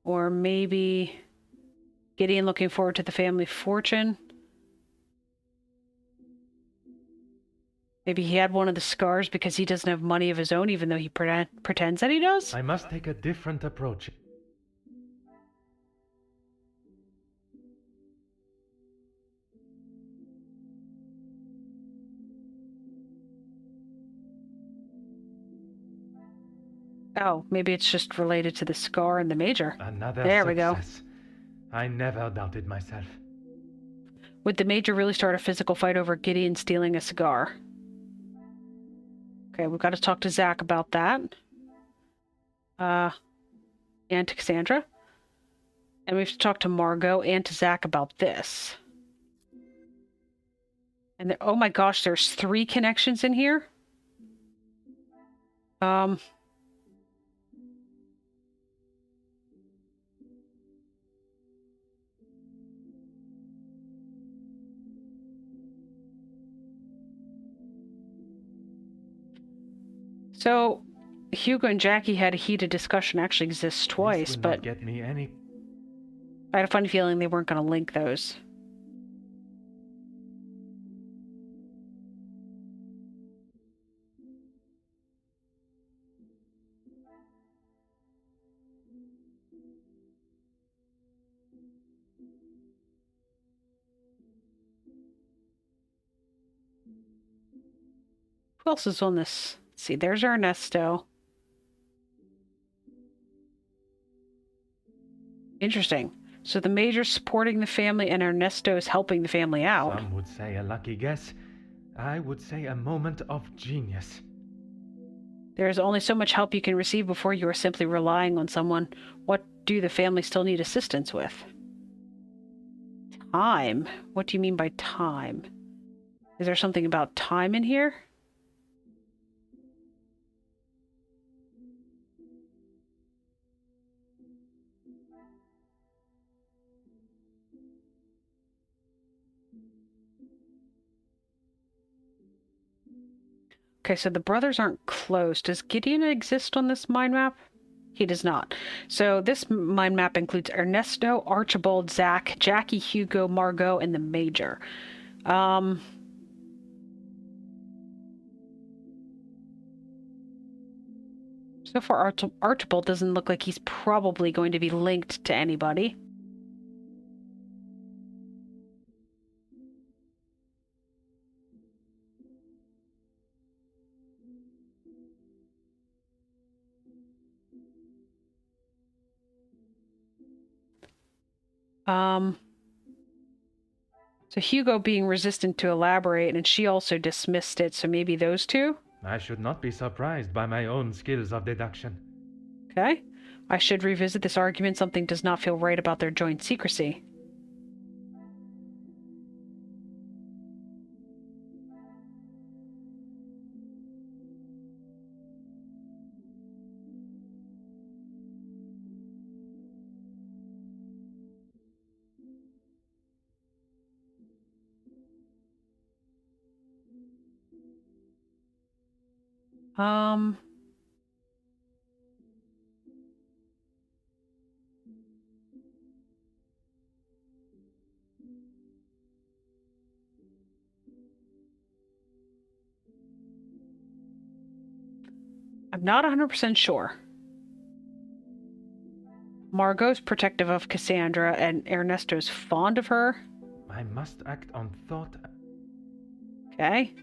Or maybe Gedeon looking forward to the family fortune. Maybe he had one of the scars because he doesn't have money of his own, even though he pretends that he does. I must take a different approach. Oh, maybe it's just related to the scar and the Major. Another there we go. success. I never doubted myself. Would the Major really start a physical fight over Gedeon stealing a cigar? Okay, we've got to talk to Zach about that. And to Cassandra. And we have to talk to Margot and to Zach about this. And oh my gosh, there's 3 connections in here? So, Hugo and Jackie had a heated discussion. Actually exists twice, but get me any. I had a funny feeling they weren't going to link those. Who else is on this? Let's see, there's Ernesto. Interesting. So the Major's supporting the family and Ernesto is helping the family out. Some would say a lucky guess. I would say a moment of genius. There is only so much help you can receive before you are simply relying on someone. What do the family still need assistance with? Time? What do you mean by time? Is there something about time in here? Okay, so the brothers aren't close. Does Gedeon exist on this mind map? He does not. So this mind map includes Ernesto, Archibald, Zach, Jackie, Hugo, Margot, and the Major. So far, Archibald doesn't look like he's probably going to be linked to anybody. So Hugo being resistant to elaborate, and she also dismissed it, so maybe those two? I should not be surprised by my own skills of deduction. Okay. I should revisit this argument. Something does not feel right about their joint secrecy. I'm not 100% sure. Margot's protective of Cassandra, and Ernesto's fond of her. I must act on thought. Okay.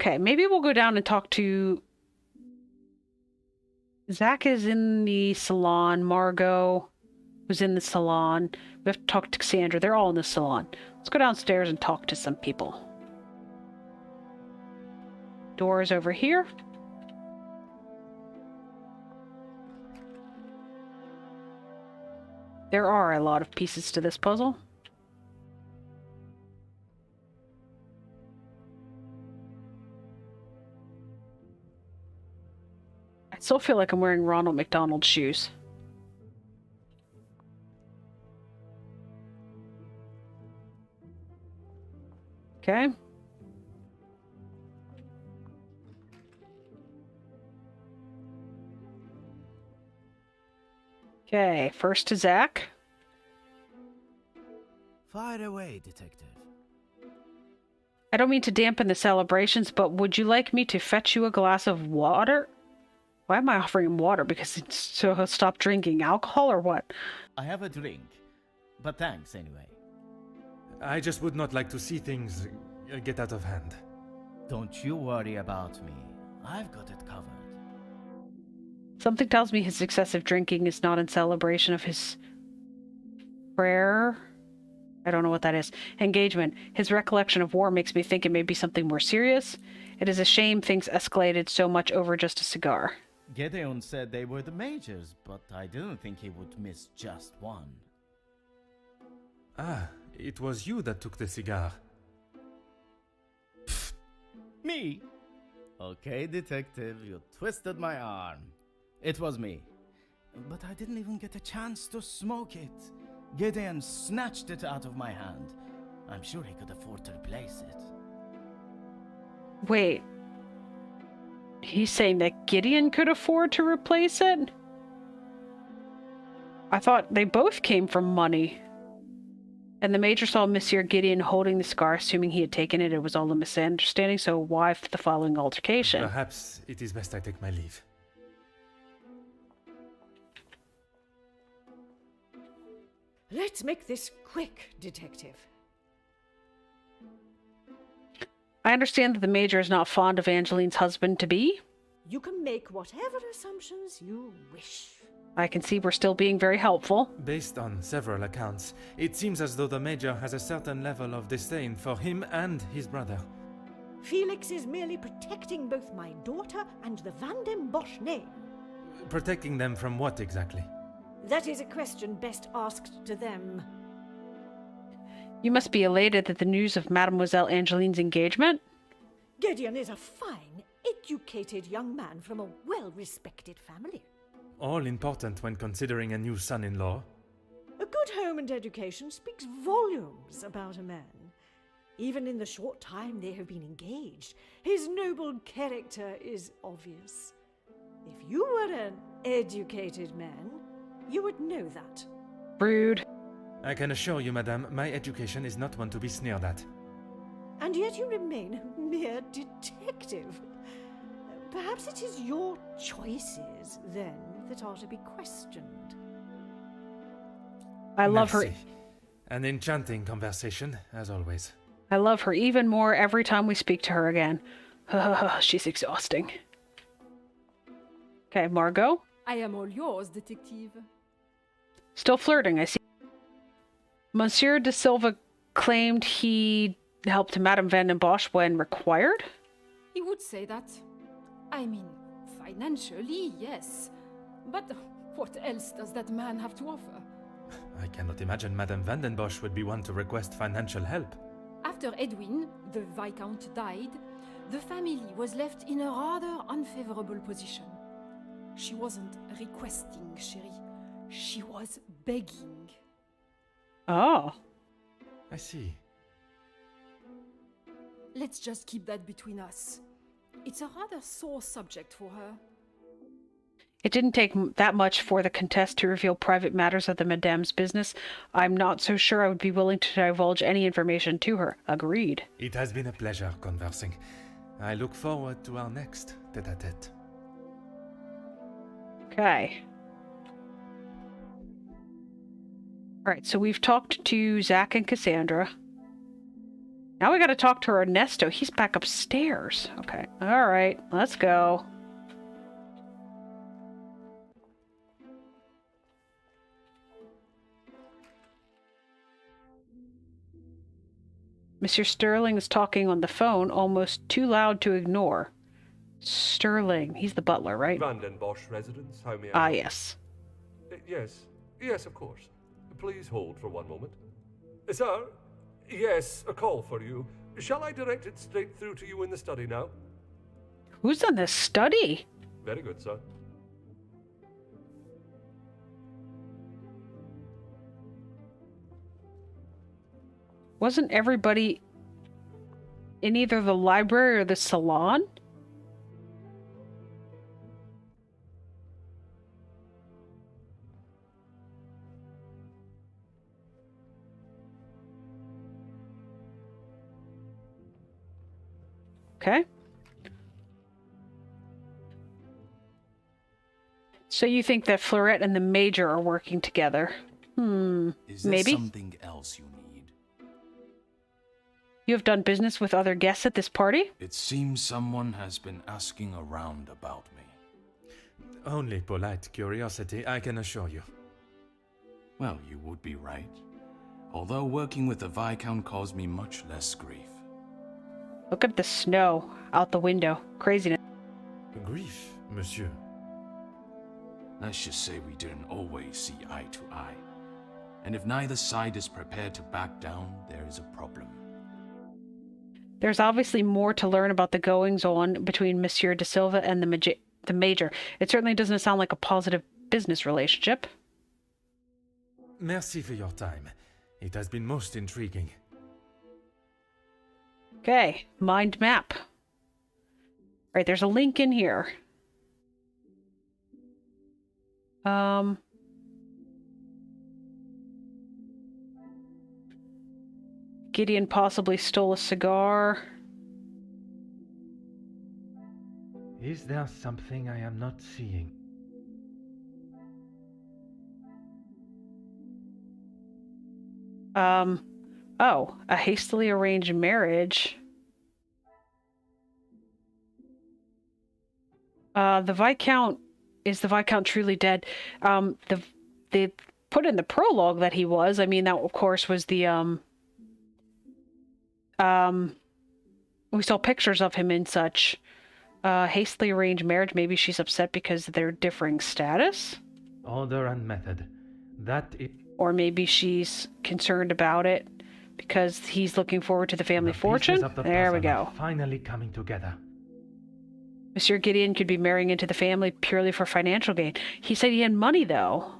Okay, maybe we'll go down and talk to... Zach is in the salon. Margot was in the salon. We have to talk to Cassandra. They're all in the salon. Let's go downstairs and talk to some people. Door is over here. There are a lot of pieces to this puzzle. I still feel like I'm wearing Ronald McDonald's shoes. Okay. Okay, first to Zach. Fire away, detective. I don't mean to dampen the celebrations, but would you like me to fetch you a glass of water? Why am I offering him water? Because it's so he'll stop drinking alcohol or what? I have a drink, but thanks anyway. I just would not like to see things get out of hand. Don't you worry about me. I've got it covered. Something tells me his excessive drinking is not in celebration of his prayer. I don't know what that is. Engagement. His recollection of war makes me think it may be something more serious. It is a shame things escalated so much over just a cigar. Gedeon said they were the majors, but I didn't think he would miss just one. Ah, it was you that took the cigar. Pfft. Me? Okay, detective, you twisted my arm. It was me. But I didn't even get a chance to smoke it. Gedeon snatched it out of my hand. I'm sure he could afford to replace it. Wait. He's saying that Gideon could afford to replace it? I thought they both came from money. And the major saw Monsieur Gideon holding the cigar, assuming he had taken it. It was all a misunderstanding, so why the following altercation? Perhaps it is best I take my leave. Let's make this quick, detective. I understand that the major is not fond of Angeline's husband-to-be. You can make whatever assumptions you wish. I can see we're still being very helpful. Based on several accounts, it seems as though the Major has a certain level of disdain for him and his brother. Felix is merely protecting both my daughter and the Vandenbosch name. Protecting them from what exactly? That is a question best asked to them. You must be elated at the news of Mademoiselle Angeline's engagement. Gedeon is a fine, educated young man from a well-respected family. All important when considering a new son-in-law. A good home and education speaks volumes about a man. Even in the short time they have been engaged, his noble character is obvious. If you were an educated man, you would know that. Rude. I can assure you, madame, my education is not one to be sneered at. And yet you remain a mere detective. Perhaps it is your choices, then, that are to be questioned. I love her. Merci. An enchanting conversation, as always. I love her even more every time we speak to her again. She's exhausting. Okay, Margot? I am all yours, detective. Still flirting, I see. Monsieur de Silva claimed he helped Madame Vandenbosch when required? He would say that. I mean, financially, yes. But what else does that man have to offer? I cannot imagine Madame Vandenbosch would be one to request financial help. After Edwin, the Viscount, died, the family was left in a rather unfavorable position. She wasn't requesting, chérie. She was begging. Oh. I see. Let's just keep that between us. It's a rather sore subject for her. It didn't take that much for the Comtesse to reveal private matters of the Madame's business. I'm not so sure I would be willing to divulge any information to her. Agreed. It has been a pleasure conversing. I look forward to our next tête-à-tête. Okay. Alright, so we've talked to Zach and Cassandra. Now we gotta talk to Ernesto. He's back upstairs. Okay. Alright, let's go. Monsieur Sterling is talking on the phone, almost too loud to ignore. Sterling, he's the butler, right? Vandenbosch residence, how may I Ah, help? yes. Yes, of course. Please hold for one moment. Sir? Yes, a call for you. Shall I direct it straight through to you in the study now? Who's in this study? Very good, sir. Wasn't everybody in either the library or the salon? Okay. So you think that Fleurette and the Major are working together? Is there Maybe? something else you need? You have done business with other guests at this party? It seems someone has been asking around about me. Only polite curiosity, I can assure you. Well, you would be right. Although working with the Viscount caused me much less grief. Look at the snow out the window. Craziness. Grief, monsieur. Let's just say we didn't always see eye to eye. And if neither side is prepared to back down, there is a problem. There's obviously more to learn about the goings-on between Monsieur de Silva and the Major. It certainly doesn't sound like a positive business relationship. Merci for your time. It has been most intriguing. Okay, mind map. Right, there's a link in here. Gideon possibly stole a cigar. Is there something I am not seeing? Oh, a hastily arranged marriage. The Viscount, is the Viscount truly dead? They put in the prologue that he was. I mean, that of course was the, we saw pictures of him in such. Hastily arranged marriage, maybe she's upset because they're differing status? Order and method. That it... Or maybe she's concerned about it. because he's looking forward to the family The fortune. pieces of the There we puzzle go. are finally coming together. Monsieur Gedeon could be marrying into the family purely for financial gain. He said he had money, though.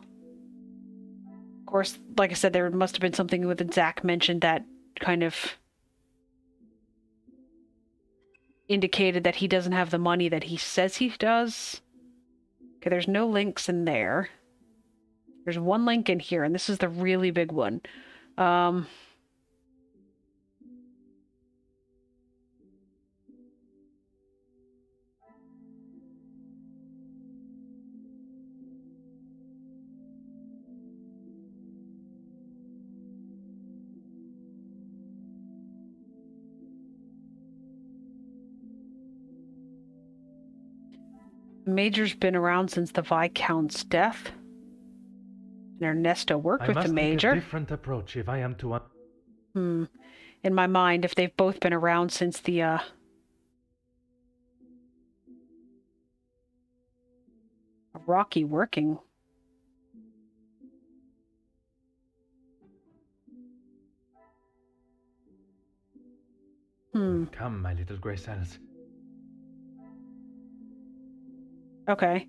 Of course, like I said, there must have been something with Zach mentioned that kind of indicated that he doesn't have the money that he says he does. Okay, there's no links in there. There's one link in here, and this is the really big one. The Major's been around since the Viscount's death. And Ernesto worked with the Major. I must take a different approach if I am to... In my mind, if they've both been around since the, Rocky working. Come, my little grey cells. Okay.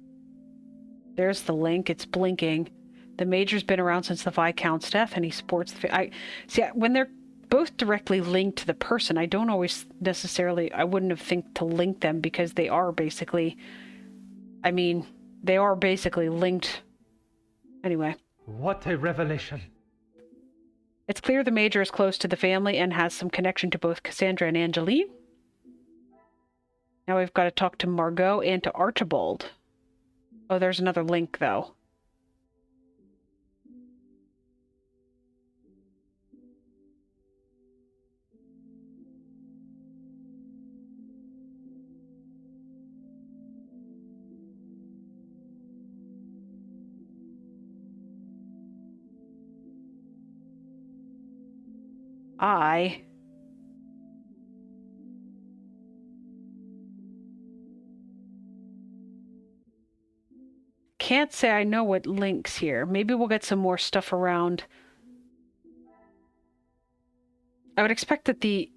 There's the link. It's blinking. The Major's been around since the Viscount's death, and he sports the... when they're both directly linked to the person, I don't always necessarily... I wouldn't have think to link them, because they are basically... I mean, they are basically linked. Anyway. What a revelation. It's clear the Major is close to the family and has some connection to both Cassandra and Angeline. Now we've got to talk to Margot and to Archibald. Oh, there's another link, though. I can't say I know what links here. Maybe we'll get some more stuff around. I would expect that the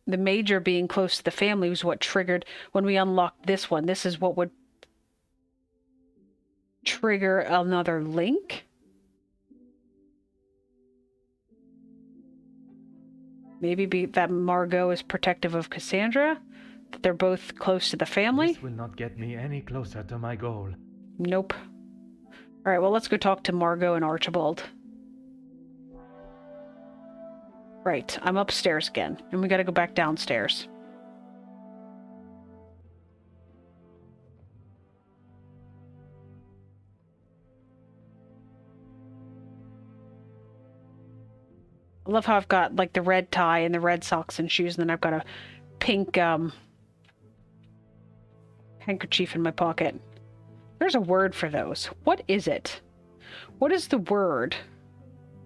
Major being close to the family was what triggered when we unlocked this one. This is what would trigger another link. Maybe that Margot is protective of Cassandra? That they're both close to the family? This will not get me any closer to my goal. Nope. Alright, well, let's go talk to Margot and Archibald. Right, I'm upstairs again, and we gotta go back downstairs. I love how I've got, like, the red tie and the red socks and shoes, and then I've got a pink, handkerchief in my pocket. There's a word for those. What is it? What is the word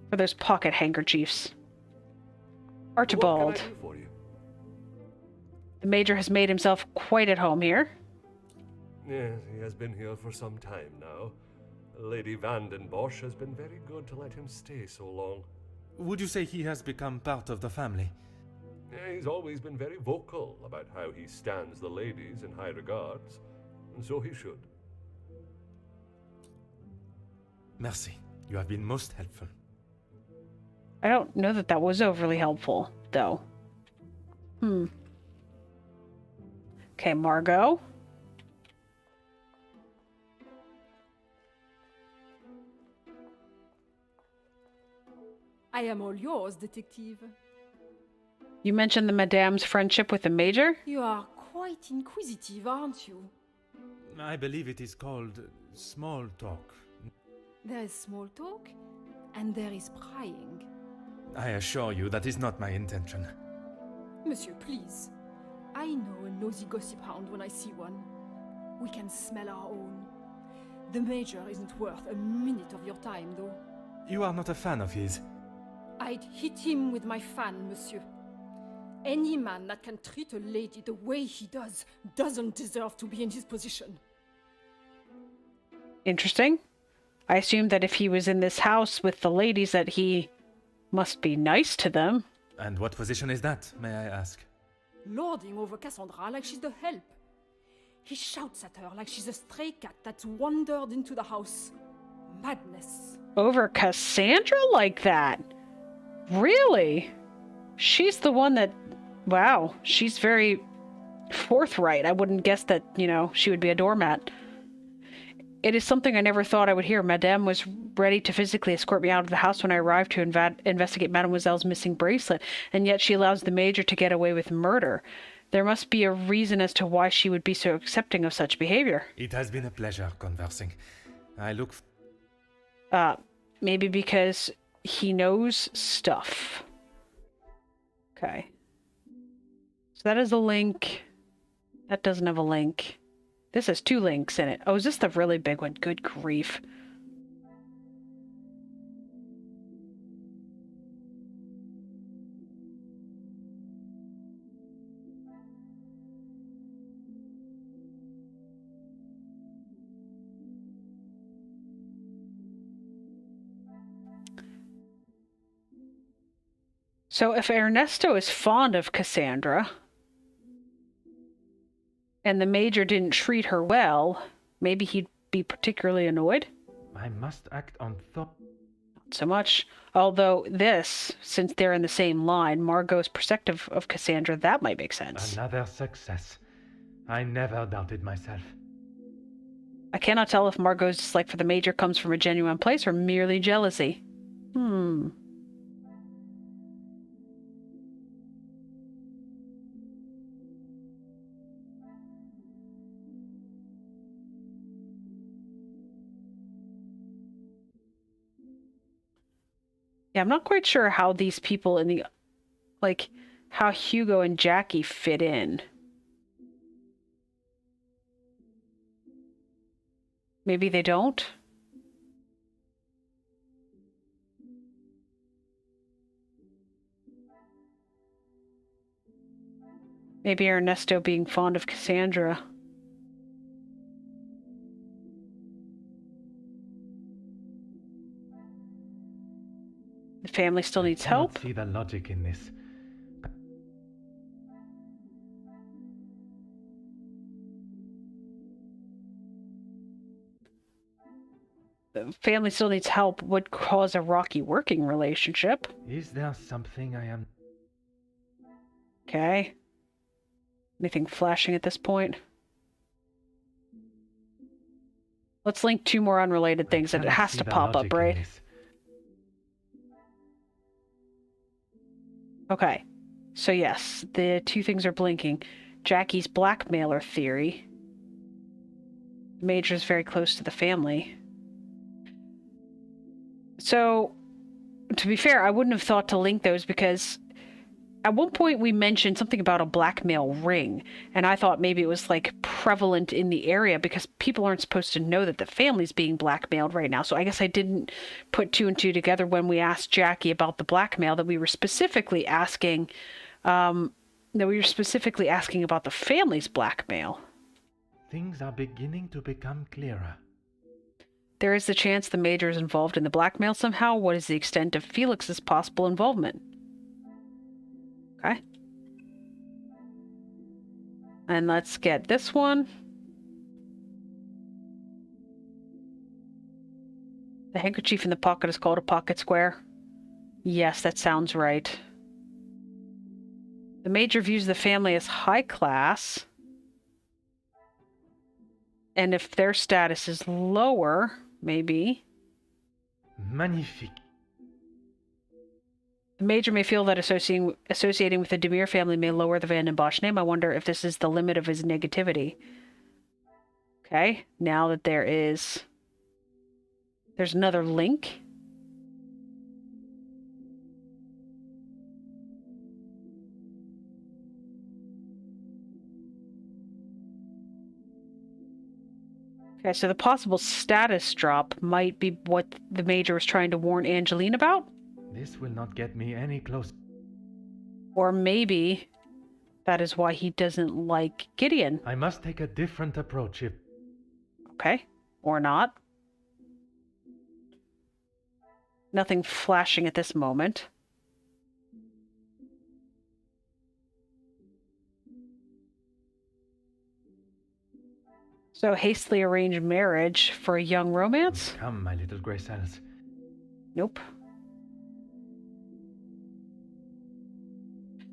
for those pocket handkerchiefs? Archibald. What can I do for you? The Major has made himself quite at home here. Yes, he has been here for some time now. Lady Vandenbosch has been very good to let him stay so long. Would you say he has become part of the family? He's always been very vocal about how he stands the ladies in high regards, and so he should. Merci. You have been most helpful. I don't know that was overly helpful, though. Okay, Margot. I am all yours, detective. You mentioned the Madame's friendship with the Major? You are quite inquisitive, aren't you? I believe it is called small talk. There is small talk, and there is prying. I assure you that is not my intention. Monsieur, please. I know a nosy gossip hound when I see one. We can smell our own. The Major isn't worth a minute of your time, though. You are not a fan of his. I'd hit him with my fan, monsieur. Any man that can treat a lady the way he does doesn't deserve to be in his position. Interesting. I assumed that if he was in this house with the ladies that he Must be nice to them. And what position is that, may I ask? Lording over Cassandra like she's the help. He shouts at her like she's a stray cat that's wandered into the house. Madness. Over Cassandra like that? Really? She's the one that... Wow, she's very forthright. I wouldn't guess that, she would be a doormat. It is something I never thought I would hear. Madame was ready to physically escort me out of the house when I arrived to investigate Mademoiselle's missing bracelet, and yet she allows the Major to get away with murder. There must be a reason as to why she would be so accepting of such behavior. It has been a pleasure conversing. I look... Maybe because he knows stuff. Okay. So that is a link. That doesn't have a link. This has 2 links in it. Oh, is this the really big one? Good grief. So if Ernesto is fond of Cassandra, and the Major didn't treat her well, maybe he'd be particularly annoyed? I must act on thought. Not so much. Although this, since they're in the same line, Margot's perspective of Cassandra, that might make sense. Another success. I never doubted myself. I cannot tell if Margot's dislike for the Major comes from a genuine place or merely jealousy. Yeah, I'm not quite sure how these people in the... how Hugo and Jackie fit in. Maybe they don't? Maybe Ernesto being fond of Cassandra. The family still needs help. I see the logic in this. The family still needs help would cause a rocky working relationship. Is there something I am... Okay. Anything flashing at this point? Let's link 2 more unrelated things that it has to pop up, right? Okay. So yes, the 2 things are blinking. Jackie's blackmailer theory. The Major's very close to the family. So, to be fair, I wouldn't have thought to link those because at one point we mentioned something about a blackmail ring, and I thought maybe it was prevalent in the area because people aren't supposed to know that the family's being blackmailed right now. So I guess I didn't put 2 and 2 together when we asked Jackie about the blackmail, that we were specifically asking about the family's blackmail. Things are beginning to become clearer. There is the chance the Major is involved in the blackmail somehow. What is the extent of Felix's possible involvement? Okay. And let's get this one. The handkerchief in the pocket is called a pocket square. Yes, that sounds right. The Major views the family as high class. And if their status is lower, maybe. Magnifique. The Major may feel that associating with the Demir family may lower the Vandenbosch name. I wonder if this is the limit of his negativity. Okay, now that there's another link. Okay, so the possible status drop might be what the Major was trying to warn Angeline about? This will not get me any closer. Or maybe that is why he doesn't like Gedeon. I must take a different approach if... Okay, or not. Nothing flashing at this moment. So, hastily arranged marriage for a young romance? Come, my little grey cells. Nope.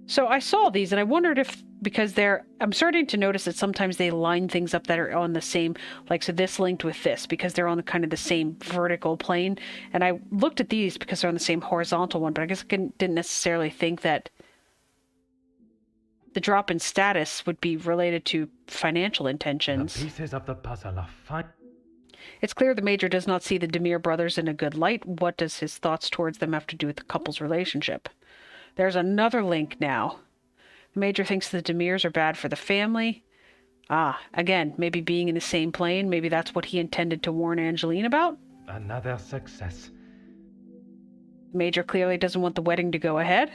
So I saw these and I wondered if, because I'm starting to notice that sometimes they line things up that are on the same, like, so this linked with this because they're on the kind of the same vertical plane. And I looked at these because they're on the same horizontal one, but I guess I didn't necessarily think that the drop in status would be related to financial intentions. The pieces of the puzzle are fine. It's clear the Major does not see the Demir brothers in a good light. What does his thoughts towards them have to do with the couple's relationship? There's another link now. The Major thinks the Demirs are bad for the family. Again, maybe being in the same plane, maybe that's what he intended to warn Angeline about? Another success. The Major clearly doesn't want the wedding to go ahead.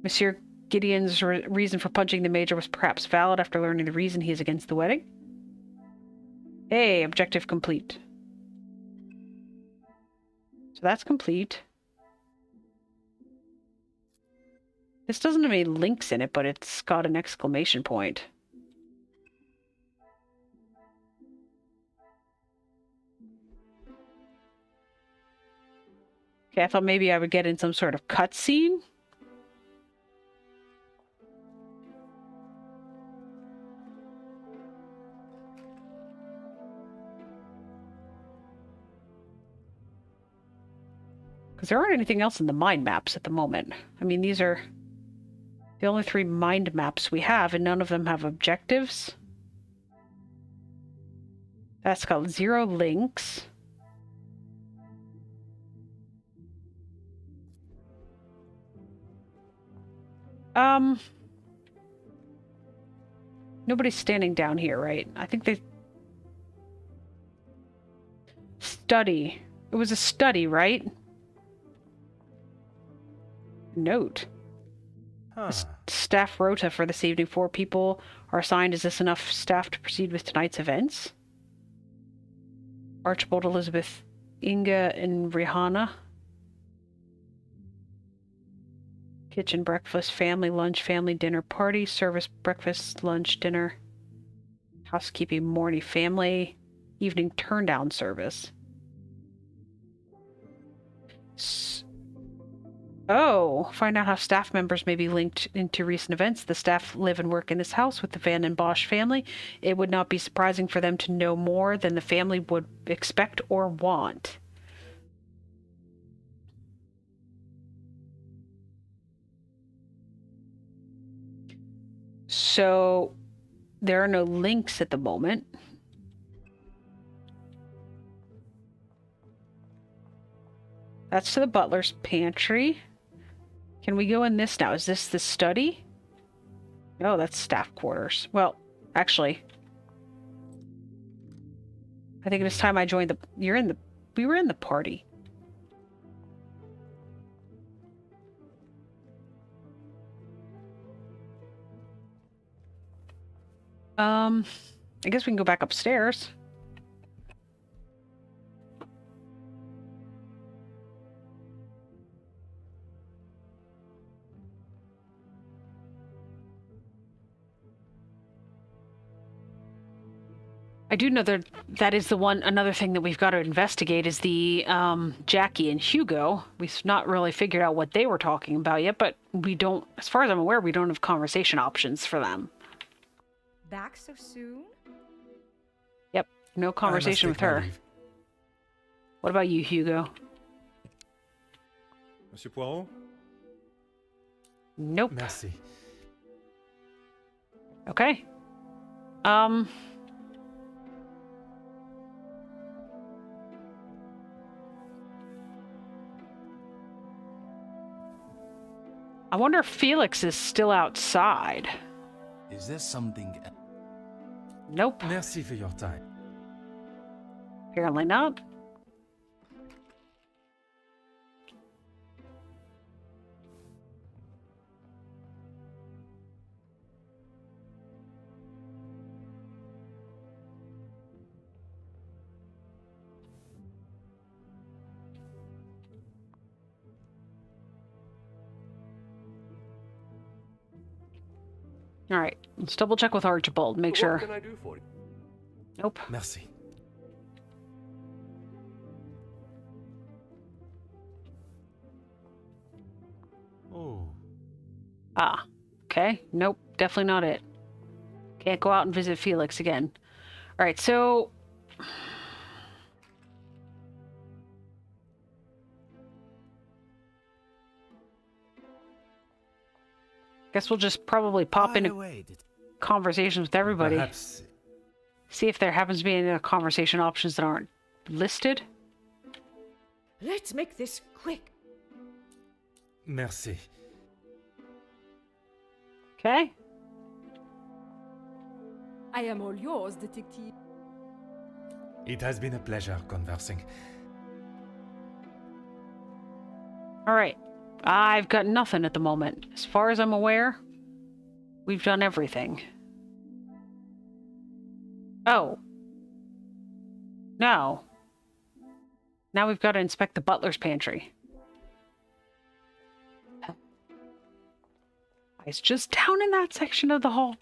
Monsieur Gideon's reason for punching the Major was perhaps valid after learning the reason he is against the wedding. Hey, objective complete. So that's complete. This doesn't have any links in it, but it's got an exclamation point. Okay, I thought maybe I would get in some sort of cutscene. Because there aren't anything else in the mind maps at the moment. I mean, these are the only 3 mind maps we have, and none of them have objectives. That's got 0 links. Nobody's standing down here, right? I think they... Study. It was a study, right? Note. Staff rota for this evening. 4 people are assigned. Is this enough staff to proceed with tonight's events? Archibald, Elizabeth, Inga, and Rihanna. Kitchen, breakfast, family lunch, family dinner, party, service, breakfast, lunch, dinner, housekeeping, morning, family, evening turn-down service. Find out how staff members may be linked into recent events. The staff live and work in this house with the Vandenbosch family. It would not be surprising for them to know more than the family would expect or want. So, there are no links at the moment. That's to the butler's pantry. Can we go in this now? Is this the study? No, that's staff quarters. Well, actually, I think it was time I joined the... We were in the party. I guess we can go back upstairs. I do know that is another thing that we've got to investigate is the Jackie and Hugo. We've not really figured out what they were talking about yet, but we don't, as far as I'm aware, we don't have conversation options for them. Back so soon? Yep, no conversation with her. What about you, Hugo? Monsieur Poirot? Nope. Merci. Okay. I wonder if Felix is still outside. Is there something... Nope. Merci for your time. Apparently not. All right, let's double check with Archibald. Make sure. What can I do for you? Nope. Merci. Oh. Ah, okay. Nope, definitely not it. Can't go out and visit Felix again. All right, so... Guess we'll just probably pop into conversations with everybody. Perhaps. See if there happens to be any conversation options that aren't listed. Let's make this quick. Merci. Okay. I am all yours, detective. It has been a pleasure conversing. All right. I've got nothing at the moment. As far as I'm aware, we've done everything. Oh. No. Now we've got to inspect the butler's pantry. It's just down in that section of the hall.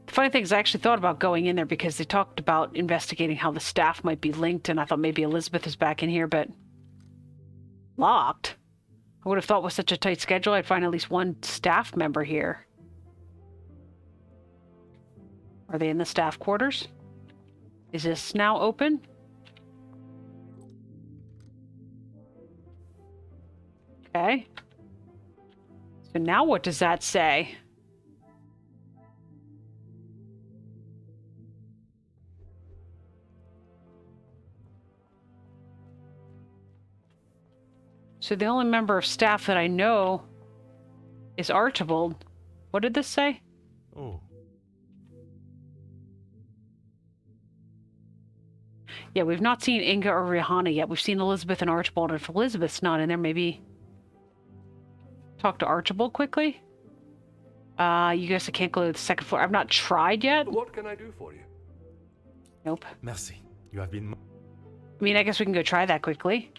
The funny thing is, I actually thought about going in there because they talked about investigating how the staff might be linked, and I thought maybe Elizabeth is back in here, but locked. I would have thought with such a tight schedule, I'd find at least one staff member here. Are they in the staff quarters? Is this now open? Okay. So now what does that say? So the only member of staff that I know is Archibald. What did this say? Oh. Yeah, we've not seen Inga or Rihanna yet. We've seen Elizabeth and Archibald. If Elizabeth's not in there, maybe talk to Archibald quickly. You guys can't go to the second floor. I've not tried yet. What can I do for you? Nope. Merci. You have been... I mean, I guess we can go try that quickly.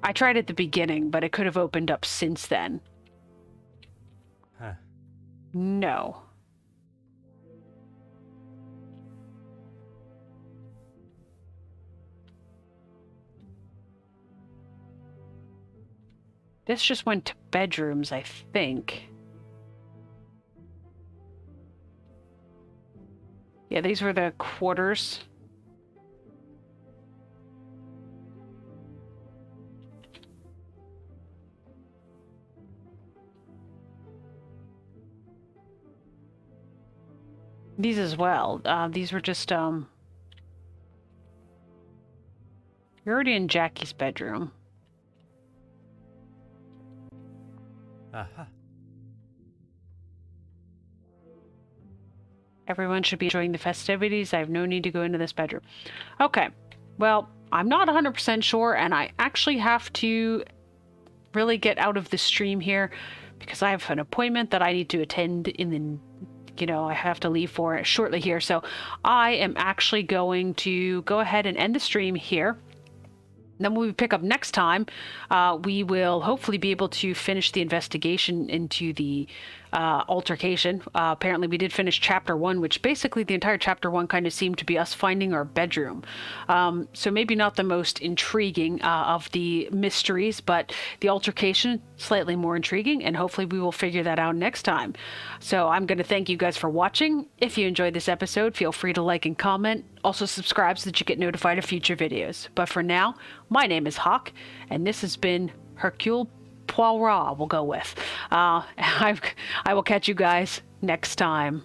I tried at the beginning, but it could have opened up since then. Huh. No. This just went to bedrooms, I think. Yeah, these were the quarters. These as well. These were just, You're already in Jackie's bedroom. Aha. Everyone should be enjoying the festivities. I have no need to go into this bedroom. Okay. Well, I'm not 100% sure, and I actually have to really get out of the stream here because I have an appointment that I need to attend in the... You know, I have to leave for it shortly here. So I am actually going to go ahead and end the stream here. Then when we pick up next time, we will hopefully be able to finish the investigation into the altercation. Apparently we did finish chapter 1, which basically the entire chapter 1 kind of seemed to be us finding our bedroom. So maybe not the most intriguing of the mysteries, but the altercation slightly more intriguing, and hopefully we will figure that out next time. So I'm going to thank you guys for watching. If you enjoyed this episode, feel free to like and comment. Also subscribe so that you get notified of future videos. But for now, my name is Hawk, and this has been Hercule Poirot, we'll go with. I will catch you guys next time.